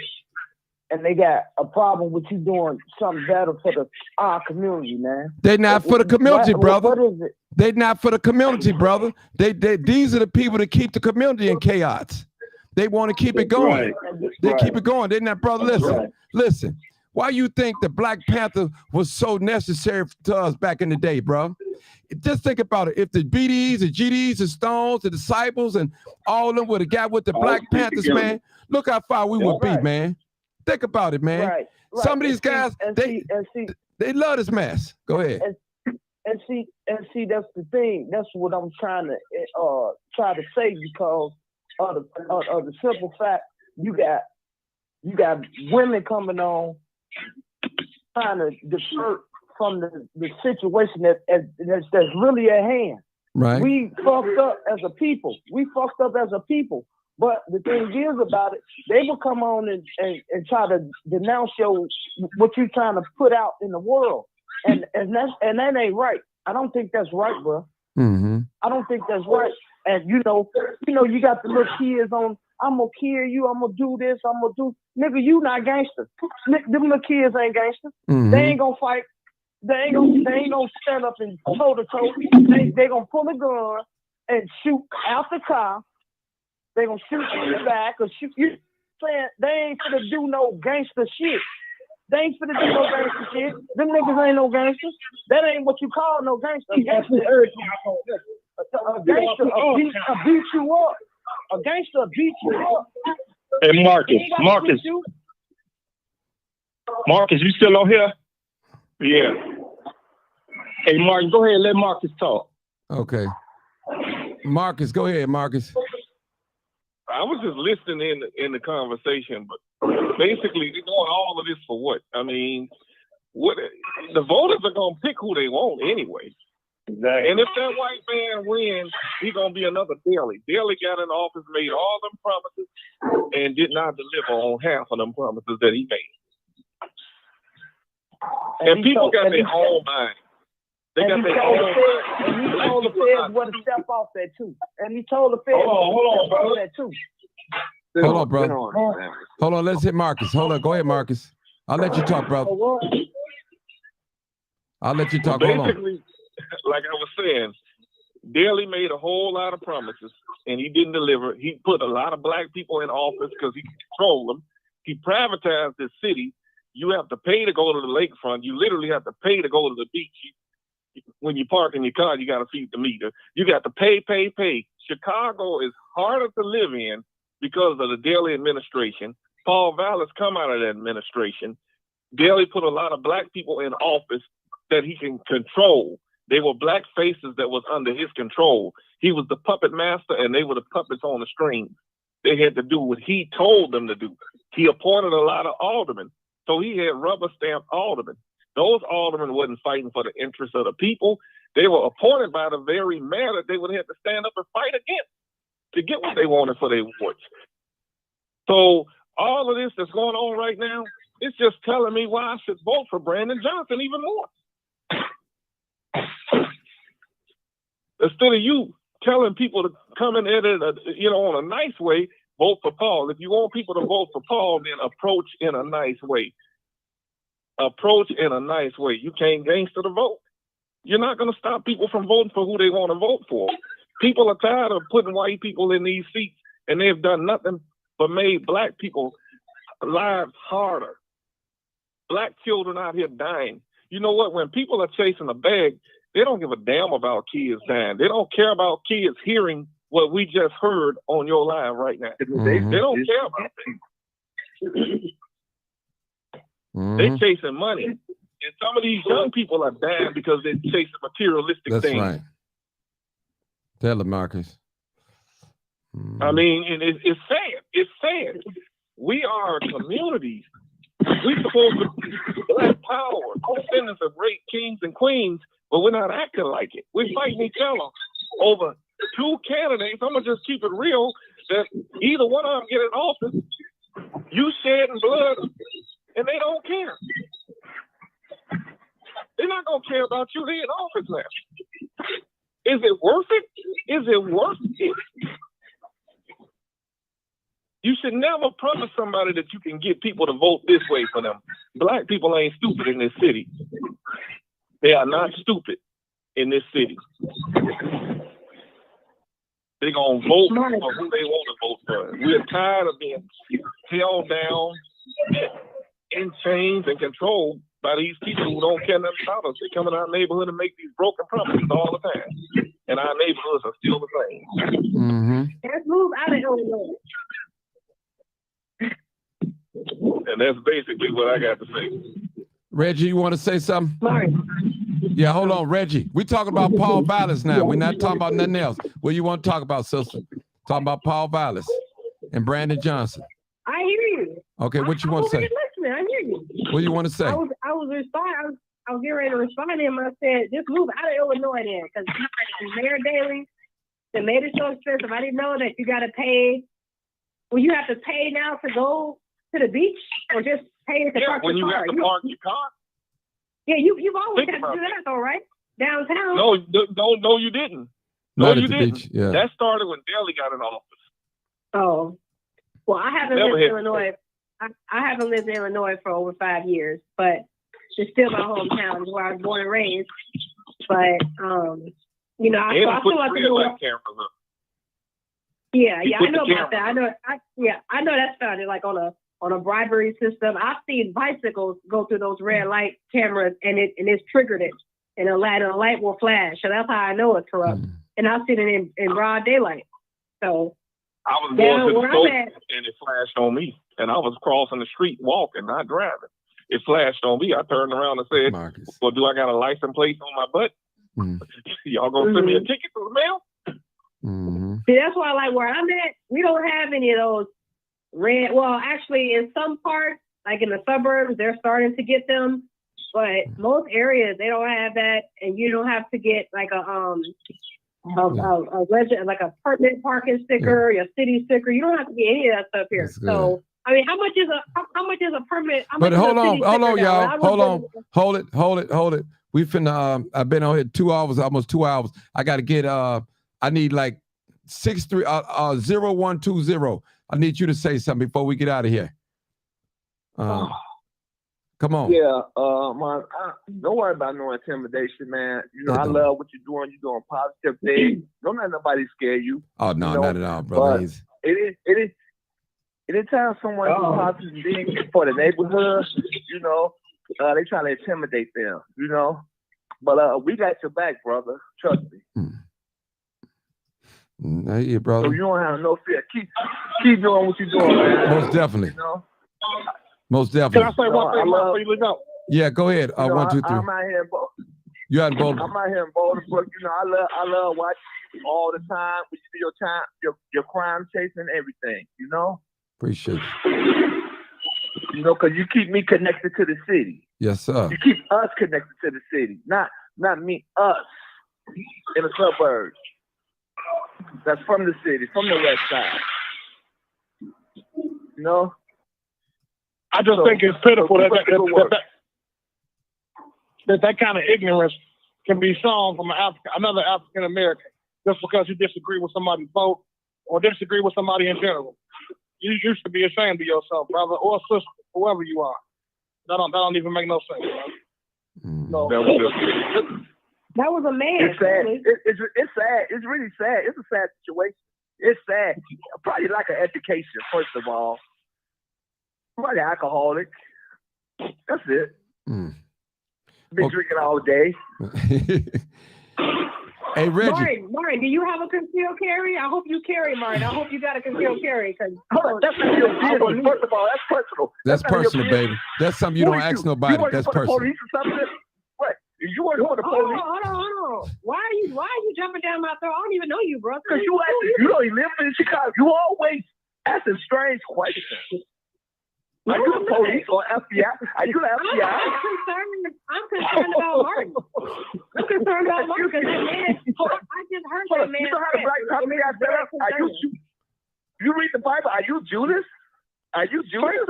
and they got a problem with you doing something better for our community, man? They not for the community, brother. What is it? They not for the community, brother. These are the people that keep the community in chaos. They want to keep it going. Right. They keep it going. They're not, brother. Listen. Why you think the Black Panther was so necessary to us back in the day, bro? Just think about it. If the BDs, the GDs, the Stones, the Disciples, and all of them would have got with the Black Panthers, man, look how far we would be, man. Think about it, man. Right. Some of these guys, they love this mess. Go ahead. And see, that's the thing. That's what I'm trying to say, because of the simple fact you got women coming on trying to divert from the situation that's really at hand. Right. We fucked up as a people. But the thing is about it, they will come on and try to denounce what you're trying to put out in the world, and that ain't right. I don't think that's right, bro. Mm-hmm. I don't think that's right. And you got the little kids on. I'm gonna kill you. I'm gonna do this. I'm gonna do. Nigga, you not gangster. Them little kids ain't gangster. Mm-hmm. They ain't gonna fight. They ain't gonna stand up and toe to toe. They gonna pull a gun and shoot out the car. They gonna shoot in the back or shoot you. Saying they ain't gonna do no gangster shit. They ain't finna do no gangster shit. Them niggas ain't no gangsters. That ain't what you call no gangster. A gangster beat you up. A gangster beat you up. Hey, Marcus, you still on here? Yeah. Hey, Martin, go ahead and let Marcus talk. Okay. Marcus, go ahead, Marcus. I was just listening in the conversation, but basically they're doing all of this for what? I mean, the voters are gonna pick who they want anyway. Exactly. And if that white man wins, he's gonna be another Daley. Daley got in office, made all them promises, and did not deliver on half of them promises that he made. And people got their own mind. They got their own mind. And he told the feds where to step off that too. And he told the feds hold on, bro. That too. Hold on, bro. Hold on, let's hit Marcus. Hold on, go ahead, Marcus. I'll let you talk, brother. I'll let you talk. Hold on. Basically, like I was saying, Daley made a whole lot of promises, and he didn't deliver. He put a lot of black people in office because he controlled them. He privatized this city. You have to pay to go to the lakefront. You literally have to pay to go to the beach. When you park in your car, you got to feed the meter. You got to pay. Chicago is harder to live in because of the Daley administration. Paul Vallis come out of that administration. Daley put a lot of black people in office that he can control. They were black faces that was under his control. He was the puppet master, and they were the puppets on the strings. They had to do what he told them to do. He appointed a lot of aldermen. So he had rubber-stamped aldermen. Those aldermen wasn't fighting for the interests of the people. They were appointed by the very mayor that they would have to stand up and fight against to get what they wanted for their votes. So all of this that's going on right now, it's just telling me why I should vote for Brandon Johnson even more. Instead of you telling people to come in at it, on a nice way, vote for Paul. If you want people to vote for Paul, then approach in a nice way. approach in a nice way. You can't gangster the vote. You're not going to stop people from voting for who they want to vote for. People are tired of putting white people in these seats, and they've done nothing but made black people lives harder. Black children out here dying. You know what? When people are chasing a bag, they don't give a damn about kids dying. They don't care about kids hearing what we just heard on your live right now. Mm-hmm. They don't care about that. Mm-hmm. They're chasing money. And some of these young people are dying because they're chasing materialistic That's things. right. Tell it, Marcus. Mm-hmm. I mean, and it's sad. It's sad. We are communities. We're supposed to be black power, descendants of great kings and queens, but we're not acting like it. We're fighting each other over two candidates. I'm going to just keep it real that either one of them get in office, you shedding blood, and they don't care. They're not going to care about you. They're in office now. Is it worth it? Is it worth it? You should never promise somebody that you can get people to vote this way for them. Black people ain't stupid in this city. They are not stupid in this city. They're going to vote for who they want to vote for. We're tired of being held down, in chains, and controlled by these people who don't care nothing about us. They come in our neighborhood and make these broken promises all the time. And our neighborhoods are still the same. Mm-hmm. Let's move out of Illinois. And that's basically what I got to say. Reggie, you want to say something? Sorry. Yeah, hold on, Reggie. We're talking about Paul Vallis now. We're not talking about nothing else. What you want to talk about, sister? Talking about Paul Vallis and Brandon Johnson. I hear you. Okay, what you want to say? Listening. I hear you. What do you want to say? I was getting ready to respond to him. I said, just move out of Illinois then, because Mayor Daley, they made it so expensive. I didn't know that you got to pay. Well, you have to pay now to go to the beach, or just pay to park when your you car. have to park your car. Yeah, you've always Think had to about do that though, right? Downtown. No, you didn't. Not No, you at the didn't. beach, yeah. That started when Daley got in office. Oh, well, I haven't Never lived had in Illinois. I haven't lived in Illinois for over 5 years, but it's still my hometown, where I was born and raised. But you know, I put feel like red light cameras up. Yeah, He I put know the about that. I know that started like on a bribery system. I've seen bicycles go through those red light cameras, and it's triggered it, and a light will flash. So that's how I know it's corrupt. And I've seen it in broad daylight. So I was going to the where store I'm at, and it flashed on me, and I was crossing the street walking, not driving. It flashed on me. I turned around and said, Marcus. "Well, do I got a license plate on my butt? Y'all gonna send me a ticket to the mail?" Mm-hmm. See, that's why, like, where I'm at, we don't have any of those red. Well, actually, in some parts, like in the suburbs, they're starting to get them, but most areas they don't have that, and you don't have to get like a like a permanent parking sticker, your city sticker. You don't have to get any of that stuff here. So, I mean, how much is a permit? But hold on, y'all. Hold it. We finna. I've been on here 2 hours, almost 2 hours. I got to get. I need like 0120. I need you to say something before we get out of here. Come on. Yeah, don't worry about no intimidation, man. You know, I love what you're doing. You're doing positive things. Don't let nobody scare you. Oh no, you know? not at all, brother. Anytime someone does positive things for the neighborhood, you know, they try to intimidate them, you know. But we got your back, brother. Trust me. Hey, brother. So you don't have no fear. Keep doing what you're doing, man. Most definitely. You know? Most definitely. Can I say one thing before you leave out? Yeah, go ahead. You know, 1, 2, 3. I'm out here in You out in Boulder? I'm out here in Boulderbrook. You know, I love watching you all the time. We see your crime chasing and everything. You know. Appreciate it. You know, because you keep me connected to the city. Yes, sir. You keep us connected to the city, not me, us in the suburbs. That's from the city, from the west side. You know? I just think it's pitiful that kind of ignorance can be shown from another African American just because you disagree with somebody's vote or disagree with somebody in general. You should be ashamed of yourself, brother or sister, whoever you are. That don't even make no sense. No. That was a man. It's sad. It's sad. It's really sad. It's a sad situation. It's sad. Probably lack of education, first of all. Probably alcoholic. That's it. Been drinking all day. Hey, Reggie. Martin, do you have a concealed carry? I hope you carry, Martin. I hope you got a concealed carry. That's not your business. First of all, that's personal. That's personal, baby. That's something you don't ask nobody. That's personal. What? You work for the police? Hold on. Why are you jumping down my throat? I don't even know you, brother. Because you don't even live in Chicago. You always asking strange questions. Are you the police or FBI? Are you the FBI? I'm concerned about Martin. I'm concerned about Martin because that man. I just heard that man. You know how the Black Panther got set up? You read the Bible? Are you Judas? Are you Judas?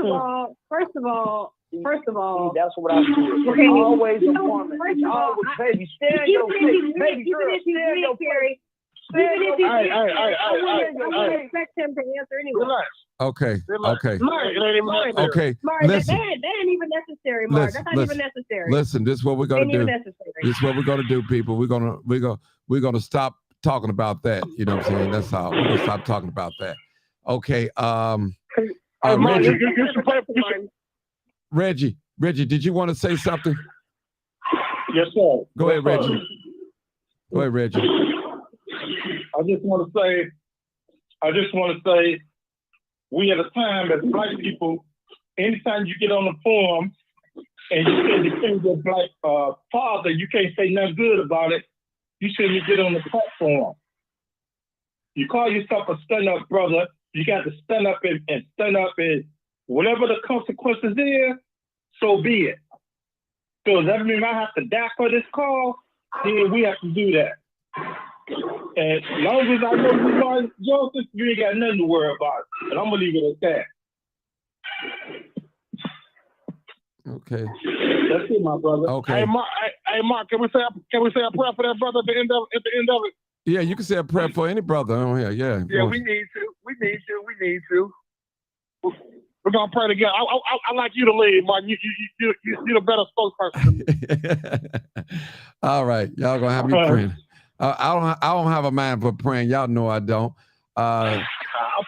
First of all. That's what I feel. Okay. Always a woman. It's always baby. Stand your case. Baby girl, stand your case. I wouldn't expect him to answer anyway. Relax. Okay. Martin, Okay. Martin, Listen. that ain't even necessary, Martin. That's not even necessary. Listen, this is what we're gonna Ain't do. even necessary. This is what we're gonna do, people. We're gonna stop talking about that. You know what I'm saying? That's all. We're gonna stop talking about that. Okay. Reggie, did you want to say something? Yes, sir. Go ahead, Reggie. I just want to say, we at a time as Black people, anytime you get on the forum and you say defend your Black father, you can't say nothing good about it. You shouldn't get on the platform. You call yourself a stand-up brother, you got to stand up and stand up, and whatever the consequences is, so be it. So that means I have to die for this call, then we have to do that. And as long as I know you are Joseph, you ain't got nothing to worry about. And I'm gonna leave it at that. Okay. That's it, my brother. Okay. Hey, Mark, can we say a prayer for that brother at the end of it? Yeah, you can say a prayer for any brother on here. Yeah. Yeah, we need to. We're gonna pray together. I like you to lead, Martin. You're the better spokesperson. All right, y'all gonna have me praying. I don't have a mind for praying. Y'all know I don't. I'll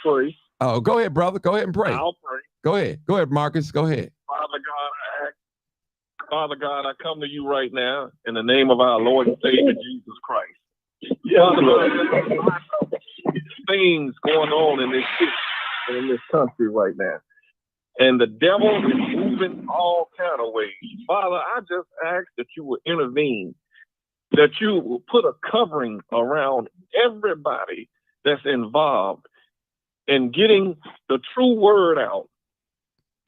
pray. Oh, go ahead, brother. Go ahead and pray. I'll pray. Go ahead, Marcus. Go ahead. Father God, I come to you right now in the name of our Lord and Savior Jesus Christ. Yes, Lord. Things going on in this city and in this country right now. And the devil is moving all kind of ways. Father, I just ask that you will intervene, that you will put a covering around everybody that's involved in getting the true word out,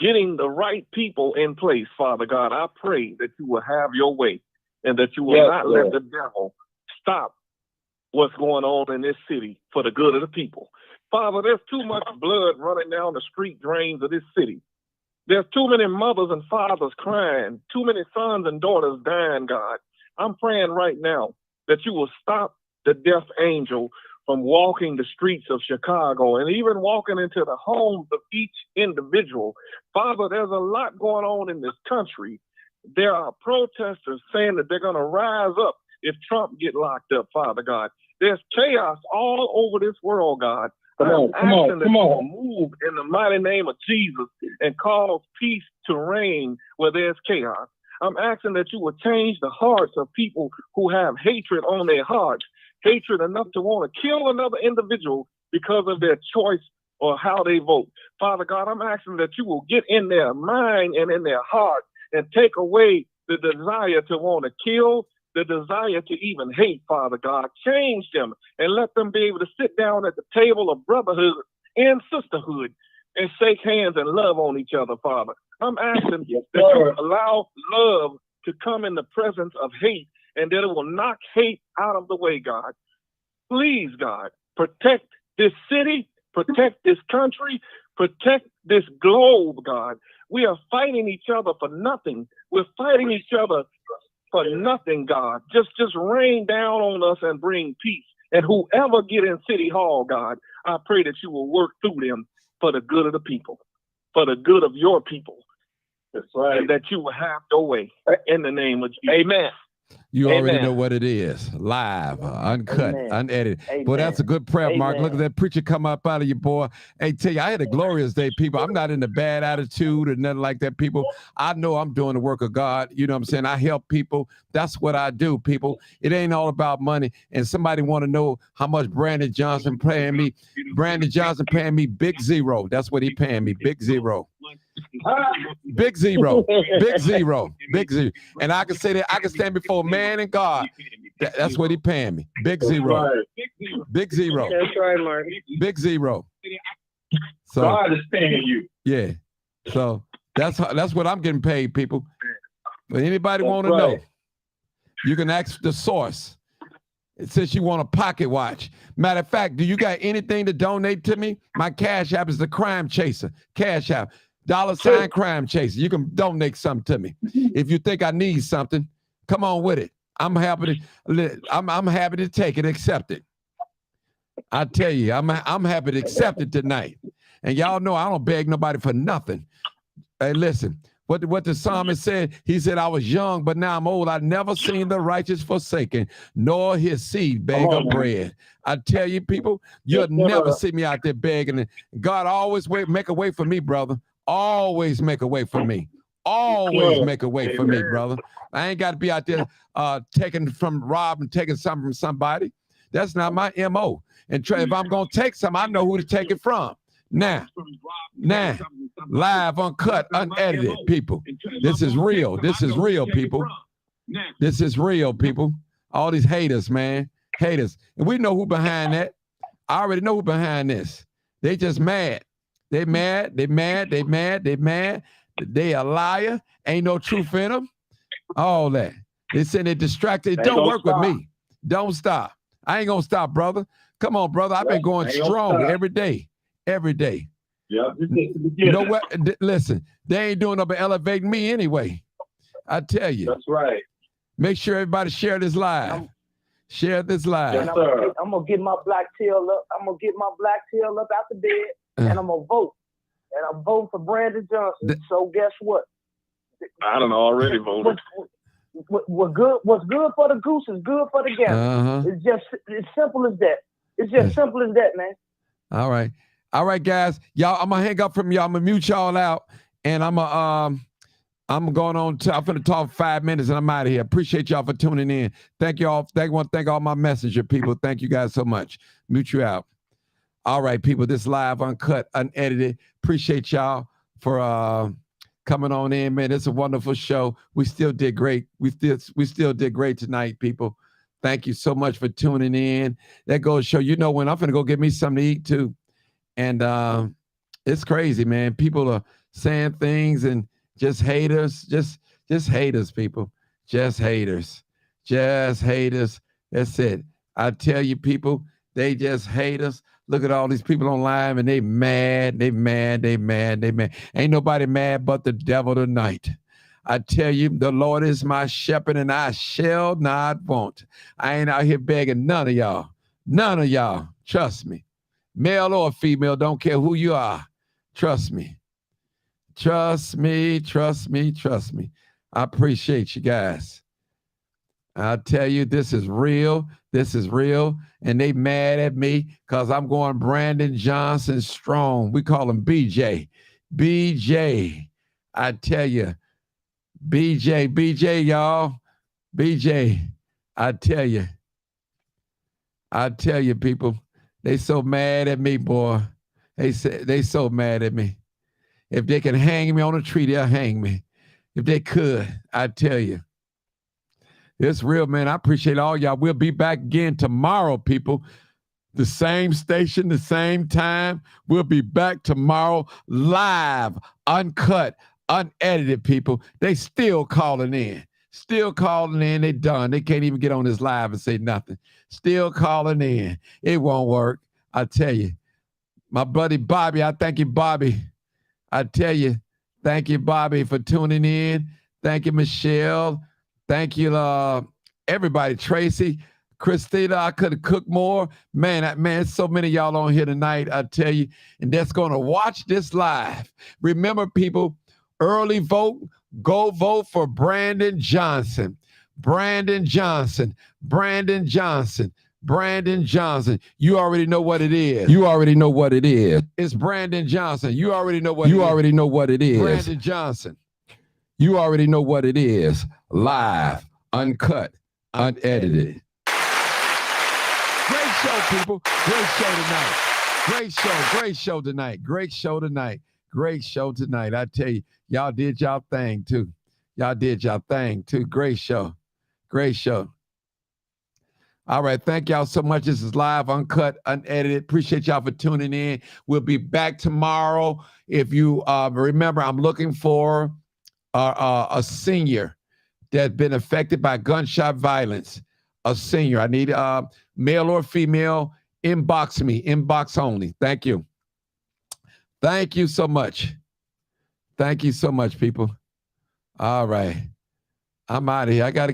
getting the right people in place, Father God. I pray that you will have your way and that you will not let the devil stop what's going on in this city for the good of the people. Father, there's too much blood running down the street drains of this city. There's too many mothers and fathers crying, too many sons and daughters dying, God. I'm praying right now that you will stop the death angel from walking the streets of Chicago and even walking into the homes of each individual. Father, there's a lot going on in this country. There are protesters saying that they're going to rise up if Trump get locked up, Father God. There's chaos all over this world, God. Come on. Move in the mighty name of Jesus and cause peace to reign where there's chaos. I'm asking that you will change the hearts of people who have hatred on their hearts, hatred enough to want to kill another individual because of their choice or how they vote. Father God, I'm asking that you will get in their mind and in their heart and take away the desire to want to kill, the desire to even hate, Father God. Change them and let them be able to sit down at the table of brotherhood and sisterhood and shake hands and love on each other, Father. I'm asking that you allow love to come in the presence of hate and that it will knock hate out of the way, God. Please, God, protect this city, protect this country, protect this globe, God. We are fighting each other for nothing. We're fighting each other for nothing, God. Just rain down on us and bring peace. And whoever get in City Hall, God, I pray that you will work through them for the good of the people, for the good of your people. That's right. and that you will have your way in the name of Jesus. Amen. You already Amen. know what it is. Live, uncut, Amen. unedited. Amen. Boy, that's a good prayer, Mark. Look at Amen. that preacher come up out of you, boy. Hey, tell you, I had a glorious day, people. I'm not in the bad attitude or nothing like that, people. I know I'm doing the work of God. You know what I'm saying? I help people. That's what I do, people. It ain't all about money. And somebody want to know how much Brandon Johnson paying me. Brandon Johnson paying me big zero. That's what he paying me, big zero. Big zero, big zero, big zero. And I can say that I can stand before man and God. That's what he paying me. Big zero. Big zero. That's right, Mark. Big zero. So God is paying you. yeah. So that's what I'm getting paid, people. But anybody want to That's know, right. you can ask the source. Since you want a pocket watch. Matter of fact, do you got anything to donate to me? My Cash App is the Crime Chaser. Cash App. $ Crime Chaser. You can donate something to me. If you think I need something, come on with it. I'm happy to take it, accept it. I tell you, I'm happy to accept it tonight. And y'all know I don't beg nobody for nothing. Hey, listen, what the psalmist said, he said, I was young, but now I'm old. I've never seen the righteous forsaken, nor his seed beg of bread. I tell you, people, you'll never see me out there begging. God always make a way for me, brother. Always make a way for me. Always make a way for me, brother. I ain't got to be out there taking something from somebody. That's not my MO. And if I'm going to take something, I know who to take it from. Now, live, uncut, unedited, people. This is real. This is real, people. This is real, people. All these haters, man. Haters. And we know who behind that. I already know who behind this. They just mad. They mad. They a liar. Ain't no truth in them. All that. They saying they're distracted. Don't work with me. Don't stop. I ain't gonna stop, brother. Come on, brother. I've been going strong every day. Every day. Yeah. You know what? Listen, they ain't doing no but elevating me anyway. I tell you. That's right. Make sure everybody share this live. Share this live. And I'm gonna get my black tail up. I'm gonna get my black tail up out the bed, and I'm gonna vote. And I'm voting for Brandon Johnson. So guess what? I don't know, already voted. What's good for the goose is good for the gander. It's simple as that. It's just simple as that, man. All right, guys. Y'all, I'm gonna hang up from y'all. I'm gonna mute y'all out, and I'm going on. I'm gonna talk 5 minutes, and I'm out of here. Appreciate y'all for tuning in. Thank y'all. Thank all my messenger people. Thank you guys so much. Mute you out. All right, people. This live, uncut, unedited. Appreciate y'all for coming on in, man. It's a wonderful show. We still did great. We still did great tonight, people. Thank you so much for tuning in. That goes to show, you know, when I'm gonna go get me something to eat too. And it's crazy, man. People are saying things and just haters, just haters, people. Just haters. Just haters. That's it. I tell you, people, they just hate us. Look at all these people online and they mad. Ain't nobody mad but the devil tonight. I tell you, the Lord is my shepherd and I shall not want. I ain't out here begging none of y'all. None of y'all. Trust me. Male or female, don't care who you are. Trust me. Trust me. I appreciate you guys. I tell you, this is real. And they mad at me because I'm going Brandon Johnson strong. We call him BJ. BJ. I tell you. BJ, y'all. BJ. I tell you, people. They so mad at me, boy. They so mad at me. If they can hang me on a tree, they'll hang me. If they could, I tell you. It's real, man. I appreciate all y'all. We'll be back again tomorrow, people. The same station, the same time. We'll be back tomorrow live, uncut, unedited, people. They still calling in. They done. They can't even get on this live and say nothing. Still calling in. It won't work. I tell you. My buddy Bobby, I thank you, Bobby. I tell you, thank you, Bobby, for tuning in. Thank you, Michelle. Thank you, everybody. Tracy, Christina, I could have cooked more. Man, so many of y'all on here tonight, I tell you, and that's going to watch this live. Remember, people, Early vote, go vote for Brandon Johnson. Brandon Johnson. Brandon Johnson. Brandon Johnson. You already know what it is. You already know what it is. It's Brandon Johnson. You already know what You already know what it is. Brandon Johnson. You already know what it is. Live, uncut, unedited. Great show, people. Great show tonight. Great show. Great show tonight. Great show tonight. Great show tonight. I tell you, y'all did y'all thing too. Y'all did y'all thing too. Great show. Great show. All right. Thank y'all so much. This is live, uncut, unedited. Appreciate y'all for tuning in. We'll be back tomorrow. If you remember, I'm looking for a senior that's been affected by gunshot violence. A senior. I need male or female. Inbox me. Inbox only. Thank you. Thank you so much. Thank you so much, people. All right. I'm out of here. I got to